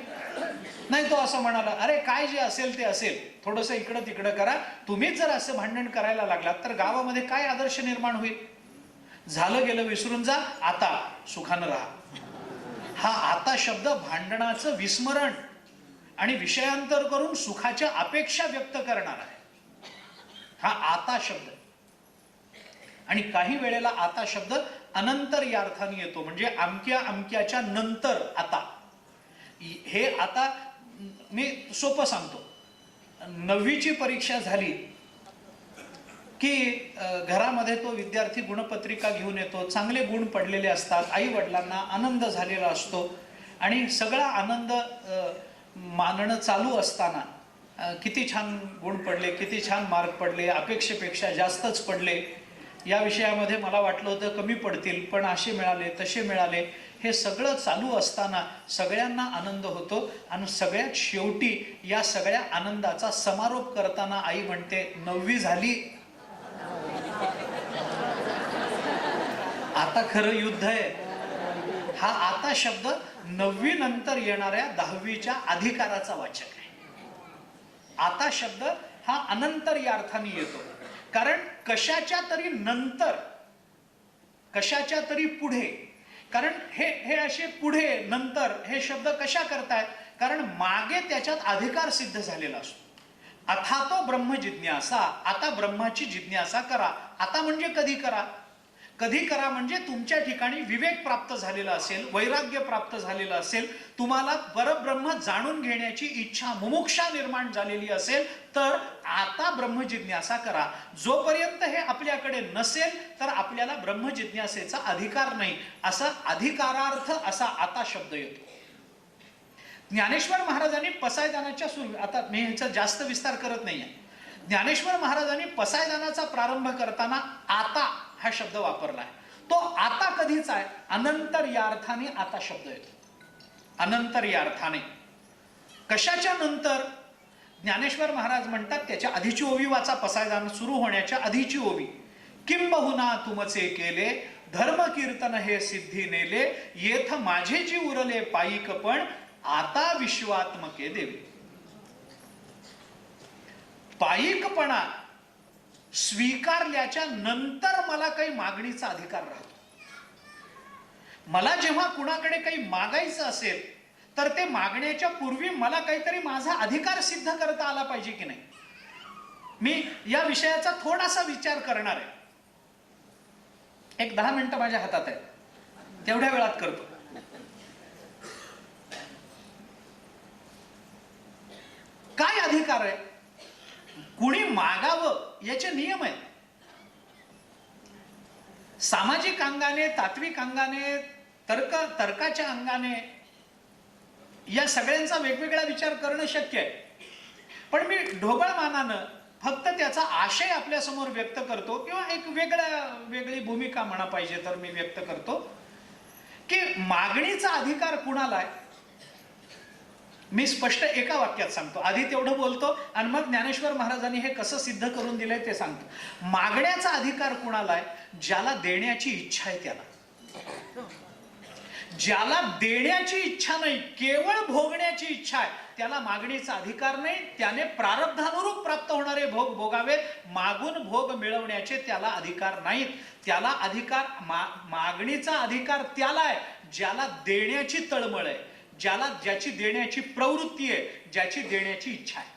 नाही, तो असं म्हणाला, अरे काय जे असेल ते असेल, थोडंसं इकडं तिकडं करा, तुम्हीच जर असं भांडण करायला लागलात तर गावामध्ये काय आदर्श निर्माण होईल? झालं गेलं विसरून जा, आता सुखानं राहा. हा आता शब्द भांडणाचं विस्मरण आणि विषयांतर करून सुखाच्या अपेक्षा व्यक्त करणार आहे, हा आता शब्द. आणि काही वेळेला आता शब्द अनंतर या अर्थाने येतो, म्हणजे अमक्या अमक्याच्या नंतर आता. हे आता मी सोपं सांगतो. 9वीची परीक्षा झाली की घरामध्ये तो विद्यार्थी गुणपत्रिका घेऊन येतो, चांगले गुण पडलेले असतात, आई वडिलांना आनंद झालेला असतो आणि सगळा आनंद मानणं चालू असताना किती छान गुण पडले, किती छान मार्क पडले, अपेक्षेपेक्षा जास्तच पडले, या विषयामध्ये मला वाटलं होतं कमी पडतील पण असे मिळाले तसे मिळाले, हे सगळं चालू असताना सगळ्यांना आनंद होतो आणि सगळ्यात शेवटी या सगळ्या आनंदाचा समारोप करताना आई म्हणते 9वी झाली, आता खरं युद्ध आहे. हा आता शब्द 9वी नंतर येणाऱ्या 10वीच्या अधिकाराचा वाचक आहे. आता शब्द हा अनंतर या अर्थाने येतो, कारण कशाच्या तरी नंतर, कशाच्या तरी पुढे. कारण हे असे पुढे नंतर हे शब्द कशा करतायत? कारण मागे त्याच्यात अधिकार सिद्ध झालेला असतो. अथातो ब्रह्म जिज्ञासा, आता ब्रह्माची जिज्ञासा करा. आता म्हणजे कधी करा? कधी करा म्हणजे तुमच्या ठिकाणी विवेक प्राप्त झालेला असेल, वैराग्य प्राप्त झालेलं असेल, तुम्हाला परब्रह्म जाणून घेण्याची इच्छा, मुमुक्षा निर्माण झालेली असेल, तर आता ब्रह्म जिज्ञासा करा. जोपर्यंत हे आपल्याकडे नसेल तर आपल्याला ब्रह्म जिज्ञासेचा अधिकार नाही. असा अधिकारार्थ असा आता शब्द येतो. ज्ञानेश्वर महाराजांनी पसायदानाच्या आता मी ह्याचा जास्त विस्तार करत नाहीये. ज्ञानेश्वर महाराजांनी पसायदानाचा प्रारंभ करताना आता हा शब्द वापरलाय. तो आता कधीच आहे? अनंतर या अर्थाने आता शब्द येतो. अनंतर या अर्थाने. कशाच्या नंतर? ज्ञानेश्वर महाराज म्हणतात त्याच्या आधीची ओवी वाचा, पसायदान सुरू होण्याच्या आधीची ओवी. किंबहुना तुमचे केले धर्म कीर्तन हे सिद्धी नेले, येथ माझे जी उरले पायिक पण आता विश्वात्मके देवे. पायिकपणा स्वीकारल्याच्या नंतर मला काही मागणीचा अधिकार राहतो. मला जेव्हा कुणाकडे काही मागायचं असेल तर ते मागण्याच्या पूर्वी मला काहीतरी माझा अधिकार सिद्ध करता आला पाहिजे की नाही. मी या विषयाचा थोडासा विचार करणार आहे. एक 10 मिनिटं माझ्या हातात आहे, तेवढ्या वेळात करतो. काय अधिकार आहे? कुणी मागावं याचे नियम आहेत. सामाजिक अंगाने, तात्विक अंगाने, तर्काच्या अंगाने या सगळ्यांचा वेगवेगळा विचार करणं शक्य आहे. पण मी ढोबळमानानं फक्त त्याचा आशय आपल्या समोर व्यक्त करतो, किंवा एक वेगळी भूमिका म्हणा पाहिजे तर मी व्यक्त करतो की मागणीचा अधिकार कुणाला आहे. मी स्पष्ट एका वाक्यात सांगतो, आधी तेवढं बोलतो आणि मग ज्ञानेश्वर महाराजांनी हे कसं सिद्ध करून दिलंय ते सांगतो. मागण्याचा अधिकार कुणाला आहे? ज्याला देण्याची इच्छा आहे त्याला. ज्याला देण्याची इच्छा नाही, केवळ भोगण्याची इच्छा आहे, त्याला मागणीचा अधिकार नाही. त्याने प्रारब्धानुरूप प्राप्त होणारे भोग भोगावेत, मागून भोग मिळवण्याचे त्याला अधिकार नाहीत. त्याला अधिकार मागणीचा अधिकार त्याला आहे ज्याला देण्याची तळमळ आहे, ज्याची देण्याची प्रवृत्ती आहे, ज्याची देण्याची इच्छा आहे.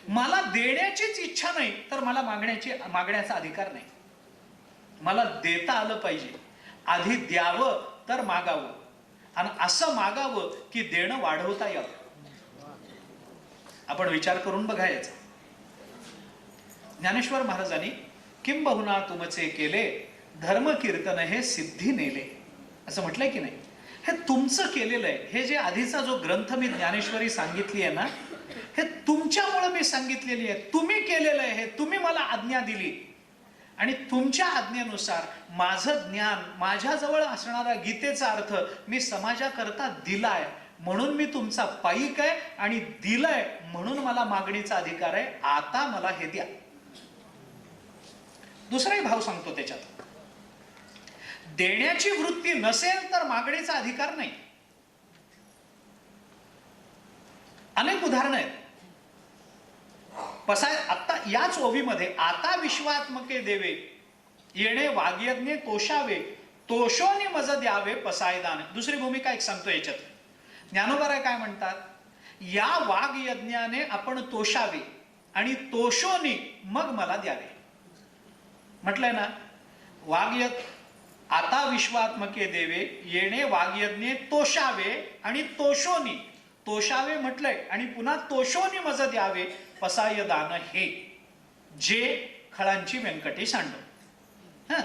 मला देण्याचीच इच्छा नाही तर मला मागण्याचा अधिकार नाही. मला देता आलं पाहिजे, आधी द्यावं तर मागावं, आणि असं मागावं की देणं वाढवता यावं. आपण विचार करून बघायचा. ज्ञानेश्वर महाराजांनी किंबहुना तुमचे केले धर्म कीर्तन हे सिद्धी नेले असं म्हटलंय की नाही? हे तुमचं केलेलं आहे. हे जे आधीचा जो ग्रंथ मी ज्ञानेश्वरी सांगितली आहे ना, हे तुमच्यामुळे मी सांगितलेली आहे. तुम्ही केलेलं आहे हे, तुम्ही मला आज्ञा दिली आणि तुमच्या आज्ञेनुसार माझं ज्ञान, माझ्याजवळ असणारा गीतेचा अर्थ मी समाजाकरता दिलाय, म्हणून मी तुमचा पाईक आहे आणि दिलंय म्हणून मला मागणीचा अधिकार आहे. आता मला हे द्या. दुसराही भाव सांगतो त्याच्यात, देण्याची वृत्ती नसेल तर मागणीचा अधिकार नाही. अनेक उदाहरणं आहेत. आता याच ओवीमध्ये आता विश्वात्मके देवे येणे वाग्यज्ञे तोषावे तोषोनी मज द्यावे पसायदान. दुसरी भूमिका एक सांगतो याच्यात. ज्ञानोबा काय म्हणतात? या वाग्यज्ञाने आपण तोषावे आणि तोषोनी मग मला द्यावे. म्हटलंय ना, आता विश्वात्मके देवे येणे वाग्यज्ञे तोषावे आणि तोषोनी, तोषावे म्हटलंय आणि पुन्हा तोषोनी मज द्यावे पसाय दान, हे जे खळांची व्यंकटी सांडव.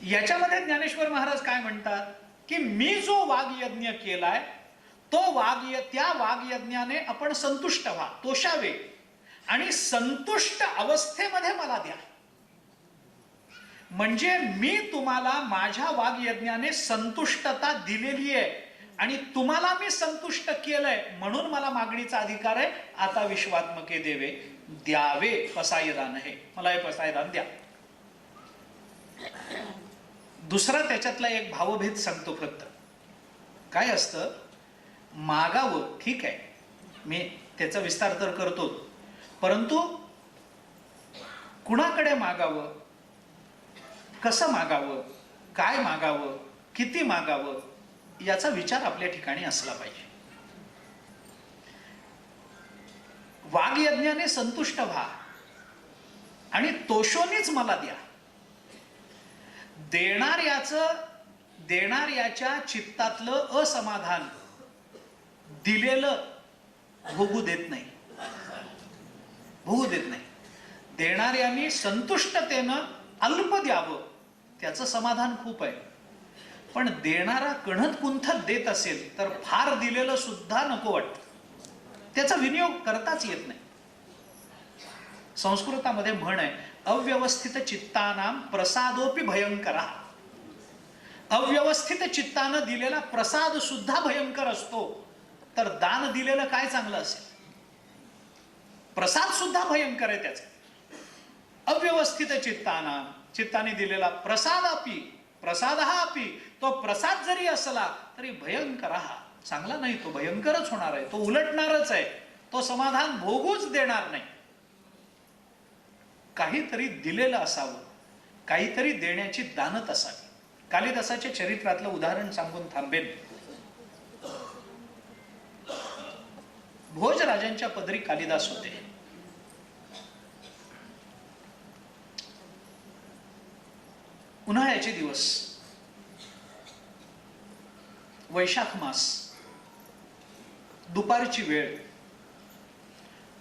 याच्यामध्ये ज्ञानेश्वर महाराज काय म्हणतात की मी जो वाग्यज्ञ केलाय तो त्या वाग्यज्ञाने आपण संतुष्ट व्हा, तोषावे आणि संतुष्ट अवस्थेमध्ये मला द्या. म्हणजे मी तुम्हाला माझ्या वाग्यज्ञाने संतुष्टता दिलेली आहे आणि तुम्हाला मी संतुष्ट केलंय म्हणून मला मागणीचा अधिकार आहे. आता विश्वात्मके देवे द्यावे पसायदान, हे मला हे पसायदान द्या. दुसरा त्याच्यातला एक भावभेद सांगतो फक्त. काय असतं? मागावं ठीक आहे, मी त्याचा विस्तार तर करतो, परंतु कुणाकडे मागावं, कसं मागावं, काय मागावं, किती मागावं याचा विचार आपल्या ठिकाणी असला पाहिजे. वाग्यज्ञाने संतुष्ट व्हा आणि तोषोनीच मला द्या. देणाऱ्याच्या चित्तातलं असमाधान दिलेलं भोगू देत नाही, भोगू देत नाही. देणाऱ्याने संतुष्टतेनं अल्प द्यावं, त्याचं समाधान खूप आहे. पण देणारा कणत कुंथत देत असेल तर फार दिलेलं सुद्धा नको वाटतं, त्याचा विनियोग करताच येत नाही. संस्कृतामध्ये म्हण आहे, अव्यवस्थित चित्तानाम प्रसादोपि भयंकरा. अव्यवस्थित चित्तानं दिलेला प्रसाद सुद्धा भयंकर असतो, तर दान दिलेलं काय चांगलं असेल? प्रसाद सुद्धा भयंकर आहे त्याचा. अव्यवस्थित चित्ताने दिलेला प्रसाद हा अपि, तो प्रसाद जरी असला तरी भयंकर हा, चांगला नाही, तो भयंकरच होणार आहे, तो उलटणारच आहे, तो समाधान भोगूच देणार नाही. काहीतरी दिलेलं असावं, काहीतरी देण्याची दानत असावी. कालिदासाच्या चरित्रातलं उदाहरण सांगून थांबेन. भोजराजांच्या पदरी कालिदास होते. उन्हाळ्याचे दिवस, वैशाख मास, दुपारची वेळ,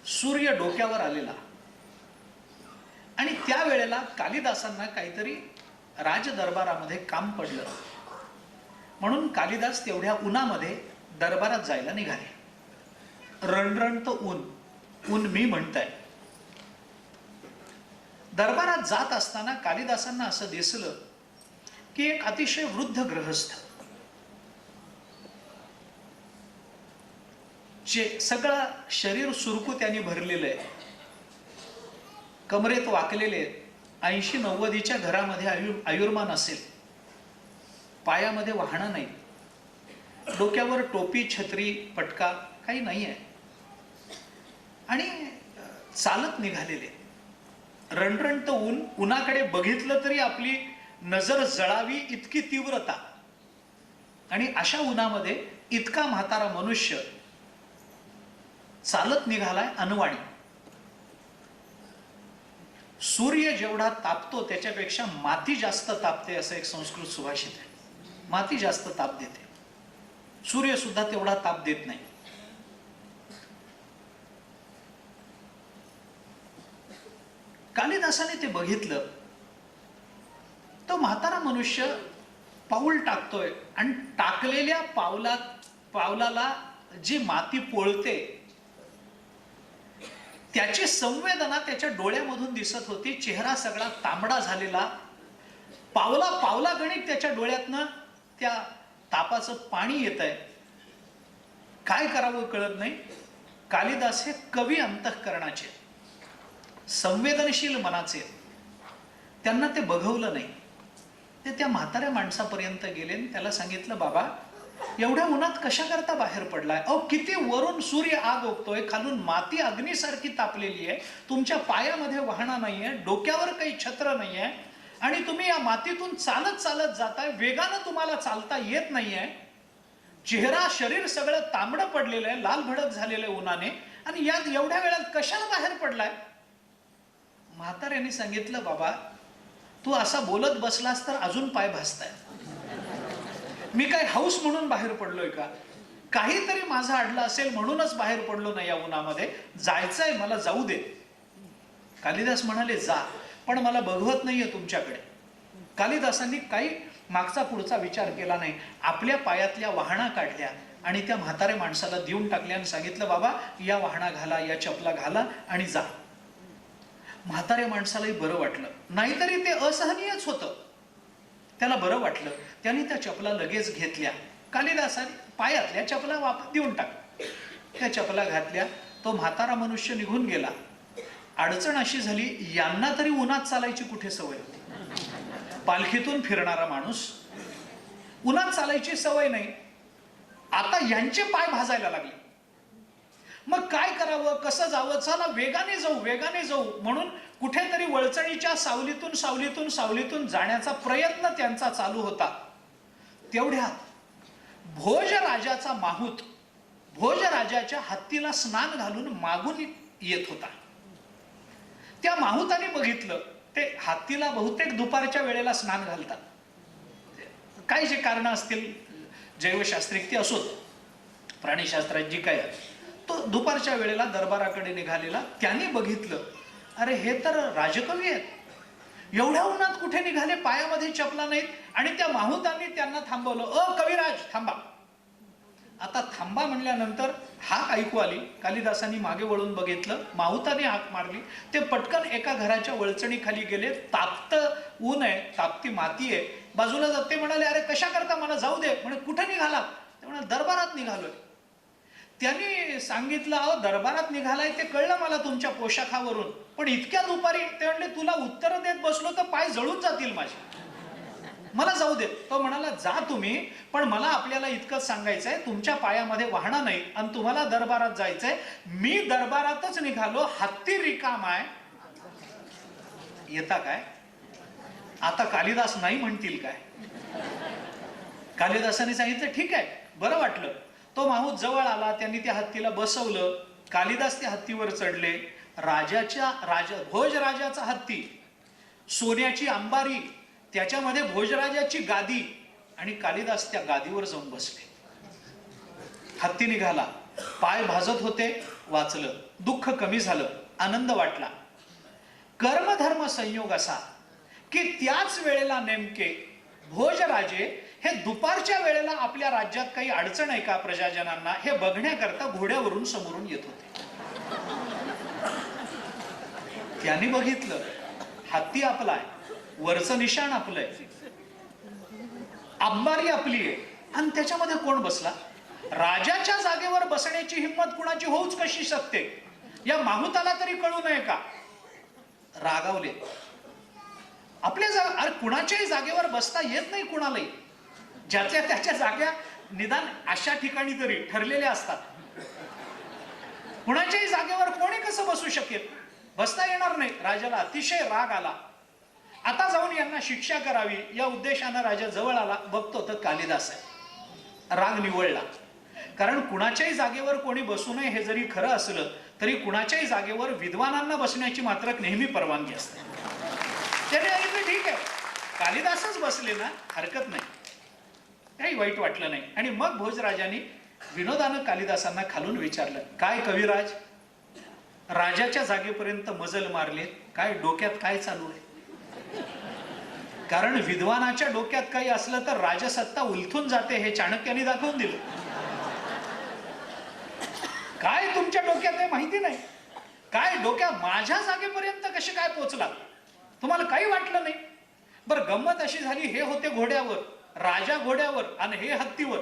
सूर्य डोक्यावर आलेला. आणि त्यावेळेला कालिदासांना काहीतरी राजदरबारामध्ये काम पडलं, म्हणून कालिदास तेवढ्या उन्हामध्ये दरबारात जायला निघाले. रणरणत ऊन मी म्हणताय. दरबारात जात असताना कालिदासांना असं दिसलं की एक अतिशय वृद्ध गृहस्थ, जे सगळं शरीर सुरकुत्याने भरलेलं आहे, कमरेत वाकलेले, 80-90च्या घरामध्ये आयुर्मान असेल, पायामध्ये वाहणं नाही, डोक्यावर टोपी, छत्री, पटका काही नाही आहे, आणि चालत निघालेले. रणरणत उन्हाकडे बघितलं तरी आपली नजर जळावी इतकी तीव्रता. आणि अशा उन्हामध्ये इतका म्हातारा मनुष्य चालत निघालाय अनवाणी. सूर्य जेवढा तापतो त्याच्यापेक्षा माती जास्त तापते, असं एक संस्कृत सुभाषित आहे. माती जास्त ताप देते, सूर्य सुद्धा तेवढा ताप देत नाही. कालिदासाने ते बघितलं. तो म्हातारा मनुष्य पाऊल टाकतोय आणि टाकलेल्या पावलाला जी माती पोळते त्याची संवेदना त्याच्या डोळ्यामधून दिसत होती. चेहरा सगळा तांबडा झालेला, पावला गणित त्याच्या डोळ्यातनं त्या तापाचं पाणी येत आहे. काय करावं कळत नाही. कालिदास हे कवी अंतःकरणाचे, संवेदनशील मनाचे, त्यांना ते बघवलं नाही. ते त्या म्हाताऱ्या माणसापर्यंत गेले आणि त्याला सांगितलं, बाबा एवढ्या उन्हात कशा करता बाहेर पडलाय? अहो किती वरून सूर्य आग ओकतोय, खालून माती अग्नीसारखी तापलेली आहे, तुमच्या पायामध्ये वाहना नाहीये, डोक्यावर काही छत्र नाहीये, आणि तुम्ही या मातीतून चालत चालत जाताय, वेगानं तुम्हाला चालता येत नाहीये, चेहरा शरीर सगळं तांबडं पडलेलं आहे, लाल भडक झालेलं आहे उन्हाने, आणि यात एवढ्या वेळात कशाला बाहेर पडलाय? म्हाताऱ्याने सांगितलं, बाबा तू असा बोलत बसलास तर अजून पाय भासताय. मी काय हौस म्हणून बाहेर पडलोय का? काहीतरी माझं अडलं असेल म्हणूनच बाहेर पडलो नाही या उन्हामध्ये. जायचंय मला, जाऊ दे. कालिदास म्हणाले, जा, पण मला बघवत नाहीये तुमच्याकडे. कालिदासांनी काही मागचा पुढचा विचार केला नाही. आपल्या पायातल्या वाहना काढल्या आणि त्या म्हाताऱ्या माणसाला देऊन टाकल्या आणि सांगितलं, बाबा या वाहना घाला, या चपला घाला आणि जा. म्हाताऱ्या माणसालाही बरं वाटलं, नाहीतरी ते असहनीयच होतं. त्याला बरं वाटलं. त्यांनी त्या चपला लगेच घेतल्या. कालिदासाने पायातल्या चपला वापस देऊन टाकल्या. त्या चपला घातल्या. तो म्हातारा मनुष्य निघून गेला. अडचण अशी झाली, यांना तरी उन्हात चालायची कुठे सवय होती? पालखीतून फिरणारा माणूस, उन्हात चालायची सवय नाही. आता यांचे पाय भाजायला लागले. मग काय करावं, कसं जावं? चला वेगाने जाऊ म्हणून कुठेतरी वळचणीच्या सावलीतून जाण्याचा प्रयत्न त्यांचा चालू होता. तेवढ्यात भोजराजाचा माहूत भोजराजाच्या हत्तीला स्नान घालून मागून येत होता. त्या माहूताने बघितलं, ते हत्तीला बहुतेक दुपारच्या वेळेला स्नान घालतात. काय जे कारण असतील, जैवशास्त्रिक ते असोत, प्राणीशास्त्रात जी काय आहे, तो दुपारच्या वेळेला दरबाराकडे निघालेला. त्यांनी बघितलं, अरे हे तर राजकवी आहेत, एवढ्या उन्हात कुठे निघाले, पायामध्ये चपला नाहीत. आणि त्या माहूतांनी त्यांना थांबवलं. कविराज थांबा. आता थांबा म्हणल्यानंतर हाक ऐकू आली. कालिदासांनी मागे वळून बघितलं, माहूतांनी हाक मारली. ते पटकन एका घराच्या वळचणी खाली गेले. तापतं ऊन आहे, तापती माती आहे, बाजूला जाते. म्हणाले, अरे कशा करता, मला जाऊ दे. म्हणे कुठे निघाला? ते म्हणाले, दरबारात निघालोय. त्यांनी सांगितलं, अहो दरबारात निघालाय ते कळलं मला तुमच्या पोशाखावरून, पण इतक्या दुपारी? ते म्हणले, तुला उत्तर देत बसलो तर पाय जळून जातील माझे, मला जाऊ देत. तो म्हणाला, जा तुम्ही, पण मला आपल्याला इतकंच सांगायचंय, तुमच्या पायामध्ये वाहणं नाही आणि तुम्हाला दरबारात जायचंय. मी दरबारातच निघालो, हत्ती रिकाम आहे, येता काय? आता कालिदास नाही म्हणतील काय? कालिदासाने सांगितलं, ठीक आहे, बरं वाटलं. तो माहूत जवळ आला, त्यांनी त्या हत्तीला बसवलं. कालिदास त्या हत्तीवर चढले. भोजराजाचा हत्ती, सोन्याची अंबारी, त्याच्यामध्ये भोजराजाची गादी, आणि कालिदास त्या गादीवर जाऊन बसले. हत्ती निघाला, पाय भाजत होते, वाचलं. दुःख कमी झालं, आनंद वाटला. कर्मधर्म संयोग असा की त्याच वेळेला नेमके भोजराजे हे दुपारच्या वेळेला आपल्या राज्यात काही अडचण आहे का प्रजाजनांना हे बघण्याकरता घोड्यावरून समोरून येत होते. त्यांनी बघितलं, हत्ती आपला आहे, वरचं निशाण आपलंय, अंबारी आपली आहे, आणि त्याच्यामध्ये कोण बसला? राजाच्या जागेवर बसण्याची हिंमत कुणाची होऊच कशी शकते? या माहुताला तरी कळू नये का? रागावले. अरे कुणाच्याही जागेवर बसता येत नाही कुणालाही. ज्याच्या त्याच्या जाग्या निदान अशा ठिकाणी तरी ठरलेल्या असतात. कुणाच्याही जागेवर कोणी कसं बसू शकेल? बसता येणार नाही. राजाला अतिशय राग आला. आता जाऊन यांना शिक्षा करावी या उद्देशानं राजा जवळ आला. बघतो तर कालिदास आहे. राग निवळला. कारण कुणाच्याही जागेवर कोणी बसू नये हे जरी खरं असलं तरी कुणाच्याही जागेवर विद्वानांना बसण्याची मात्र नेहमी परवानगी असते. त्याने ऐकलं, ठीक आहे, कालिदासच बसले ना, हरकत नाही, काही वाईट वाटलं नाही. आणि मग भोजराजांनी विनोदानं कालिदासांना खालून विचारलं, काय कविराज, राजाच्या जागेपर्यंत मजल मारले, काय डोक्यात काय चालू आहे? कारण विद्वानाच्या डोक्यात काही असलं तर राजसत्ता उलथून जाते हे चाणक्याने दाखवून दिलं. काय तुमच्या डोक्यात आहे माहिती नाही, काय डोक्यात माझ्या जागेपर्यंत कशी काय पोहोचला? तुम्हाला काही वाटलं नाही? बरं, गंमत अशी झाली, हे होते घोड्यावर, राजा घोड्यावर आणि हे हत्तीवर.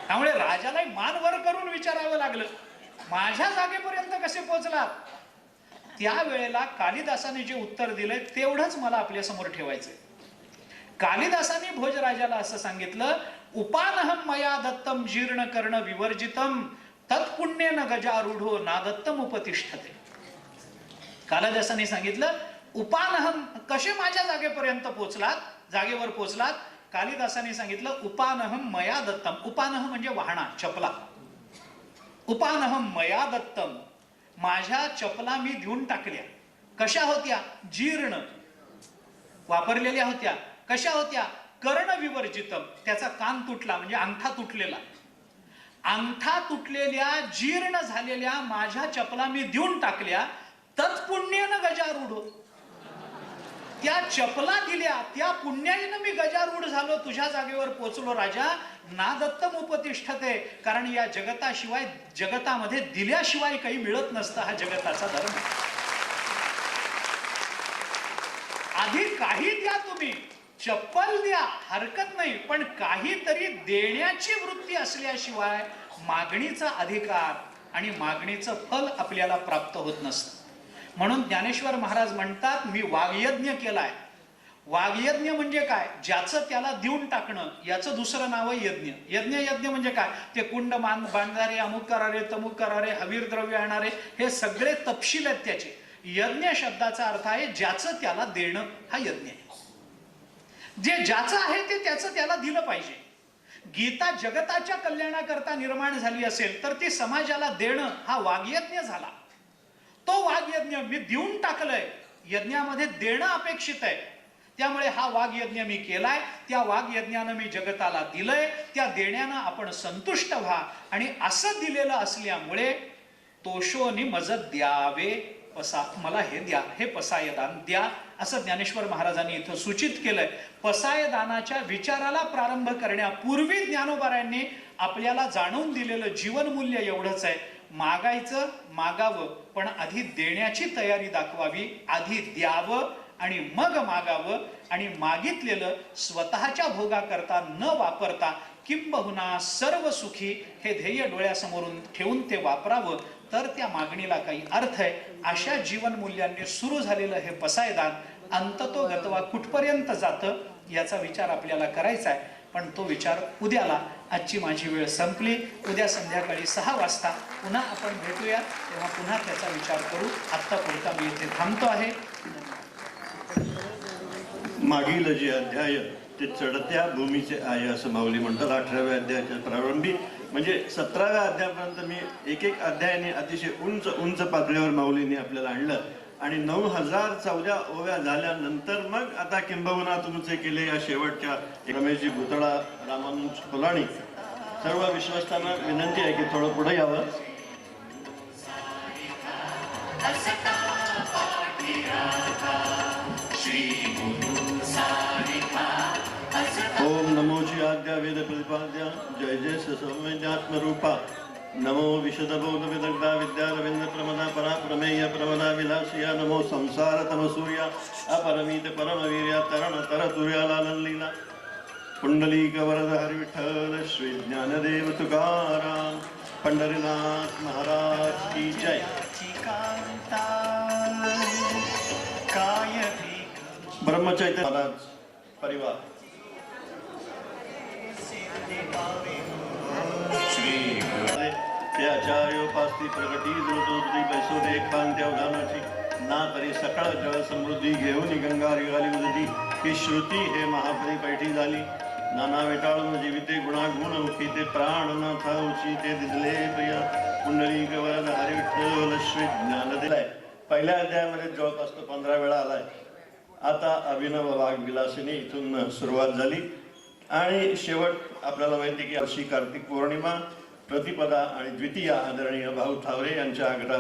त्यामुळे राजाला मान वर करून विचारावं लागलं, माझ्या जागेपर्यंत कसे पोहोचला? त्यावेळेला कालिदासाने जे उत्तर दिलंय तेवढंच मला आपल्या समोर ठेवायचंय. कालिदासाने भोजराजाला असं सांगितलं, उपानहम मया दत्तम जीर्ण कर्ण विवर्जितम तत्पुण्येन गजारूढो नादत्तम उपतिष्ठते. कालिदासाने सांगितलं, उपानहम, कसे माझ्या जागेपर्यंत पोहोचलात, जागेवर पोहोचलात? कालिदासाने सांगितलं, उपानहम मया दत्तम. उपानह म्हणजे वाहना, चपला. उपानहम मया दत्तम, माझ्या चपला मी देऊन टाकल्या. कशा होत्या? जीर्ण, वापरलेल्या होत्या. कशा होत्या? कर्ण विवर्जितम, त्याचा कान तुटला म्हणजे अंगठा तुटलेला. अंगठा तुटलेल्या जीर्ण झालेल्या माझ्या चपला मी देऊन टाकल्या. तत्पुण्येन गजारूढ, त्या चपला दिल्या, त्या पुण्याईनं मी गजारूढ झालो, तुझ्या जागेवर पोहोचलो राजा. नादत्तम उपतिष्ठते, कारण या जगताशिवाय, जगतामध्ये दिल्याशिवाय काही मिळत नसतं, हा जगताचा धर्म. आधी काही द्या, तुम्ही चप्पल द्या, हरकत नाही, पण काहीतरी देण्याची वृत्ती असल्याशिवाय मागणीचा अधिकार आणि मागणीचं फल आपल्याला प्राप्त होत नसतं. म्हणून ज्ञानेश्वर महाराज म्हणतात, मी वाग्यज्ञ केलाय. वाग्यज्ञ म्हणजे काय? ज्याचं त्याला देऊन टाकणं, याचं दुसरं नाव आहे यज्ञ. यज्ञ म्हणजे काय? ते कुंड बांधणारे, अमुक करारे, तमुक करारे, हवीर द्रव्य आणणारे, हे सगळे तपशील आहेत त्याचे. यज्ञ शब्दाचा अर्थ आहे ज्याचं त्याला देणं, हा यज्ञ आहे. जे ज्याचं आहे ते त्याचं त्याला दिलं पाहिजे. गीता जगताच्या कल्याणाकरता निर्माण झाली असेल तर ती समाजाला देणं हा वाग्यज्ञ झाला. तो वाग्यज्ञ मी देऊन टाकलंय. यज्ञामध्ये देणं अपेक्षित आहे, त्यामुळे हा वाग्यज्ञ मी केलाय. त्या वाग्यज्ञानं मी जगताला दिलंय, त्या देण्यानं आपण संतुष्ट व्हा. आणि असं दिलेलं असल्यामुळे तोषोनी मज द्यावे, मला हे द्या, हे पसायदान द्या, असं ज्ञानेश्वर महाराजांनी इथं सूचित केलंय. पसायदानाच्या विचाराला प्रारंभ करण्यापूर्वी ज्ञानोबारायांनी आपल्याला जाणून दिलेलं जीवनमूल्य एवढंच आहे, मागायचं, मागावं, पण आधी देण्याची तयारी दाखवावी. आधी द्यावं आणि मग मागावं. आणि मागितलेलं स्वतःच्या भोगाकरता न वापरता किंबहुना सर्व सुखी हे ध्येय डोळ्यासमोरून ठेवून ते वापरावं, तर त्या मागणीला काही अर्थ आहे. अशा जीवनमूल्यांनी सुरू झालेलं हे पसायदान अंततोगत्वा कुठपर्यंत जातं याचा विचार आपल्याला करायचा आहे. पण तो विचार उद्याला. आजची माझी वेळ संपली. उद्या संध्याकाळी 6 वाजता पुन्हा आपण भेटूया, तेव्हा पुन्हा त्याचा विचार करू. आत्ता पुरता मी इथे थांबतो आहे. मागील जे अध्याय ते चढत्या भूमीचे आहे असं माऊली म्हणतात. 18व्या अध्यायाच्या प्रारंभी म्हणजे 17व्या अध्यायापर्यंत मी एक एक अध्यायाने अतिशय उंच उंच पातळीवर माऊलीने आपल्याला आणलं. आणि 9014 ओव्या झाल्यानंतर मग आता किंबहुना तुमचे केले या शेवटच्या रमेशजी भुतळा, रामानुज फुलाणी सर्व विश्वस्तांना विनंती आहे की थोडं पुढे यावं. ओम नमोची आज्ञा वेद प्रतिपाद्या जय जय सौम्यात्म रूपा नमो विशद बोध विदग्धा विद्या रवींद्र प्रमदा परा प्रमेय प्रमदा विलासिया नमो संसार तम सूर्या अपरमित परमवीर्या तरण तर तुर्या लालन लीला पुंडलीक वरद हरि विठ्ठल श्री ज्ञानदेव तुकाराम पंढरीनाथ महाराज की जय. ब्रह्मचैतन्य महाराज परिवार ते आचार्योपास्ती प्रगती द्रुतोद्री बैसोदे एकांत्या उदानाची ना तरी सकळ जळ समृद्धी घेऊन गंगा रिगाली उदती ही श्रुती हे महापरी पैठी झाली नाना वेटाळून जीविते गुणागुण मुखी ते प्राण न थाऊची ते दिसले प्रिया पुंडलिक वरद हरी विठ्ठल श्री ज्ञान दिलाय. पहिल्या अध्यायामध्ये जवळपास तो 15 वेळा आलाय. आता अभिनव वाघ विलासिनी इथून सुरुवात झाली आणि शेवट आपल्याला माहिती की वर्षी कार्तिक पौर्णिमा प्रतिपदा आणि द्वितीया आदरणीय भाऊ ठावरे यांच्या आग्रह